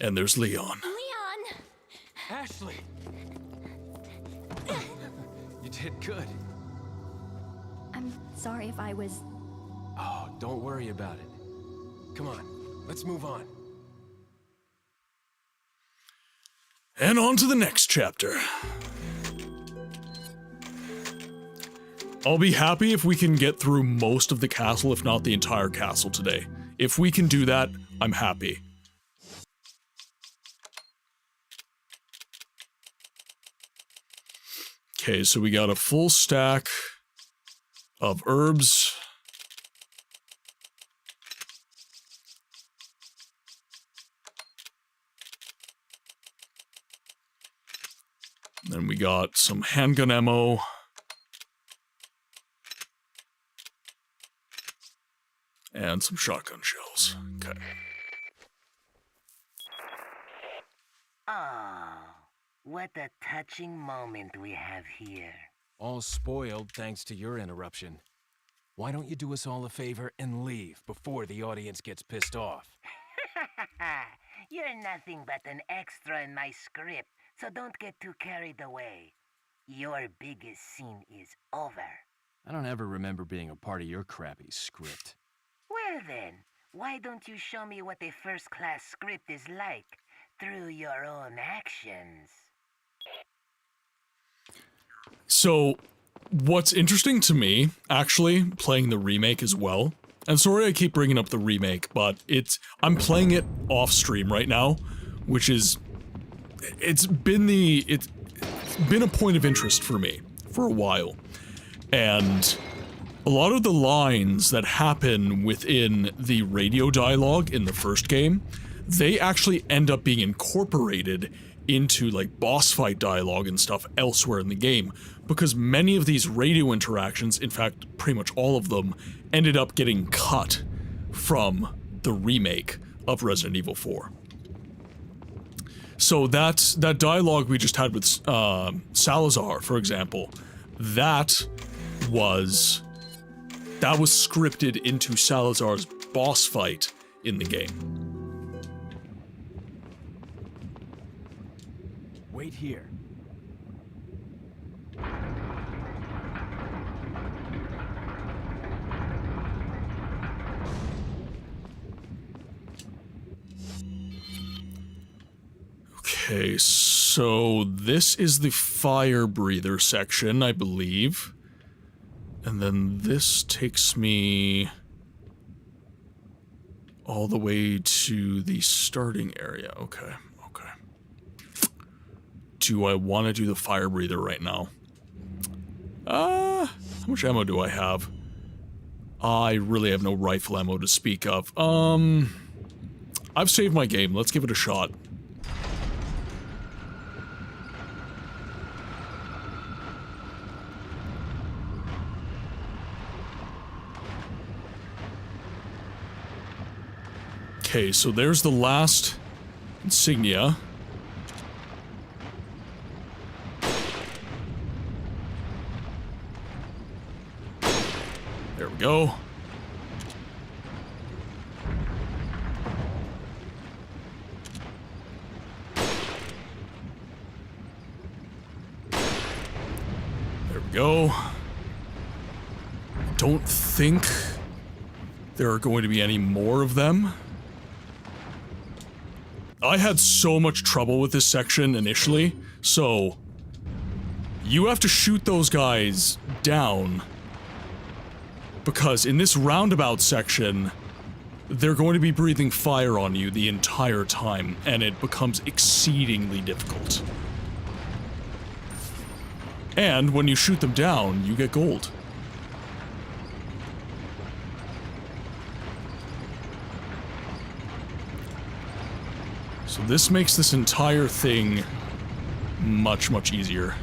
And there's Leon. Leon! Ashley! You did good. I'm sorry if I was... Oh, don't worry about it. Come on, let's move on. And on to the next chapter. I'll be happy if we can get through most of the castle, if not the entire castle today. If we can do that, I'm happy. Okay, so we got a full stack of herbs. Then we got some handgun ammo. And some shotgun shells. Okay. Oh, what a touching moment we have here. All spoiled thanks to your interruption. Why don't you do us all a favor and leave before the audience gets pissed off? You're nothing but an extra in my script, so don't get too carried away. Your biggest scene is over. I don't ever remember being a part of your crappy script. Well then, why don't you show me what a first-class script is like through your own actions? So, what's interesting to me, actually, playing the remake as well, and sorry I keep bringing up the remake, but I'm playing it off stream right now, which is, it's been a point of interest for me for a while, and a lot of the lines that happen within the radio dialogue in the first game, they actually end up being incorporated into like boss fight dialogue and stuff elsewhere in the game, because many of these radio interactions, in fact pretty much all of them, ended up getting cut from the remake of Resident Evil 4. So that dialogue we just had with Salazar, for example, that was scripted into Salazar's boss fight in the game. Wait here. Okay, so this is the fire breather section, I believe. And then this takes me all the way to the starting area. Okay. Do I want to do the fire breather right now? How much ammo do I have? I really have no rifle ammo to speak of. I've saved my game. Let's give it a shot. Okay, so there's the last insignia. There we go. There we go. Don't think there are going to be any more of them. I had so much trouble with this section initially, so you have to shoot those guys down, because in this roundabout section, they're going to be breathing fire on you the entire time, and it becomes exceedingly difficult. And when you shoot them down, you get gold. So this makes this entire thing much, much easier.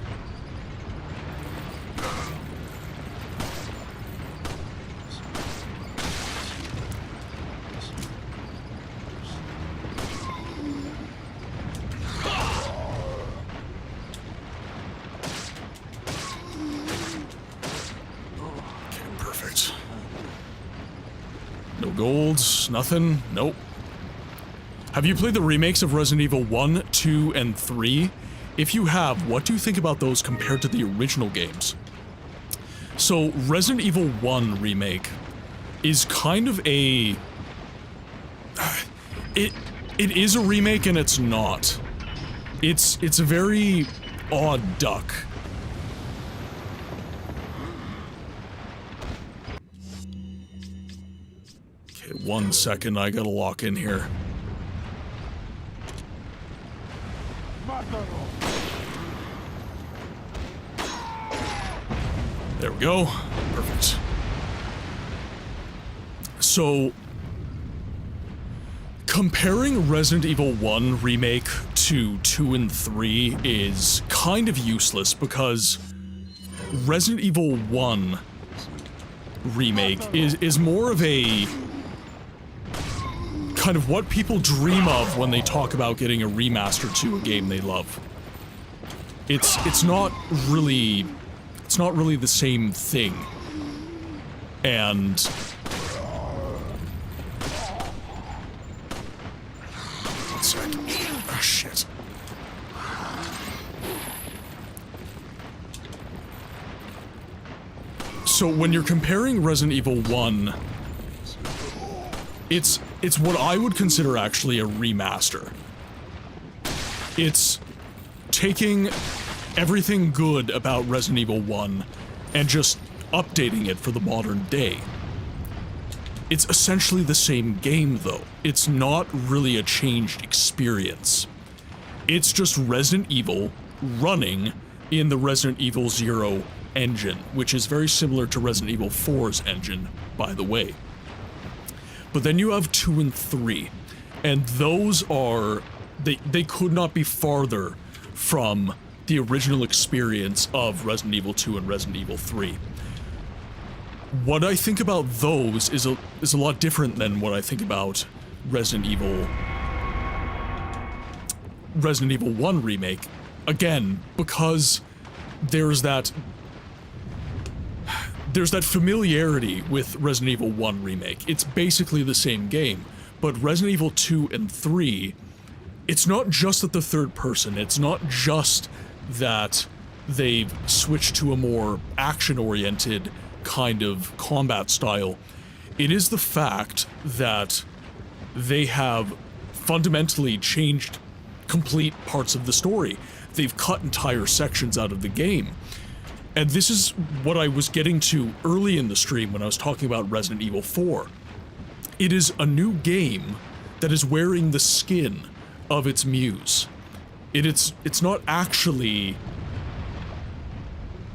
Golds, nothing, nope. Have you played the remakes of Resident Evil 1, 2, and 3? If you have, what do you think about those compared to the original games? So, Resident Evil 1 remake is kind of a... It is a remake and it's not. It's a very odd duck. Okay, 1 second, I gotta lock in here. There we go. Perfect. So, comparing Resident Evil 1 remake to 2 and 3 is kind of useless because Resident Evil 1 remake is more of a kind of what people dream of when they talk about getting a remaster to a game they love. It's not really the same thing. And one sec. Oh shit. So when you're comparing Resident Evil 1, it's what I would consider actually a remaster. It's taking everything good about Resident Evil 1 and just updating it for the modern day. It's essentially the same game though. It's not really a changed experience. It's just Resident Evil running in the Resident Evil 0 engine, which is very similar to Resident Evil 4's engine, by the way. But then you have 2 and 3, and those are... They could not be farther from the original experience of Resident Evil 2 and Resident Evil 3. What I think about those is a lot different than what I think about Resident Evil 1 remake. Again, because there's that familiarity with Resident Evil 1 remake. It's basically the same game, but Resident Evil 2 and 3, it's not just that the third person, it's not just that they've switched to a more action-oriented kind of combat style. It is the fact that they have fundamentally changed complete parts of the story. They've cut entire sections out of the game. And this is what I was getting to early in the stream when I was talking about Resident Evil 4. It is a new game that is wearing the skin of its muse. It's not actually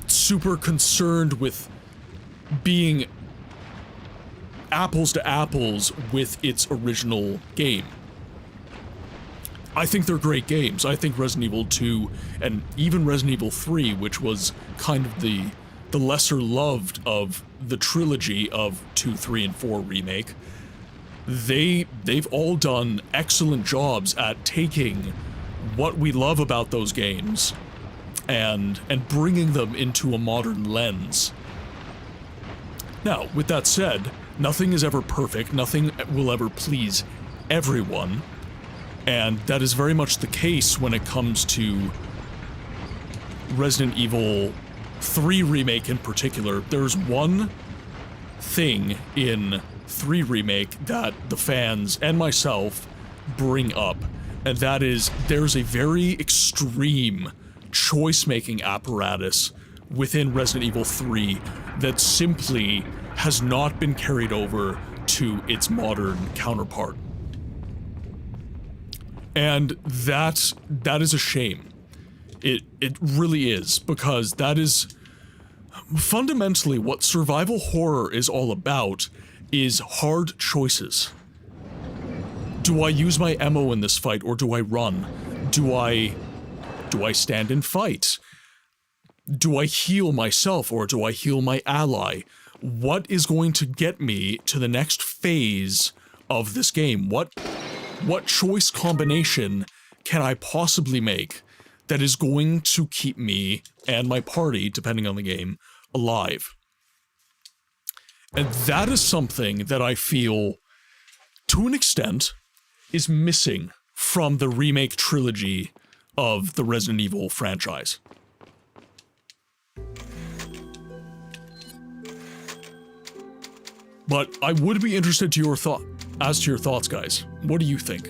super concerned with being apples to apples with its original game. I think they're great games. I think Resident Evil 2 and even Resident Evil 3, which was kind of the lesser loved of the trilogy of 2, 3, and 4 remake, they've all done excellent jobs at taking what we love about those games and bringing them into a modern lens. Now, with that said, nothing is ever perfect, nothing will ever please everyone, and that is very much the case when it comes to Resident Evil 3 remake in particular. There's one thing in 3 remake that the fans and myself bring up, and that is there's a very extreme choice-making apparatus within Resident Evil 3 that simply has not been carried over to its modern counterpart. And that is a shame. It really is, because that is fundamentally what survival horror is all about, is hard choices. Do I use my ammo in this fight, or do I run? Do I stand and fight? Do I heal myself, or do I heal my ally? What is going to get me to the next phase of this game? What choice combination can I possibly make that is going to keep me and my party, depending on the game, alive? And that is something that I feel, to an extent, is missing from the remake trilogy of the Resident Evil franchise. But I would be interested to your thoughts, guys. What do you think?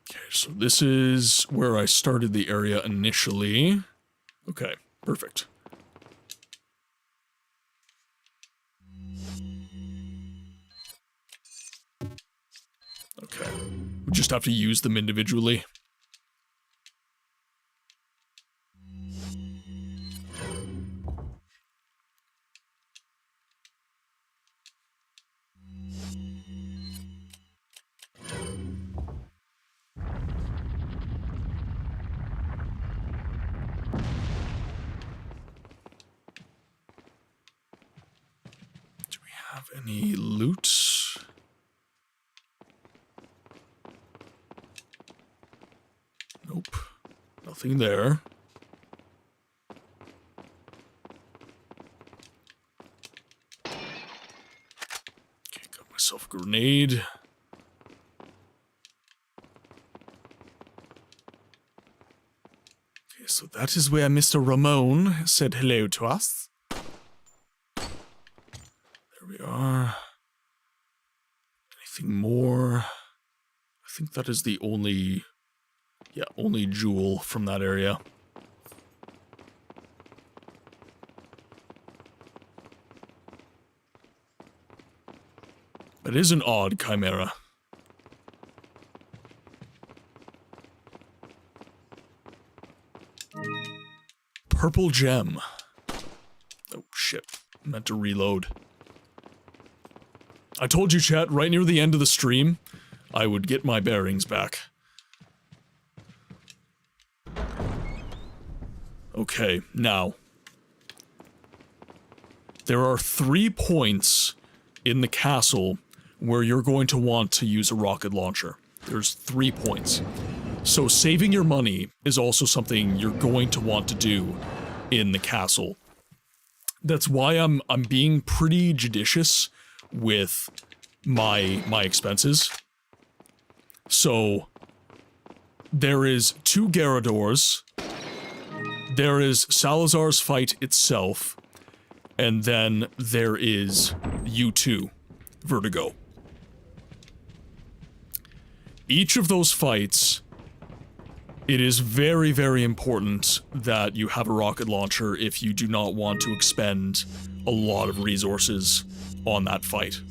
Okay, so this is where I started the area initially. Okay, perfect. Okay, we just have to use them individually. Do we have any loot? Nope. Nothing there. Okay, got myself a grenade. Okay, so that is where Mr. Ramon said hello to us. There we are. Anything more? I think that is the only... yeah, only jewel from that area. It is an odd chimera. Purple gem. Oh, shit. I meant to reload. I told you, chat, right near the end of the stream, I would get my bearings back. Okay, now. There are 3 points in the castle where you're going to want to use a rocket launcher. There's 3 points. So saving your money is also something you're going to want to do in the castle. That's why I'm being pretty judicious with my expenses. So there is 2 Garradors. There is Salazar's fight itself, and then there is U2, Vertigo. Each of those fights, it is very, very important that you have a rocket launcher if you do not want to expend a lot of resources on that fight.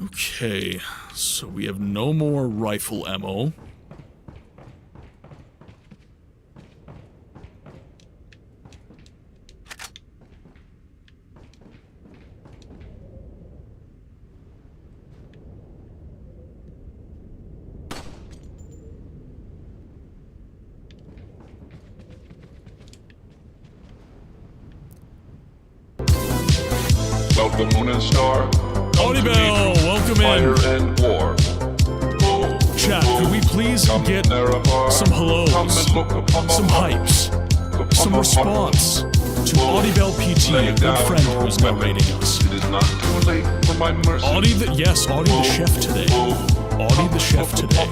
Okay, so we have no more rifle ammo. Welcome, Moon and Star. Audibel, welcome in. Fire and war. Chat, could we please get some hellos, some hypes, some response to Audibel PT, a good friend who's narrating us. It is not too late for my mercy. Audie the chef today. Audie the chef today.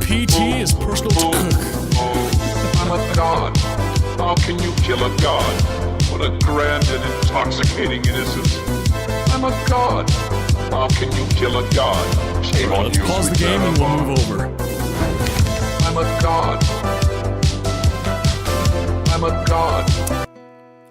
PT is personal to cook. I'm a god. How can you kill a god? What a grand and intoxicating innocence. I'm a god. How can you kill a god? Shame on let's you, pause the sweet game and we'll move over. I'm a god. I'm a god.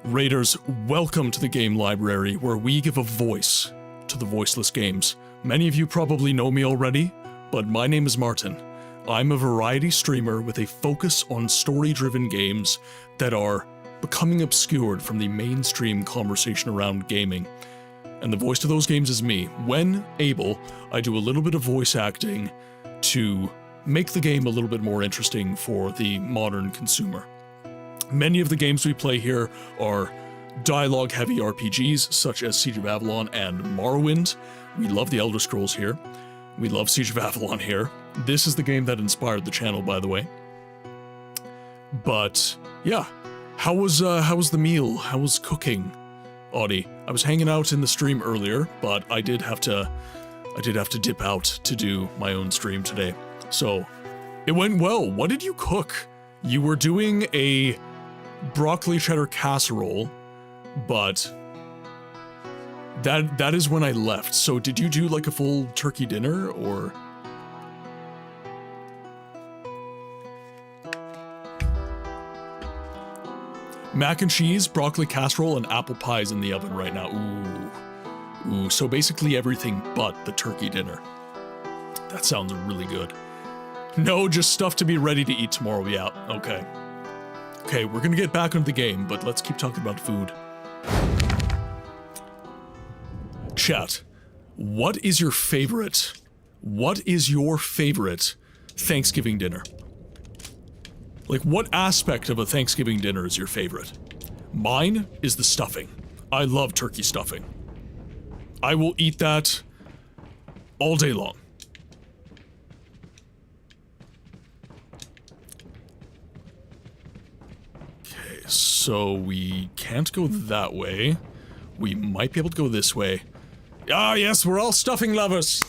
Raiders, welcome to the Game Library, where we give a voice to the voiceless games. Many of you probably know me already, but my name is Martin. I'm a variety streamer with a focus on story-driven games that are becoming obscured from the mainstream conversation around gaming. And the voice to those games is me. When able, I do a little bit of voice acting to make the game a little bit more interesting for the modern consumer. Many of the games we play here are dialogue-heavy RPGs, such as Siege of Avalon and Morrowind. We love the Elder Scrolls here. We love Siege of Avalon here. This is the game that inspired the channel, by the way. But, yeah. How was the meal? How was cooking, Audie? I was hanging out in the stream earlier, but I did have to dip out to do my own stream today. So, it went well. What did you cook? You were doing a broccoli cheddar casserole, but that is when I left. So did you do like a full turkey dinner, or? Mac and cheese, broccoli casserole, and apple pies in the oven right now. Ooh. So basically everything but the turkey dinner. That sounds really good. No, just stuff to be ready to eat tomorrow. Yeah, okay. Okay, we're gonna get back into the game, but let's keep talking about food. Chat, what is your favorite Thanksgiving dinner? Like, what aspect of a Thanksgiving dinner is your favorite? Mine is the stuffing. I love turkey stuffing. I will eat that all day long. Okay, so we can't go that way. We might be able to go this way. Ah, yes, we're all stuffing lovers!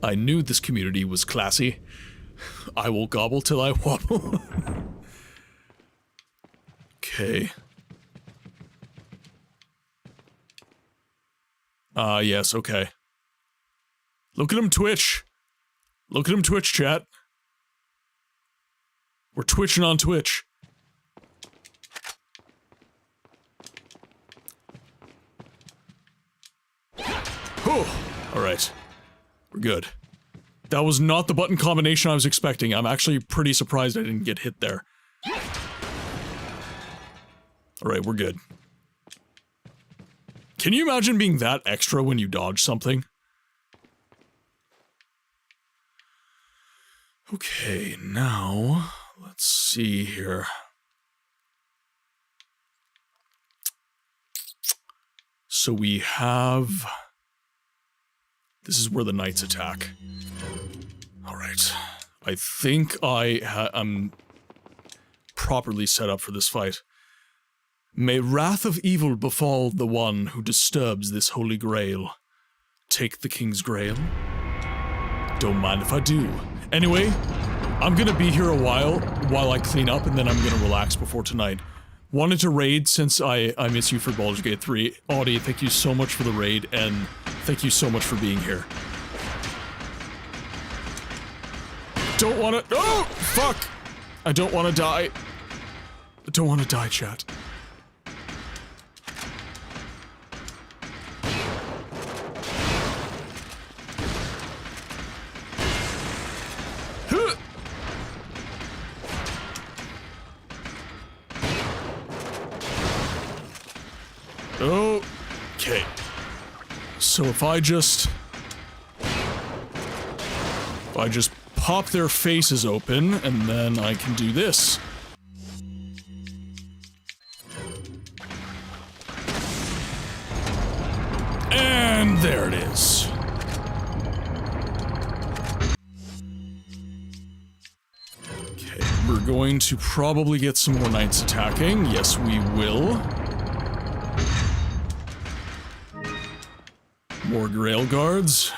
I knew this community was classy. I will gobble till I wobble. Okay. Yes, okay. Look at him twitch. Look at him twitch, chat. We're twitching on Twitch. Whew. Alright. We're good. That was not the button combination I was expecting. I'm actually pretty surprised I didn't get hit there. Alright, we're good. Can you imagine being that extra when you dodge something? Okay, now, let's see here. So we have... This is where the knights attack. Alright. I think I'm properly set up for this fight. May wrath of evil befall the one who disturbs this holy grail. Take the king's grail? Don't mind if I do. Anyway, I'm gonna be here a while I clean up, and then I'm gonna relax before tonight. Wanted to raid since I miss you for Baldur's Gate 3. Audie, thank you so much for the raid, and thank you so much for being here. Don't wanna- Oh! Fuck! I don't wanna die. I don't wanna die, chat. Okay. So if I just pop their faces open, and then I can do this. And there it is. Okay, we're going to probably get some more knights attacking. Yes, we will. More Grail Guards.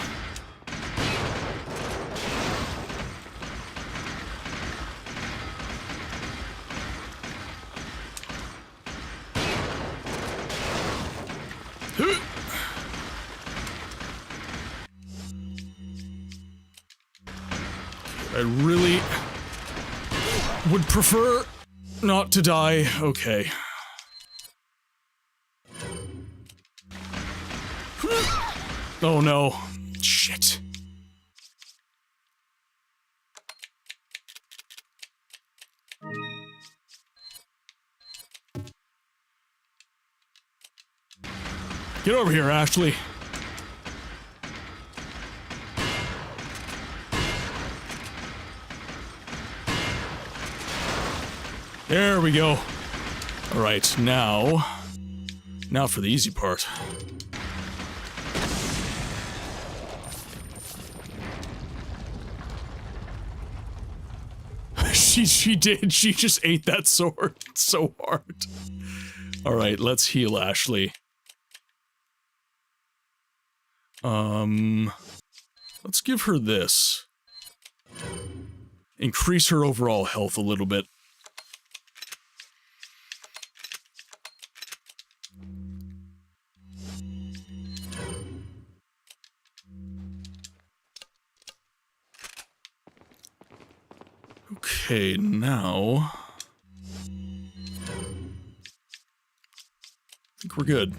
really would prefer not to die. Okay. Oh no. Shit. Get over here, Ashley. There we go. Alright, now for the easy part. She did. She just ate that sword so hard. Alright, let's heal Ashley. Let's give her this. Increase her overall health a little bit. Okay, now I think we're good.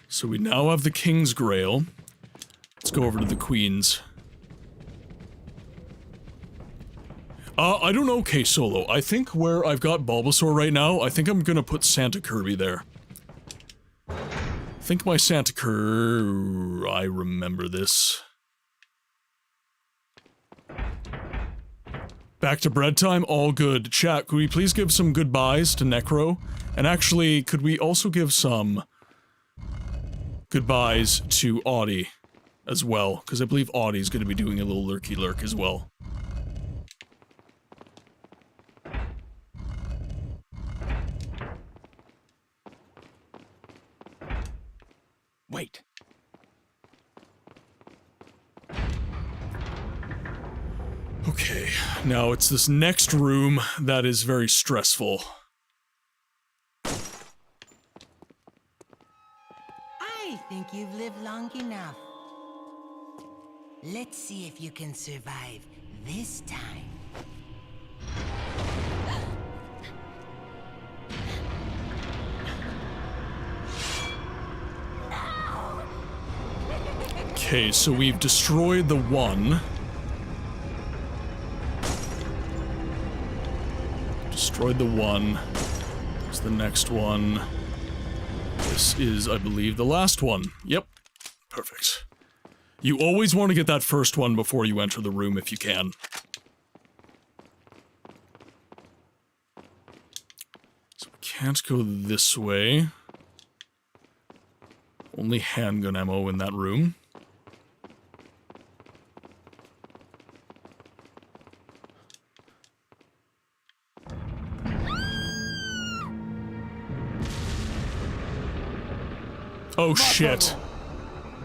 So we now have the King's Grail. Let's go over to the Queen's. I don't know, K-Solo. I think where I've got Bulbasaur right now, I think I'm gonna put Santa Kirby there. I think my Santa Kirby... I remember this. Back to bread time? All good. Chat, could we please give some goodbyes to Necro? And actually, could we also give some goodbyes to Audie as well? Because I believe Audie's going to be doing a little lurky lurk as well. Wait. Okay, now it's this next room that is very stressful. I think you've lived long enough. Let's see if you can survive this time. Okay, so we've destroyed the one. Destroyed the one. There's the next one. This is, I believe, the last one. Yep. Perfect. You always want to get that first one before you enter the room if you can. So we can't go this way. Only handgun ammo in that room. Oh shit.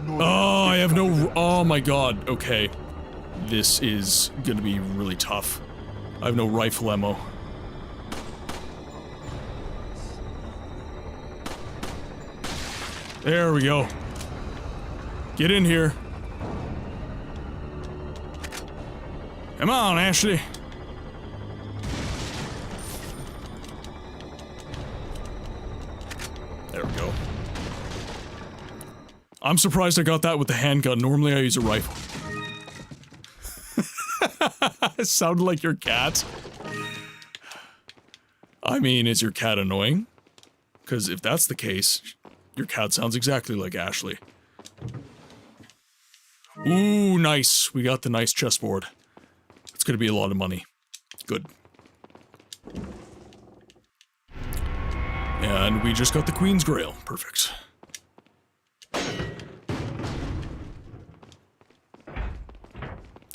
Oh, I have no... Oh my god. Okay. This is gonna be really tough. I have no rifle ammo. There we go. Get in here. Come on, Ashley. There we go. I'm surprised I got that with the handgun. Normally I use a rifle. It sounded like your cat. I mean, is your cat annoying? Because if that's the case, your cat sounds exactly like Ashley. Ooh, nice. We got the nice chessboard. It's gonna be a lot of money. Good. And we just got the Queen's Grail. Perfect.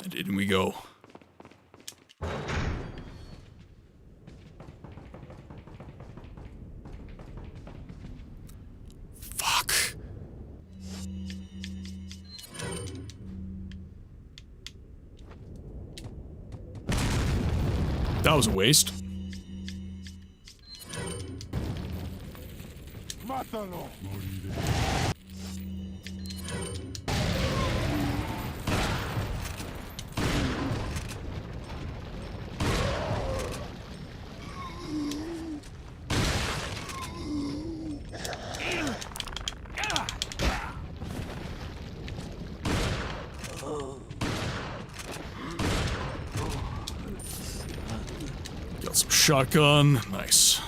And in we go. Fuck. That was a waste. shotgun. Nice.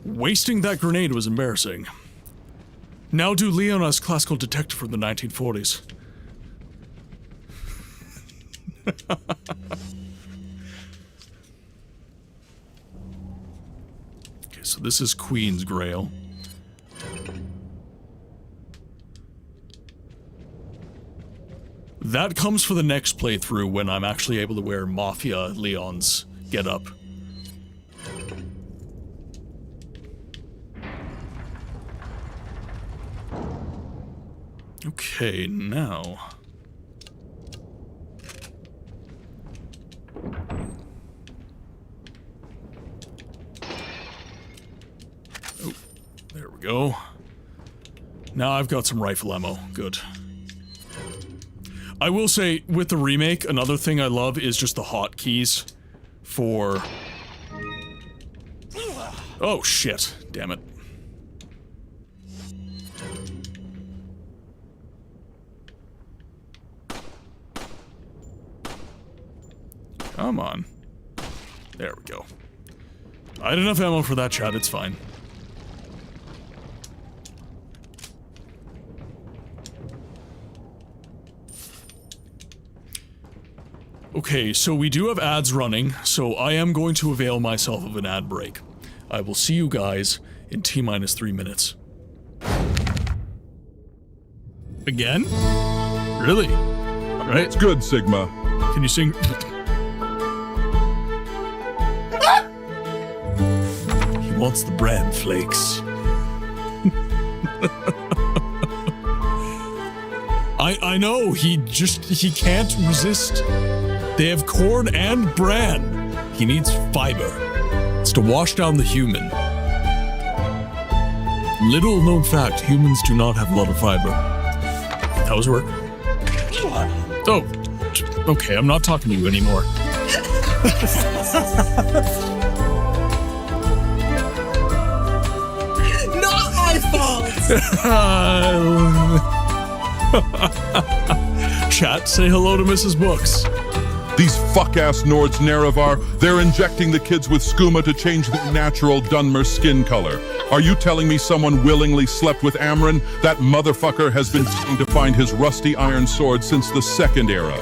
Wasting that grenade was embarrassing. Now do Leon as classical detective from the 1940s. Okay, so this is Queen's Grail. That comes for the next playthrough when I'm actually able to wear Mafia Leon's getup. Okay, now... Oh, there we go. Now I've got some rifle ammo. Good. I will say, with the remake, another thing I love is just the hotkeys for... Oh, shit. Damn it. Come on. There we go. I had enough ammo for that shot, it's fine. Okay, so we do have ads running, so I am going to avail myself of an ad break. I will see you guys in T-minus 3 minutes. Again? Really? Right? It's good, Sigma. Can you sing? He wants the bran flakes. I know, he can't resist. They have corn and bran. He needs fiber. It's to wash down the human. Little known fact, humans do not have a lot of fiber. That was work. Oh, okay, I'm not talking to you anymore. Not my fault! Chat, say hello to Mrs. Books. These fuck-ass Nords Nerevar, they're injecting the kids with skooma to change their natural Dunmer skin color. Are you telling me someone willingly slept with Amron? That motherfucker has been trying to find his rusty iron sword since the Second Era.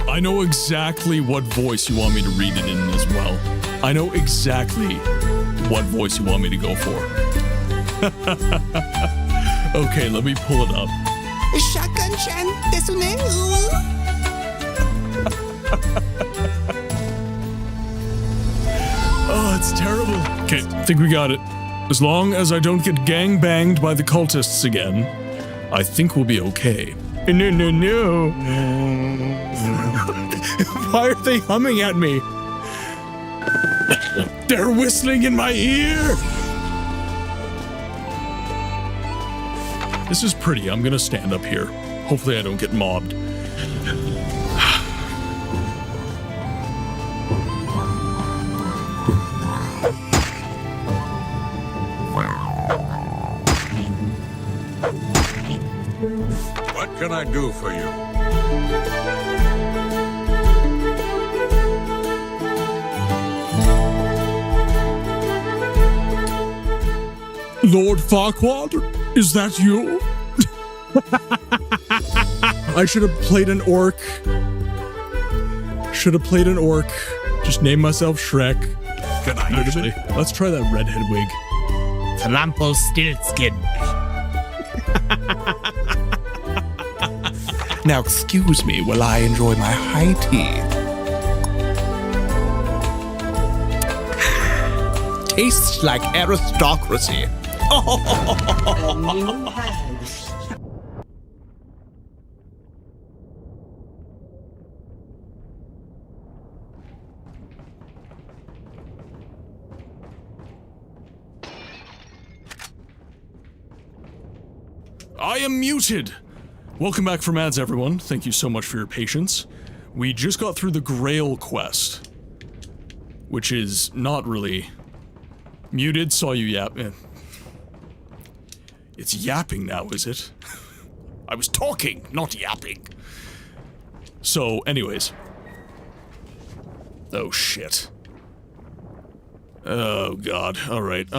I know exactly what voice you want me to read it in as well. I know exactly what voice you want me to go for. Okay, let me pull it up. Shotgun-chan desune. Oh, it's terrible. Okay, I think we got it. As long as I don't get gang-banged by the cultists again, I think we'll be okay. No. Why are they humming at me? They're whistling in my ear! This is pretty. I'm gonna stand up here. Hopefully I don't get mobbed. What can I do for you? Lord Farquaad, is that you? I should have played an orc. Just name myself Shrek. Can I actually? Let's try that redhead wig. Rumpelstiltskin. Now excuse me while I enjoy my high tea. Tastes like aristocracy. A new hand. I am muted! Welcome back from ads, everyone. Thank you so much for your patience. We just got through the Grail quest, which is not really... Muted, saw you yap. It's yapping now, is it? I was talking, not yapping. So, anyways, Oh, shit. Oh, God. Alright,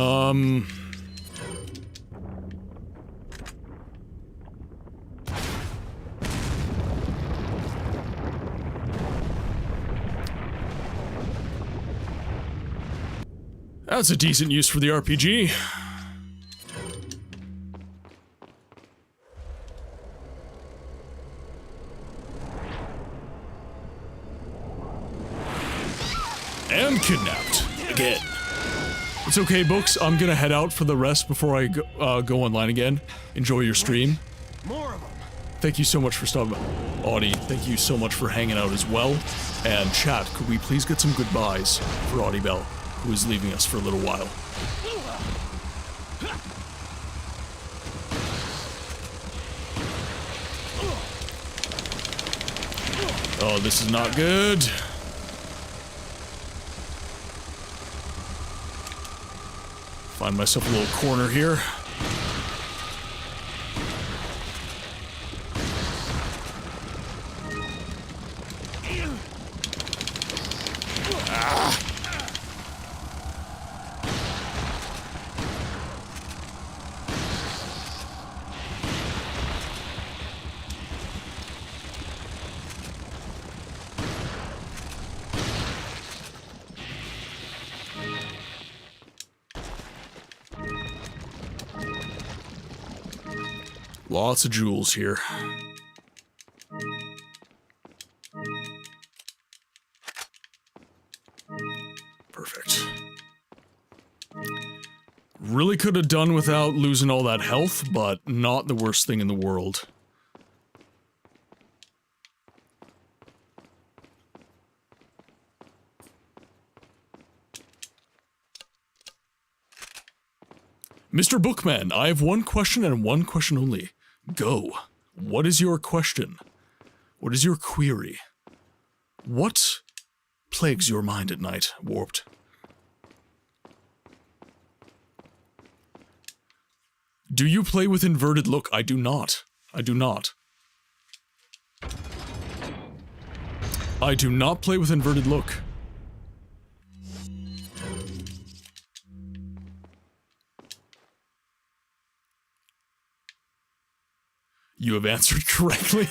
That's a decent use for the RPG. And kidnapped. Again. It's okay, Books. I'm gonna head out for the rest before I go online again. Enjoy your stream. More of them. Thank you so much for stopping by. Audie, thank you so much for hanging out as well. And chat, could we please get some goodbyes for Audie Bell, who is leaving us for a little while. Oh, this is not good. Find myself a little corner here. Ah. Lots of jewels here. Perfect. Really could have done without losing all that health, but not the worst thing in the world. Mr. Bookman, I have one question and one question only. Go. What is your question? What is your query? What plagues your mind at night, Warped? Do you play with inverted look? I do not. I do not. I do not play with inverted look. You have answered correctly.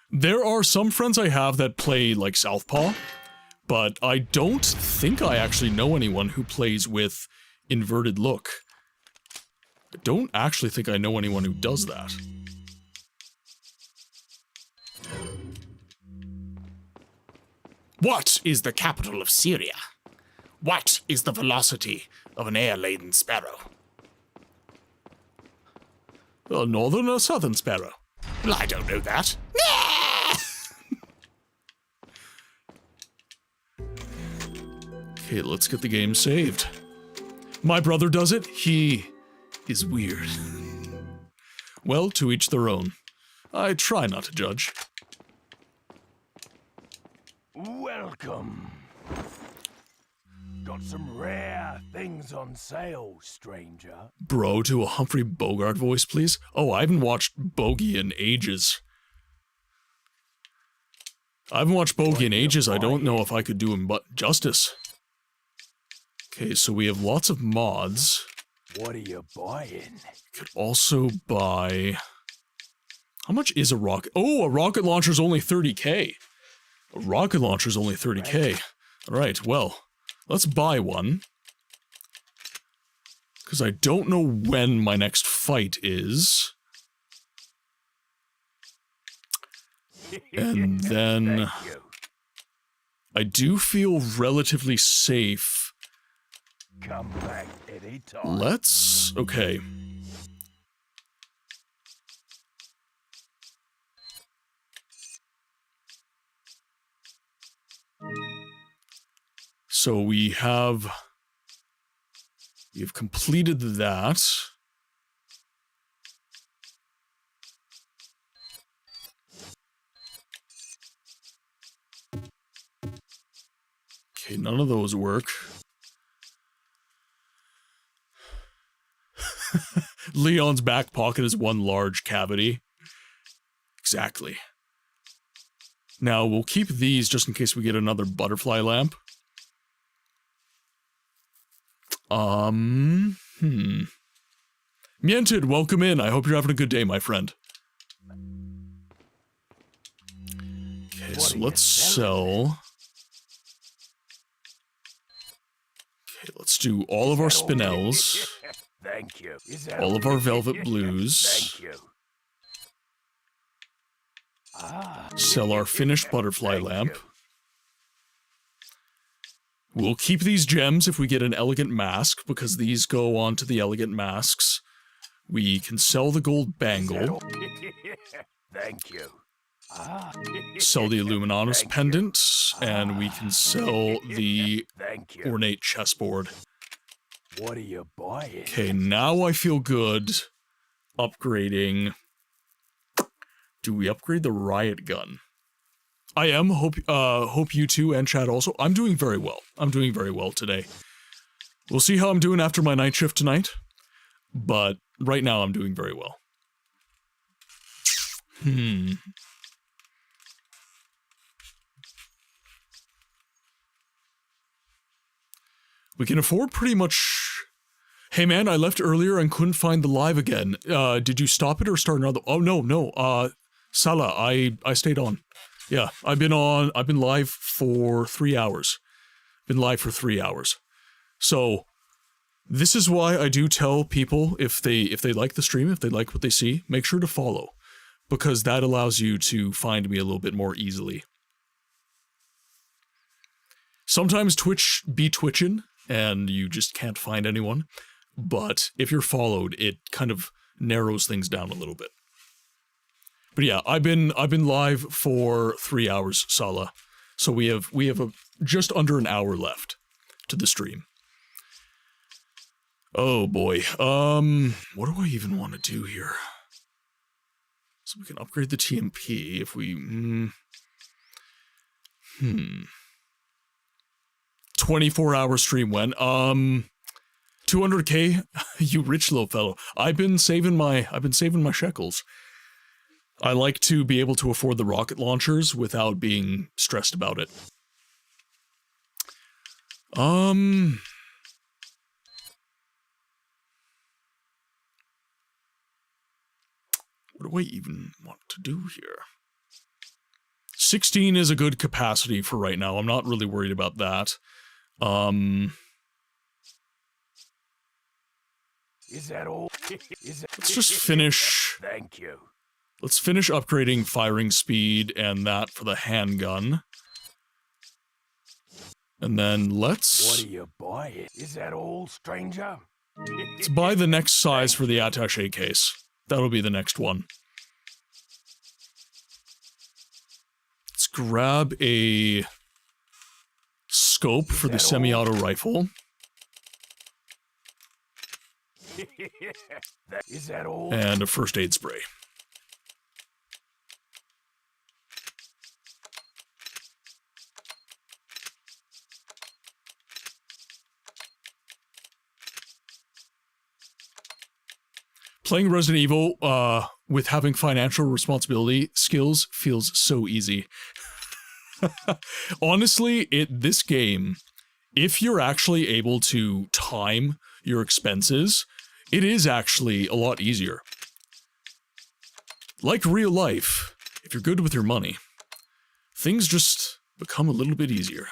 There are some friends I have that play like Southpaw, but I don't think I actually know anyone who plays with inverted look. I don't actually think I know anyone who does that. What is the capital of Syria? What is the velocity of an air-laden sparrow? A northern or southern sparrow? Well, I don't know that. Okay, let's get the game saved. My brother does it. He is weird. Well, to each their own. I try not to judge. Welcome. Got some rare things on sale, stranger. Bro, to a Humphrey Bogart voice, please. Oh, I haven't watched Bogey in ages. I haven't watched Bogey in ages. I don't know if I could do him but justice. Okay, so we have lots of mods. What are you buying? Could also buy... How much is a rocket? Oh, a rocket launcher's only 30k. A rocket launcher's only 30k. Alright, well, let's buy one. Because I don't know when my next fight is. And then... I do feel relatively safe. Come back anytime. Let's... Okay. So we've completed that. Okay, none of those work. Leon's back pocket is one large cavity. Exactly. Now, we'll keep these just in case we get another butterfly lamp. Miented, welcome in. I hope you're having a good day, my friend. Okay, so let's sell. Okay, let's do all of our spinels. Thank you. All of our velvet blues. Thank you. Sell our finished butterfly lamp. We'll keep these gems if we get an elegant mask, because these go on to the elegant masks. We can sell the gold bangle. Thank you. Sell the Illuminatus pendant, and we can sell the ornate chessboard. What are you buying? Okay, now I feel good upgrading. Do we upgrade the riot gun? I am. Hope you too, and chat also. I'm doing very well. I'm doing very well today. We'll see how I'm doing after my night shift tonight, but right now I'm doing very well. We can afford pretty much... Hey man, I left earlier and couldn't find the live again. Did you stop it or start another? Oh, no. Salah, I stayed on. Yeah, I've been live for 3 hours. Been live for 3 hours. So, this is why I do tell people, if they like the stream, if they like what they see, make sure to follow. Because that allows you to find me a little bit more easily. Sometimes Twitch be twitching, and you just can't find anyone. But if you're followed, it kind of narrows things down a little bit. But yeah, I've been live for 3 hours, Salah. So we have just under an hour left to the stream. Oh boy. What do I even want to do here? So we can upgrade the TMP if we 24-hour stream when 200k, you rich little fellow. I've been saving my shekels. I like to be able to afford the rocket launchers without being stressed about it. What do I even want to do here? 16 is a good capacity for right now. I'm not really worried about that. Is that all? Let's just finish. Thank you. Let's finish upgrading firing speed and that for the handgun. And then let's... What are you buying? Is that all, stranger? Let's buy the next size for the attaché case. That'll be the next one. Let's grab a scope for the semi-auto rifle. Is that all? And a first aid spray. Playing Resident Evil with having financial responsibility skills feels so easy. Honestly, this game, if you're actually able to time your expenses, it is actually a lot easier. Like real life, if you're good with your money, things just become a little bit easier.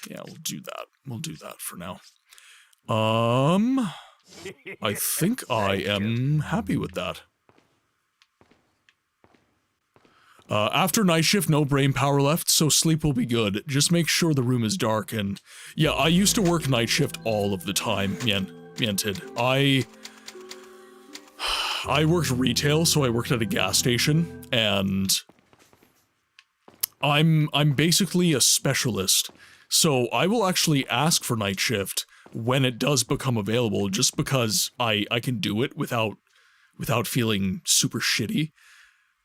Yeah, we'll do that. We'll do that for now. I think I am happy with that. After night shift, no brain power left, so sleep will be good. Just make sure the room is dark and... Yeah, I used to work night shift all of the time, Miented. I worked retail, so I worked at a gas station, and... I'm basically a specialist. So I will actually ask for night shift when it does become available, just because I can do it without feeling super shitty.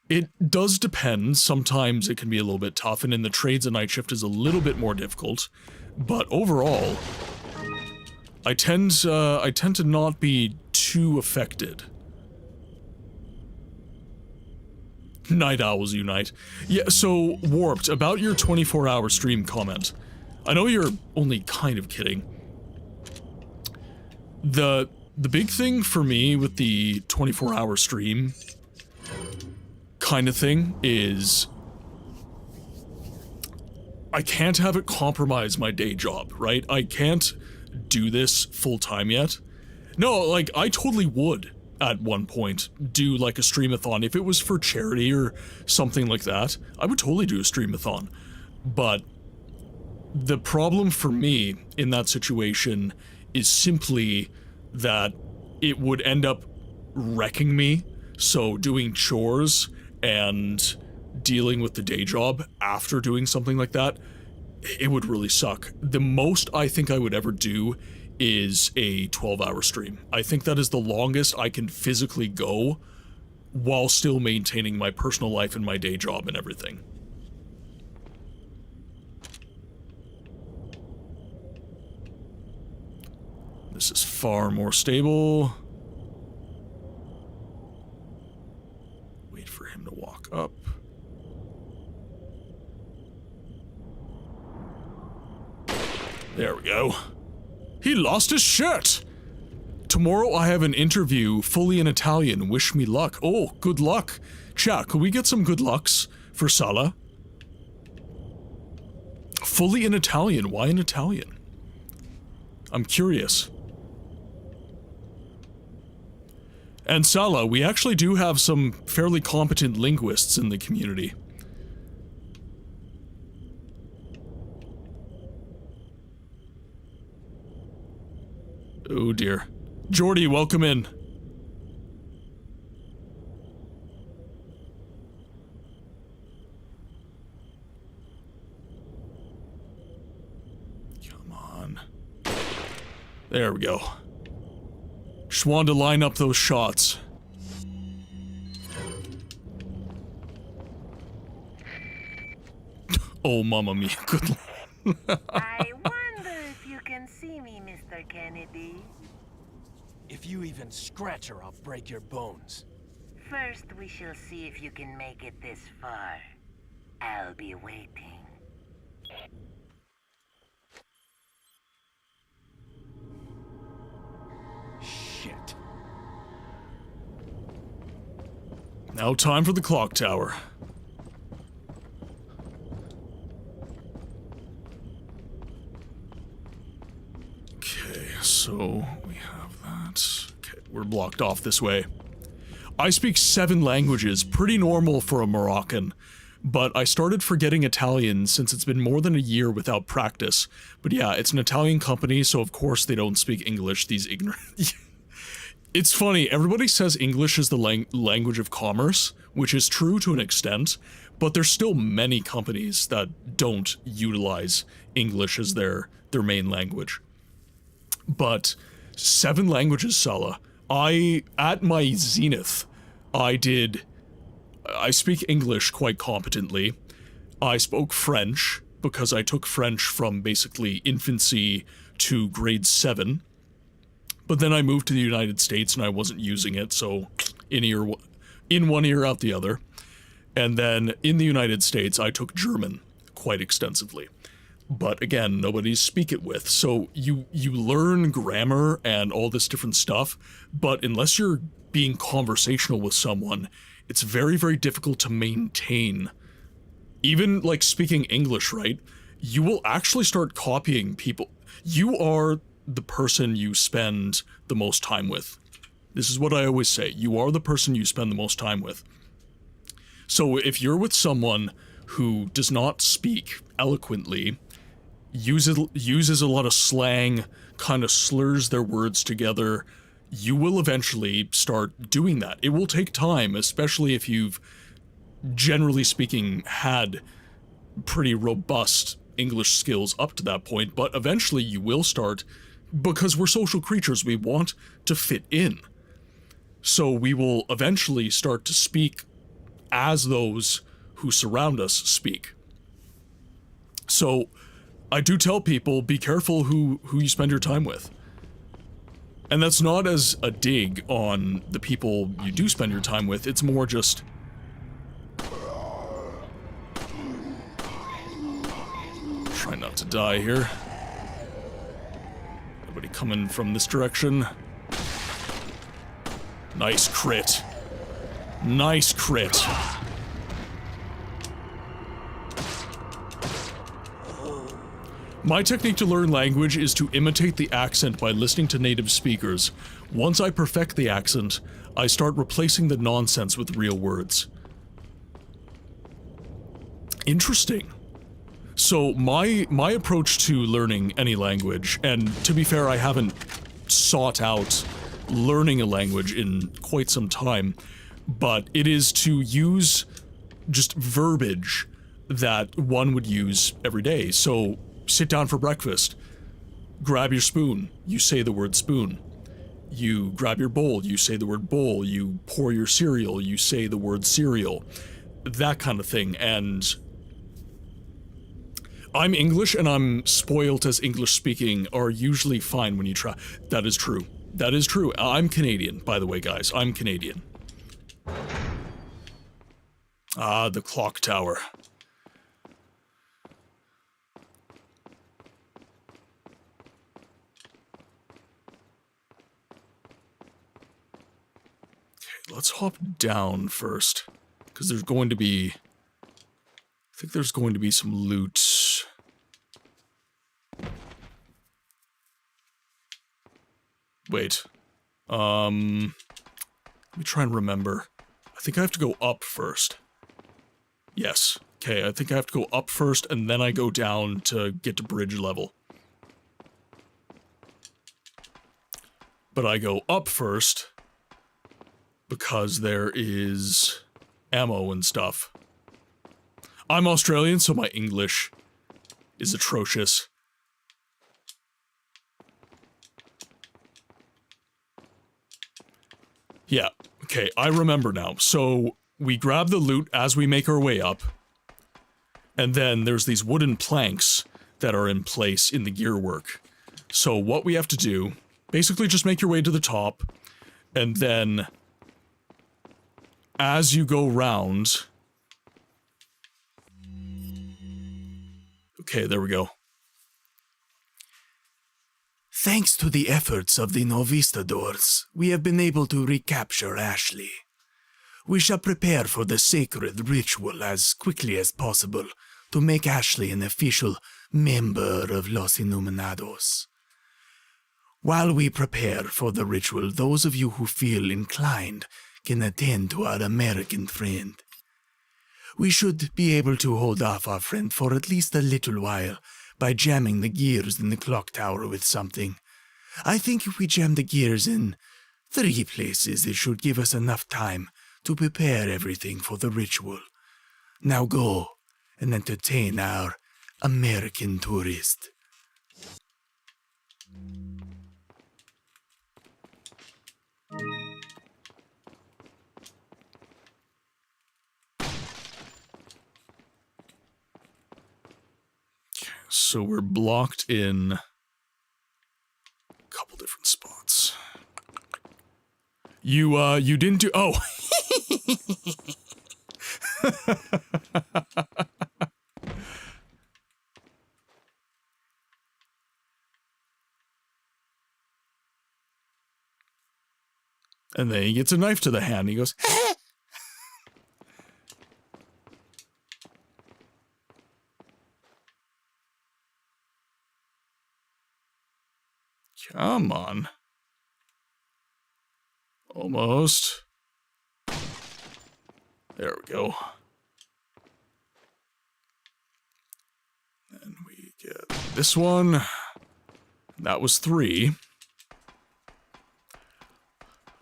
It does depend. Sometimes it can be a little bit tough, and in the trades, a night shift is a little bit more difficult. But overall, I tend to not be too affected. Night owls unite. Yeah, so, Warped, about your 24-hour stream comment. I know you're only kind of kidding. The big thing for me with the 24-hour stream kind of thing is I can't have it compromise my day job, right? I can't do this full-time yet. No, like, I totally would at one point do like a streamathon. If it was for charity or something like that, I would totally do a streamathon. But the problem for me in that situation is simply that it would end up wrecking me. So doing chores and dealing with the day job after doing something like that, it would really suck. The most I think I would ever do is a 12-hour stream. I think that is the longest I can physically go while still maintaining my personal life and my day job and everything. This is far more stable. Wait for him to walk up. There we go. He lost his shirt! Tomorrow I have an interview fully in Italian. Wish me luck. Oh, good luck. Chat, could we get some good lucks for Sala? Fully in Italian. Why in Italian? I'm curious. And Sala, we actually do have some fairly competent linguists in the community. Oh dear. Jordy, welcome in. Come on. There we go. Just wanted to line up those shots. Oh, mamma mia. Good luck. I wonder if you can see me, Mr. Kennedy. If you even scratch her, I'll break your bones. First, we shall see if you can make it this far. I'll be waiting. Shit. Now time for the clock tower. Okay, so we have that. Okay, we're blocked off this way. I speak 7 languages, pretty normal for a Moroccan, but I started forgetting Italian since it's been more than a year without practice. But yeah, it's an Italian company, so of course they don't speak English, these ignorant... It's funny, everybody says English is the language of commerce, which is true to an extent, but there's still many companies that don't utilize English as their main language. But 7 languages, Sala. At my zenith, I speak English quite competently. I spoke French, because I took French from basically infancy to grade 7. But then I moved to the United States and I wasn't using it, so in one ear, out the other. And then in the United States, I took German quite extensively. But again, nobody's speak it with, so you learn grammar and all this different stuff, but unless you're being conversational with someone, it's very, very difficult to maintain. Even, like, speaking English, right? You will actually start copying people. You are the person you spend the most time with. This is what I always say. You are the person you spend the most time with. So if you're with someone who does not speak eloquently, uses a lot of slang, kind of slurs their words together, you will eventually start doing that. It will take time, especially if you've, generally speaking, had pretty robust English skills up to that point, but eventually you will start, because we're social creatures, we want to fit in. So we will eventually start to speak as those who surround us speak. So I do tell people, be careful who you spend your time with. And that's not as a dig on the people you do spend your time with, it's more just... Try not to die here. Nobody coming from this direction. Nice crit. Nice crit. My technique to learn language is to imitate the accent by listening to native speakers. Once I perfect the accent, I start replacing the nonsense with real words. Interesting. So my approach to learning any language, and to be fair, I haven't sought out learning a language in quite some time, but it is to use just verbiage that one would use every day. So, sit down for breakfast, grab your spoon, you say the word spoon. You grab your bowl, you say the word bowl. You pour your cereal, you say the word cereal. That kind of thing. And I'm English, and I'm spoiled as English speaking are usually fine when you try. That is true. That is true. I'm Canadian, by the way, guys. I'm Canadian. Ah, the clock tower. Let's hop down first, because there's going to be... I think there's going to be some loot. Wait. Let me try and remember. I think I have to go up first. Yes. Okay, I think I have to go up first, and then I go down to get to bridge level. But I go up first... because there is ammo and stuff. I'm Australian, so my English is atrocious. Yeah, okay, I remember now. So, we grab the loot as we make our way up, and then there's these wooden planks that are in place in the gear work. So what we have to do, basically just make your way to the top, and then... as you go round... Okay, there we go. Thanks to the efforts of the Novistadors, we have been able to recapture Ashley. We shall prepare for the sacred ritual as quickly as possible to make Ashley an official member of Los Innuminados. While we prepare for the ritual, those of you who feel inclined can attend to our American friend. We should be able to hold off our friend for at least a little while by jamming the gears in the clock tower with something. I think if we jam the gears in 3 places, it should give us enough time to prepare everything for the ritual. Now go and entertain our American tourist. So we're blocked in a couple different spots. You didn't do— oh! And then he gets a knife to the hand, he goes, come on. Almost. There we go. And we get this one. That was 3.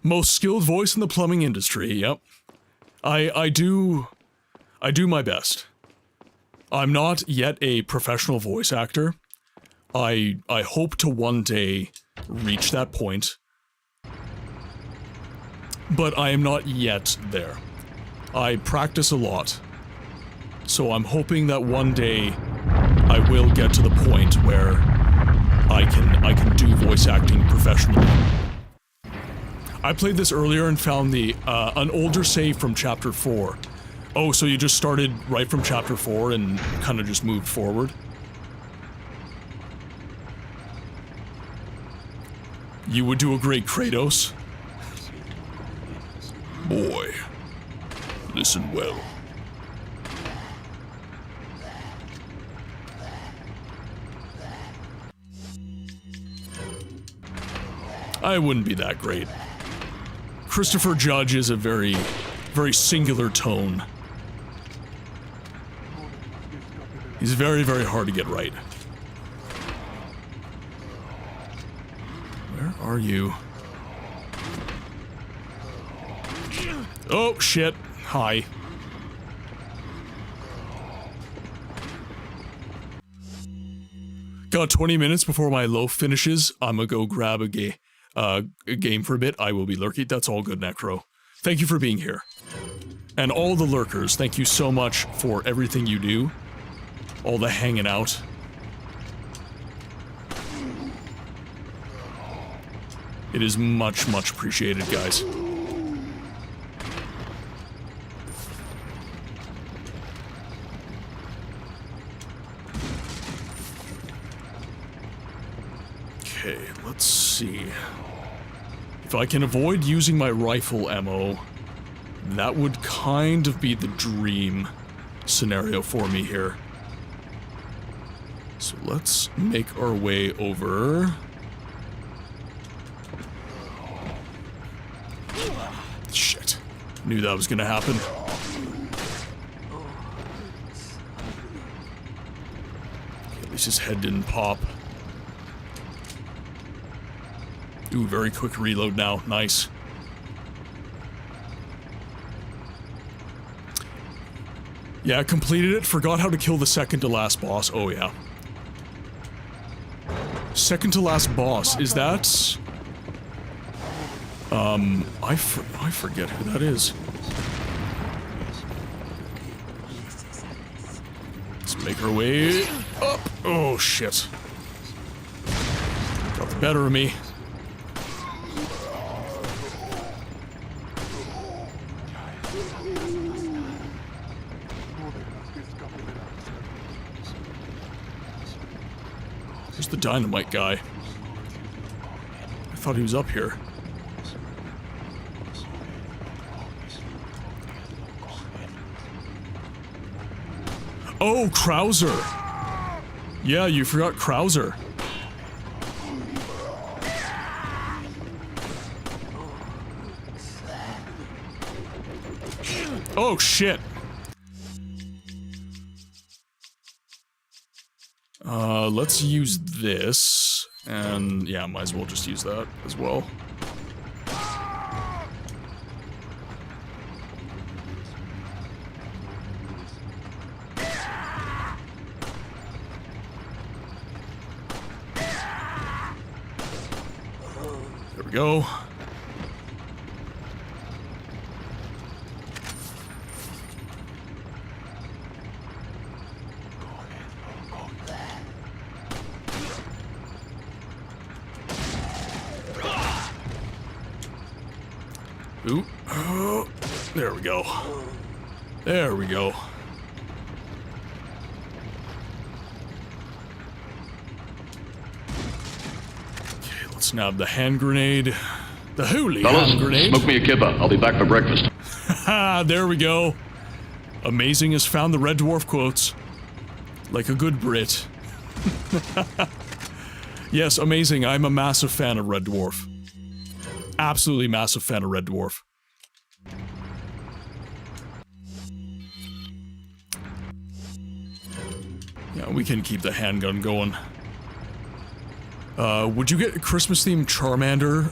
Most skilled voice in the plumbing industry, yep. I do my best. I'm not yet a professional voice actor. I hope to one day reach that point. But I am not yet there. I practice a lot. So I'm hoping that one day I will get to the point where I can do voice acting professionally. I played this earlier and found the, an older save from Chapter 4. Oh, so you just started right from Chapter 4 and kind of just moved forward? You would do a great Kratos. Boy, listen well. I wouldn't be that great. Christopher Judge is a very, very singular tone. He's very, very hard to get right. Where are you? Oh, shit. Hi. Got 20 minutes before my loaf finishes. I'm gonna go grab a game for a bit. I will be lurking. That's all good, Necro. Thank you for being here. And all the lurkers, thank you so much for everything you do. All the hanging out. It is much, much appreciated, guys. Okay, let's see. If I can avoid using my rifle ammo, that would kind of be the dream scenario for me here. So let's make our way over. Shit. Knew that was gonna happen. At least his head didn't pop. Ooh, very quick reload now. Nice. Yeah, I completed it. Forgot how to kill the second to last boss. Oh, yeah. Second to last boss. Is that... I forget who that is. Let's make our way up. Oh, shit. Got the better of me. Where's the dynamite guy? I thought he was up here. Oh, Krauser! Yeah, you forgot Krauser. Oh, shit! Let's use this, and yeah, might as well just use that as well. There we go. Ooh. Oh, there we go. There we go. Okay, let's nab the hand grenade. The holy hand grenade. Smoke me a kippa. I'll be back for breakfast. Haha, there we go. Amazing has found the Red Dwarf quotes. Like a good Brit. Yes, amazing. I'm a massive fan of Red Dwarf. Absolutely massive fan of Red Dwarf. Yeah, we can keep the handgun going. Would you get a Christmas-themed Charmander?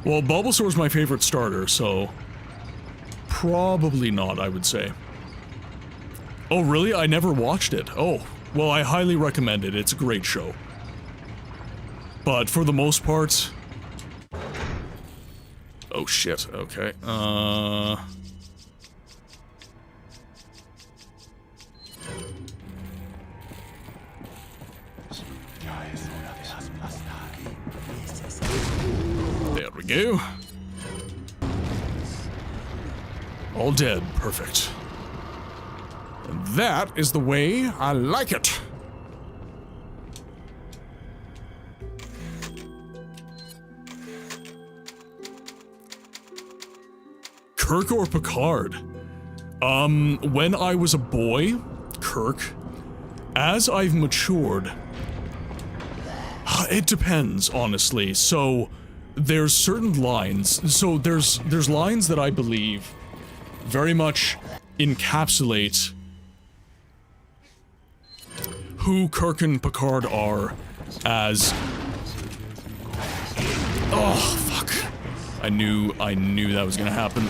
Well, Bulbasaur's my favorite starter, so... probably not, I would say. Oh, really? I never watched it. Oh, well, I highly recommend it. It's a great show. But for the most part... Oh, shit. Okay. There we go. all dead. Perfect. And that is the way I like it. Kirk or Picard? When I was a boy, Kirk. As I've matured, it depends, honestly. So, there's certain lines. So, there's lines that I believe very much encapsulate who Kirk and Picard are as... Oh, fuck. I knew that was gonna happen.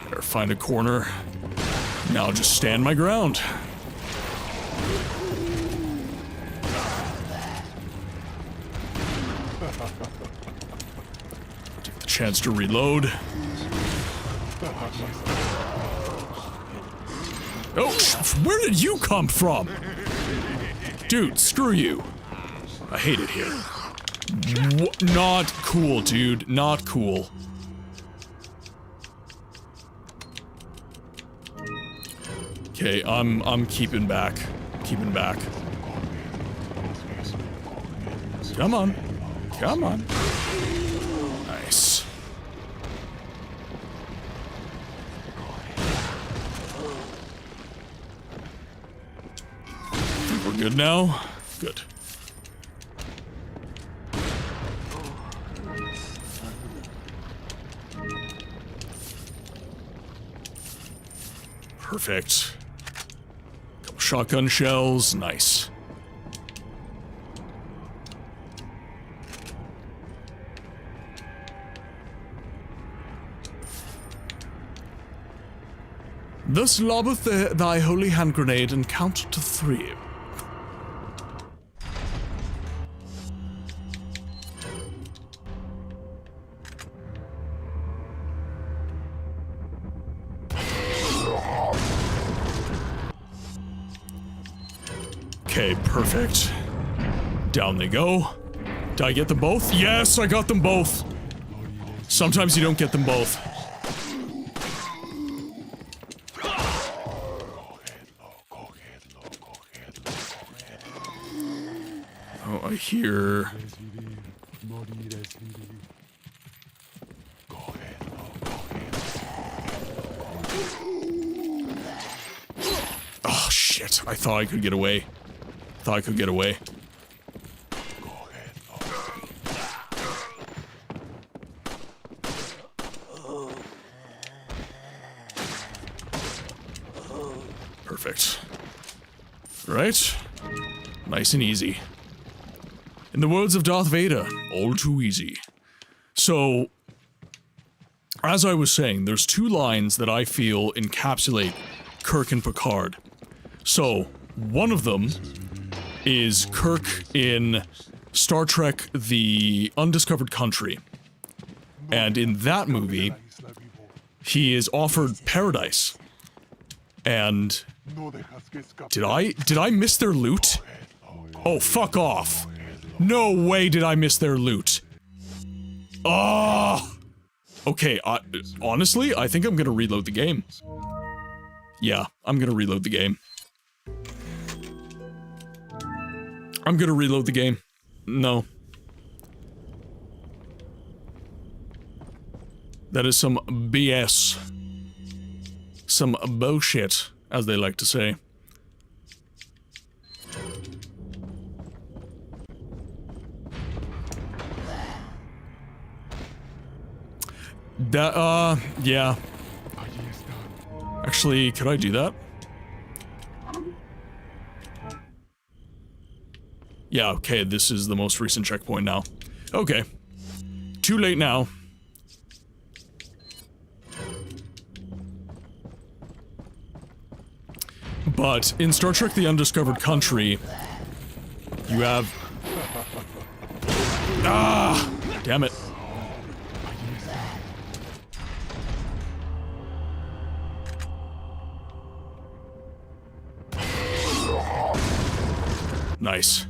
Better find a corner. Now just stand my ground. Take the chance to reload. Oh, where did you come from? Dude, screw you. I hate it here. Not cool, dude. Not cool. Okay, I'm keeping back. Keeping back. Come on. Come on. Nice. Think we're good now? Good. Perfect. Couple shotgun shells, nice. Thus lobbeth thy holy hand grenade and count to 3. Okay, perfect. Down they go. Did I get them both? Yes, I got them both. Sometimes you don't get them both. Oh, I hear... Oh, shit. I thought I could get away. Thought I could get away. Perfect. Right? Nice and easy. In the words of Darth Vader, all too easy. So, as I was saying, there's 2 lines that I feel encapsulate Kirk and Picard. So, one of them is Kirk in Star Trek: The Undiscovered Country. And in that movie, he is offered paradise. And did I miss their loot? Oh, fuck off. No way did I miss their loot. Ah! Okay, honestly, I think I'm gonna reload the game. Yeah, I'm gonna reload the game. I'm gonna reload the game. No. That is some BS. Some bullshit, as they like to say. That, yeah. Actually, could I do that? Yeah, okay, this is the most recent checkpoint now. Okay. Too late now. But in Star Trek: The Undiscovered Country, you have... Ah! Damn it. Nice.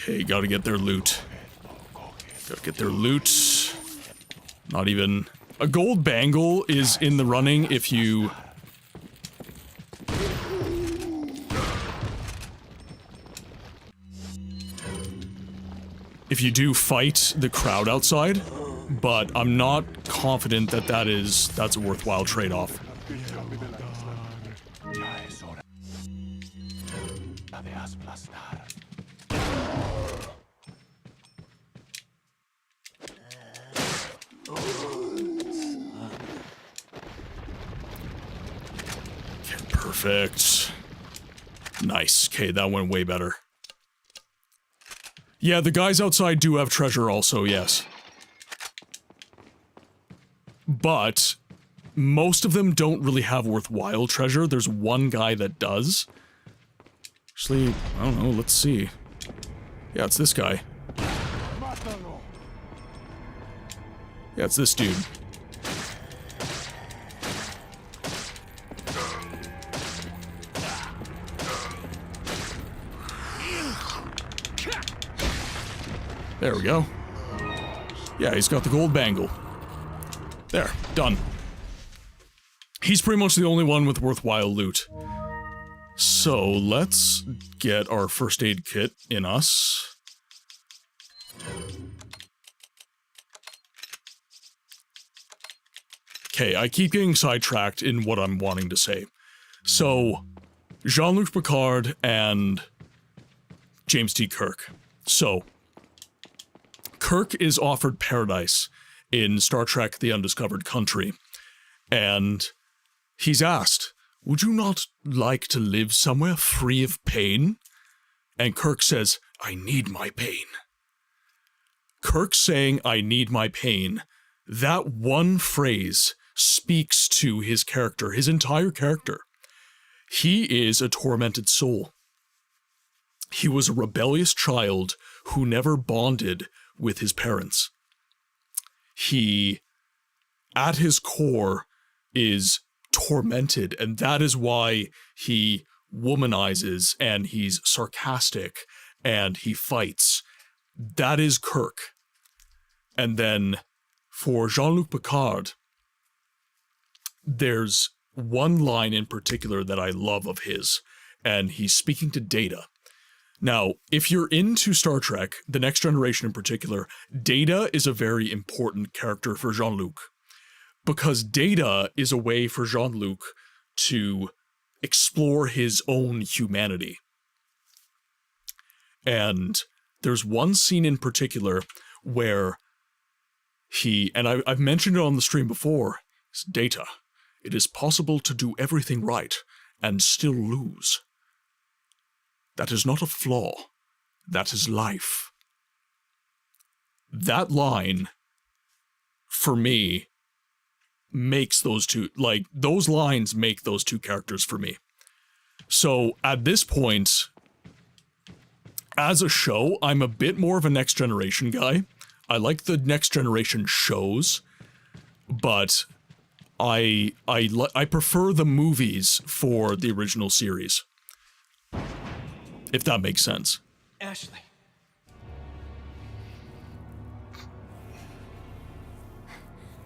Okay, gotta get their loot. Gotta get their loot. Not even... A gold bangle is in the running if you... If you do fight the crowd outside, but I'm not confident that that's a worthwhile trade-off. Okay, perfect. Nice. Okay, that went way better. Yeah, the guys outside do have treasure also, yes. But most of them don't really have worthwhile treasure. There's one guy that does. Actually, I don't know, let's see. Yeah, it's this guy. Yeah, it's this dude. There we go. Yeah, he's got the gold bangle. There, done. He's pretty much the only one with worthwhile loot. So, let's get our first aid kit in us. Okay, I keep getting sidetracked in what I'm wanting to say. So, Jean-Luc Picard and James T. Kirk. So, Kirk is offered paradise in Star Trek The Undiscovered Country, and he's asked, would you not like to live somewhere free of pain? And Kirk says, I need my pain. Kirk saying, I need my pain, that one phrase speaks to his character, his entire character. He is a tormented soul. He was a rebellious child who never bonded with his parents. He, at his core, is tormented, and that is why he womanizes, and he's sarcastic, and he fights. That is Kirk. And then, for Jean-Luc Picard, there's one line in particular that I love of his, and he's speaking to Data. Now, if you're into Star Trek, The Next Generation in particular, Data is a very important character for Jean-Luc. Because Data is a way for Jean-Luc to explore his own humanity. And there's one scene in particular where and I've mentioned it on the stream before, it's Data. It is possible to do everything right and still lose. That is not a flaw. That is life. That line, for me, makes those two, like, those lines make those two characters for me. So, at this point, as a show, I'm a bit more of a Next Generation guy. I like the Next Generation shows, but I prefer the movies for the original series. If that makes sense. Ashley.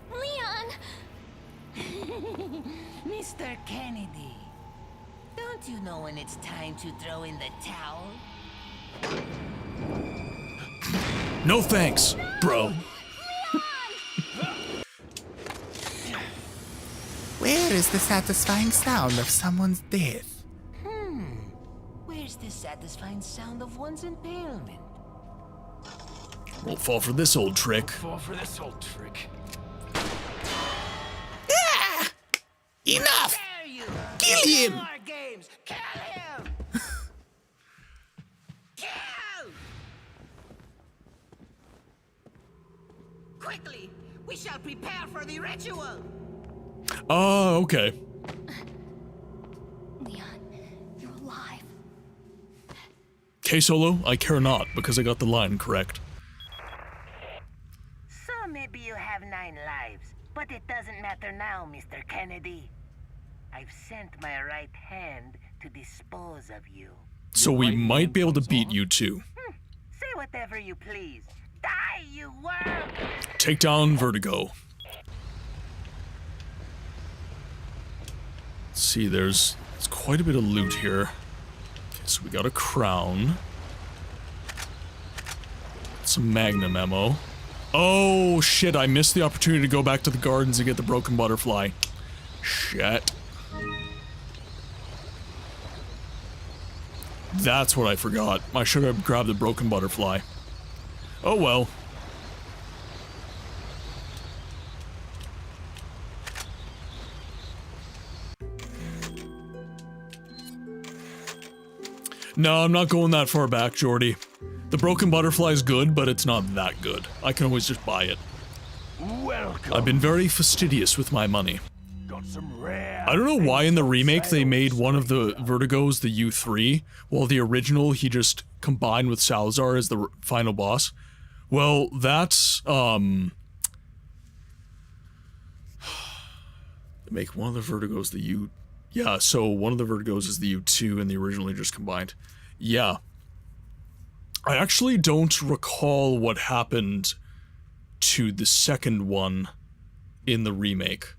Leon! Mr. Kennedy, don't you know when it's time to throw in the towel? No thanks, bro. Where is the satisfying sound of someone's death? Where's the satisfying sound of one's impalement? Won't fall for this old trick. Fall for this old trick. Ah! Enough! Kill him! More games! Kill him! Kill! Quickly! We shall prepare for the ritual! Oh, okay. Leon, you're alive. K-Solo, I care not, because I got the line correct. So maybe you have 9 lives, but it doesn't matter now, Mr. Kennedy. I've sent my right hand to dispose of you. So we might be able to beat you too. Say whatever you please. Die, you worm! Take down Vertigo. Let's see, there's quite a bit of loot here. Okay, so we got a crown. Some magnum ammo. Oh, shit, I missed the opportunity to go back to the gardens and get the broken butterfly. Shit. That's what I forgot. I should have grabbed the broken butterfly. Oh well. No, I'm not going that far back, Jordy. The broken butterfly is good, but it's not that good. I can always just buy it. Welcome. I've been very fastidious with my money. Got some rare. I don't know why in the remake they made one of the Vertigos the U3, while the original he just combined with Salazar as the final boss. Well, that's, make one of the Vertigos the U... Yeah, so one of the Vertigos is the U2 and the originally just combined. Yeah. I actually don't recall what happened to the second one in the remake.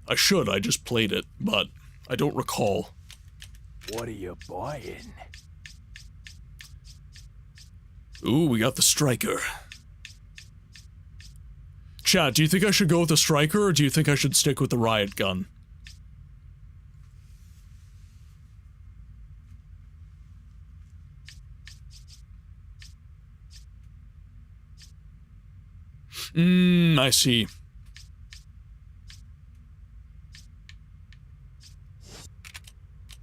I should, I just played it, but I don't recall. What are you buying? Ooh, we got the striker. Chat, do you think I should go with the striker, or do you think I should stick with the riot gun? I see.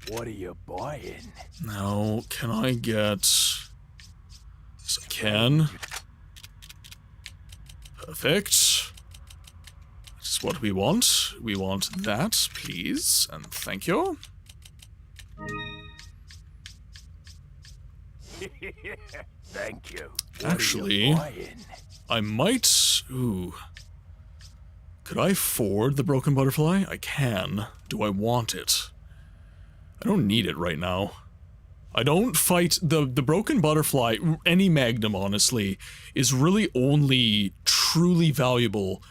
What are you buying? Now, can I get... Yes, I can. Perfect. That's what we want. We want that, please, and thank you. Thank you. Actually, I might... Ooh. Could I afford the broken butterfly? I can. Do I want it? I don't need it right now. I don't fight... The broken butterfly, any magnum, honestly, is really only truly valuable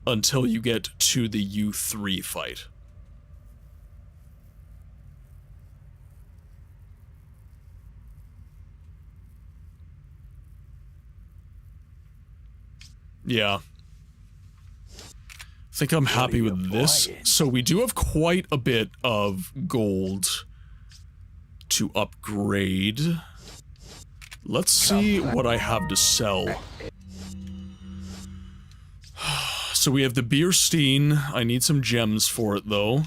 until you get to the U3 fight. Yeah. I think I'm happy with this. So we do have quite a bit of gold to upgrade. Let's see what I have to sell. So we have the Beerstein. I need some gems for it, though.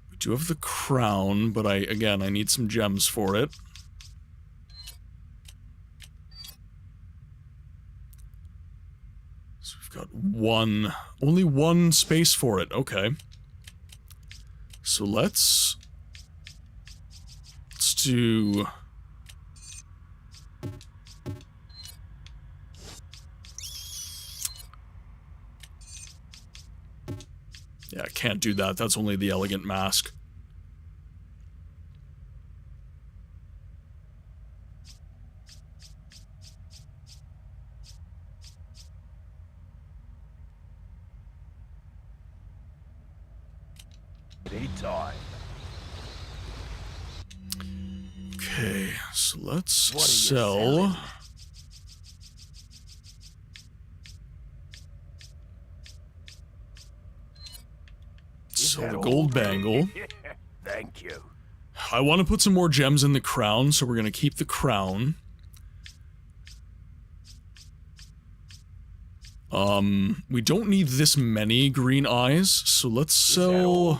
We do have the crown, but I need some gems for it. So we've got only one space for it. Okay. So let's do... Yeah, I can't do that. That's only the elegant mask. Daytime. Okay, so let's sell... So the gold bangle. Thank you. I want to put some more gems in the crown, so we're going to keep the crown. We don't need this many green eyes, so let's sell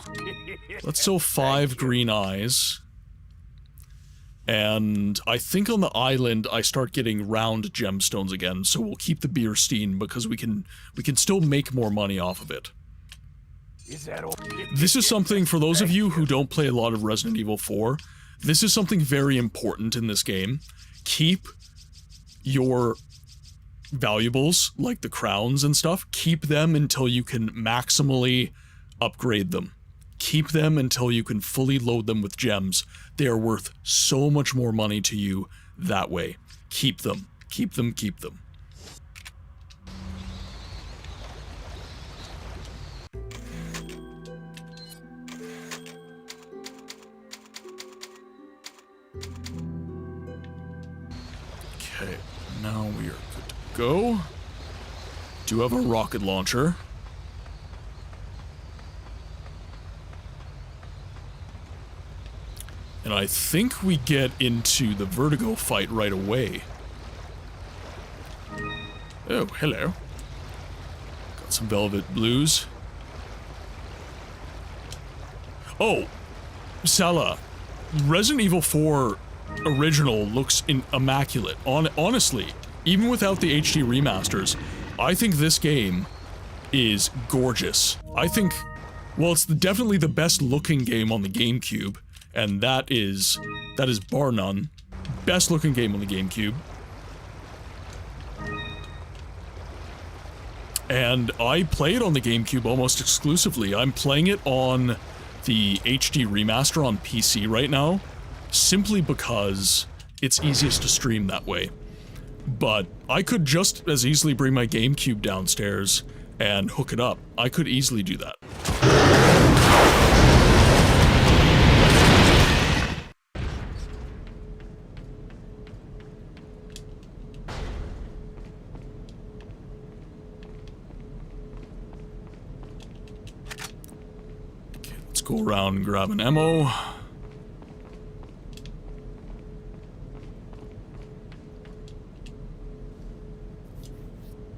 5 green eyes. And I think on the island I start getting round gemstones again, so we'll keep the Beerstein because we can still make more money off of it. This is something, for those of you who don't play a lot of Resident Evil 4, this is something very important in this game. Keep your valuables, like the crowns and stuff, keep them until you can maximally upgrade them. Keep them until you can fully load them with gems. They are worth so much more money to you that way. Keep them. Keep them, keep them. Okay, now we are good to go. Do have a rocket launcher. And I think we get into the Vertigo fight right away. Oh, hello. Got some Velvet Blues. Oh, Salah. Resident Evil 4 original looks immaculate. Honestly, even without the HD remasters, I think this game is gorgeous. I think, well, it's definitely the best looking game on the GameCube. And that is bar none. Best looking game on the GameCube. And I play it on the GameCube almost exclusively. I'm playing it on the HD remaster on PC right now, simply because it's easiest to stream that way. But I could just as easily bring my GameCube downstairs and hook it up. I could easily do that. Go around and grab an ammo.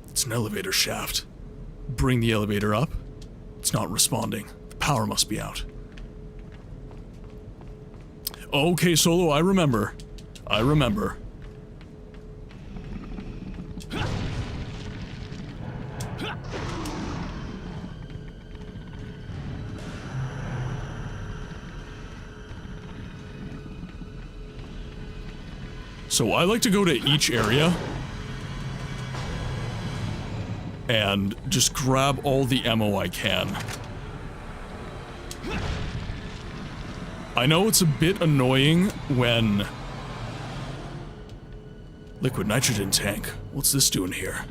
It's an elevator shaft. Bring the elevator up. It's not responding. The power must be out. Okay, Solo, I remember. I remember. So I like to go to each area and just grab all the ammo I can. I know it's a bit annoying when... Liquid nitrogen tank. What's this doing here?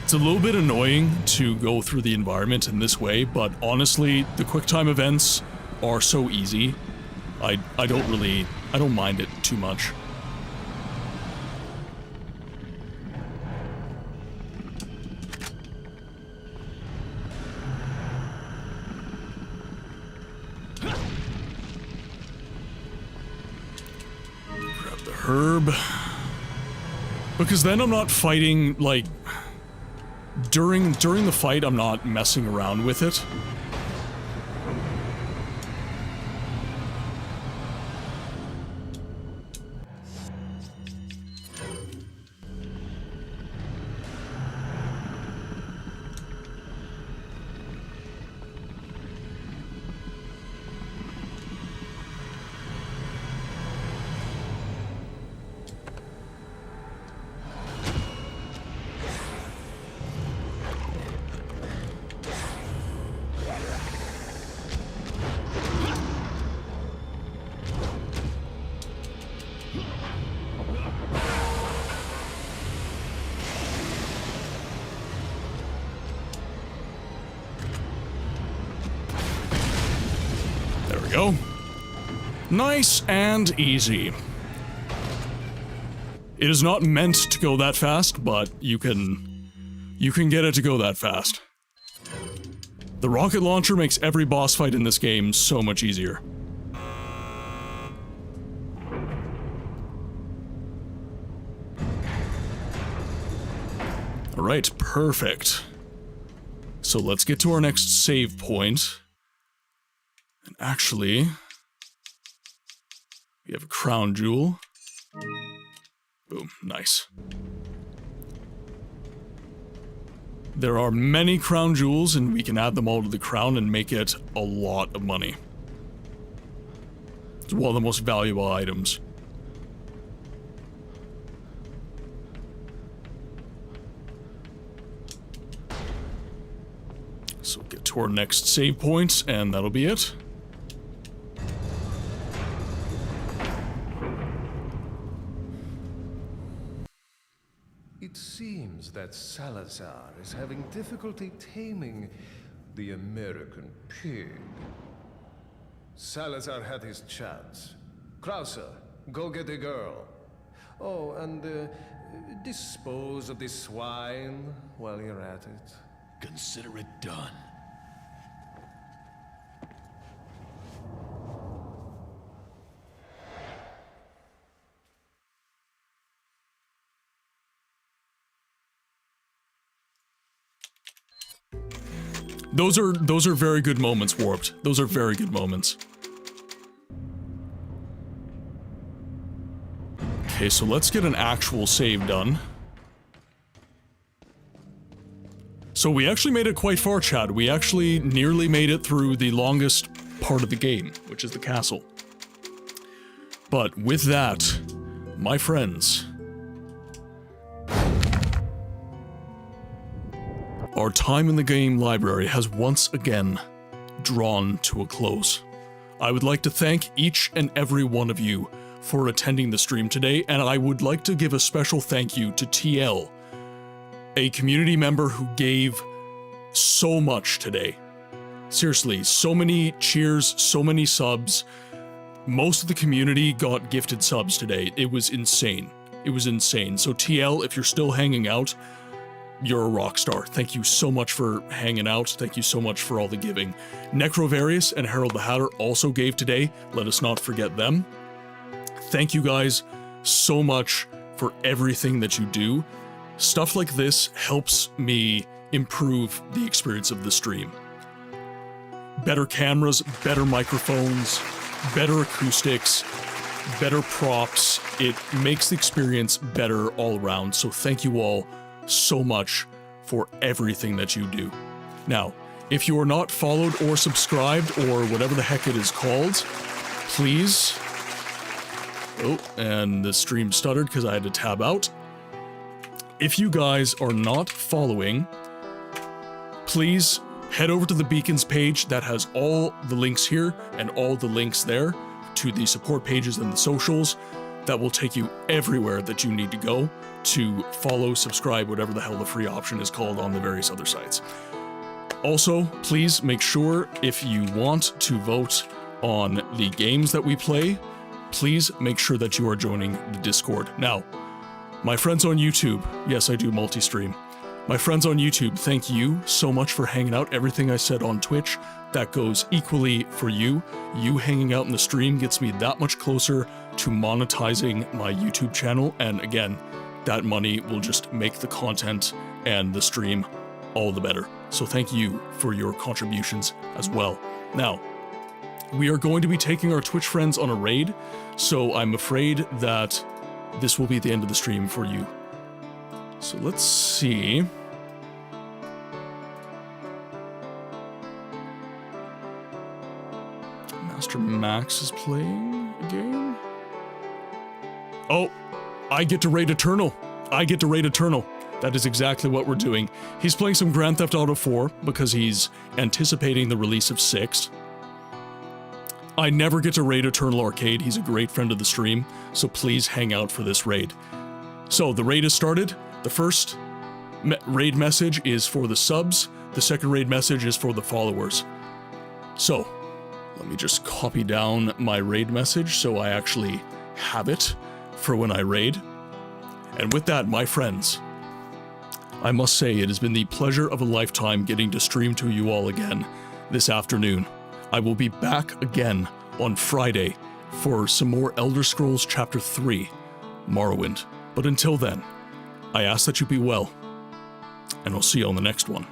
It's a little bit annoying to go through the environment in this way, but honestly, the QuickTime events are so easy. I don't mind it too much. Grab the herb. Because then I'm not fighting, like... During the fight, I'm not messing around with it. Go. Nice and easy. It is not meant to go that fast, but you can get it to go that fast. The rocket launcher makes every boss fight in this game so much easier. Alright, perfect. So let's get to our next save point. And actually, we have a crown jewel. Boom, nice. There are many crown jewels, and we can add them all to the crown and make it a lot of money. It's one of the most valuable items. to our next save point, and that'll be it. It seems that Salazar is having difficulty taming the American pig. Salazar had his chance. Krauser, go get the girl. Oh, and dispose of the swine while you're at it. Consider it done. Those are very good moments, Warped. Those are very good moments. Okay, so let's get an actual save done. So we actually made it quite far, Chad. We actually nearly made it through the longest part of the game, which is the castle. But with that, my friends, our time in the game library has once again drawn to a close. I would like to thank each and every one of you for attending the stream today, and I would like to give a special thank you to TL, a community member who gave so much today. Seriously, so many cheers, so many subs. Most of the community got gifted subs today. It was insane. It was insane. So TL, if you're still hanging out, you're a rock star. Thank you so much for hanging out. Thank you so much for all the giving. Necrovarius and Harold the Hatter also gave today. Let us not forget them. Thank you guys so much for everything that you do. Stuff like this helps me improve the experience of the stream. Better cameras, better microphones, better acoustics, better props. It makes the experience better all around. So thank you all so much for everything that you do. Now, if you are not followed or subscribed or whatever the heck it is called, please... Oh, and the stream stuttered because I had to tab out. If you guys are not following, please head over to the Beacons page that has all the links here and all the links there to the support pages and the socials. That will take you everywhere that you need to go to follow, subscribe, whatever the hell the free option is called on the various other sites. Also, please make sure if you want to vote on the games that we play, please make sure that you are joining the Discord. Now, my friends on YouTube, yes, I do multi-stream. My friends on YouTube, thank you so much for hanging out. Everything I said on Twitch, that goes equally for you. You hanging out in the stream gets me that much closer to monetizing my YouTube channel, and again, that money will just make the content and the stream all the better. So thank you for your contributions as well. Now, we are going to be taking our Twitch friends on a raid, so I'm afraid that this will be the end of the stream for you. So let's see. Master Max is playing a game. Oh, I get to raid Eternal. I get to raid Eternal. That is exactly what we're doing. He's playing some Grand Theft Auto 4 because he's anticipating the release of 6. I never get to raid Eternal Arcade. He's a great friend of the stream, so please hang out for this raid. So the raid has started. The first raid message is for the subs. The second raid message is for the followers. So let me just copy down my raid message so I actually have it for when I raid. And with that, my friends, I must say it has been the pleasure of a lifetime getting to stream to you all again this afternoon. I will be back again on Friday for some more Elder Scrolls Chapter 3, Morrowind. But until then, I ask that you be well, and I'll see you on the next one.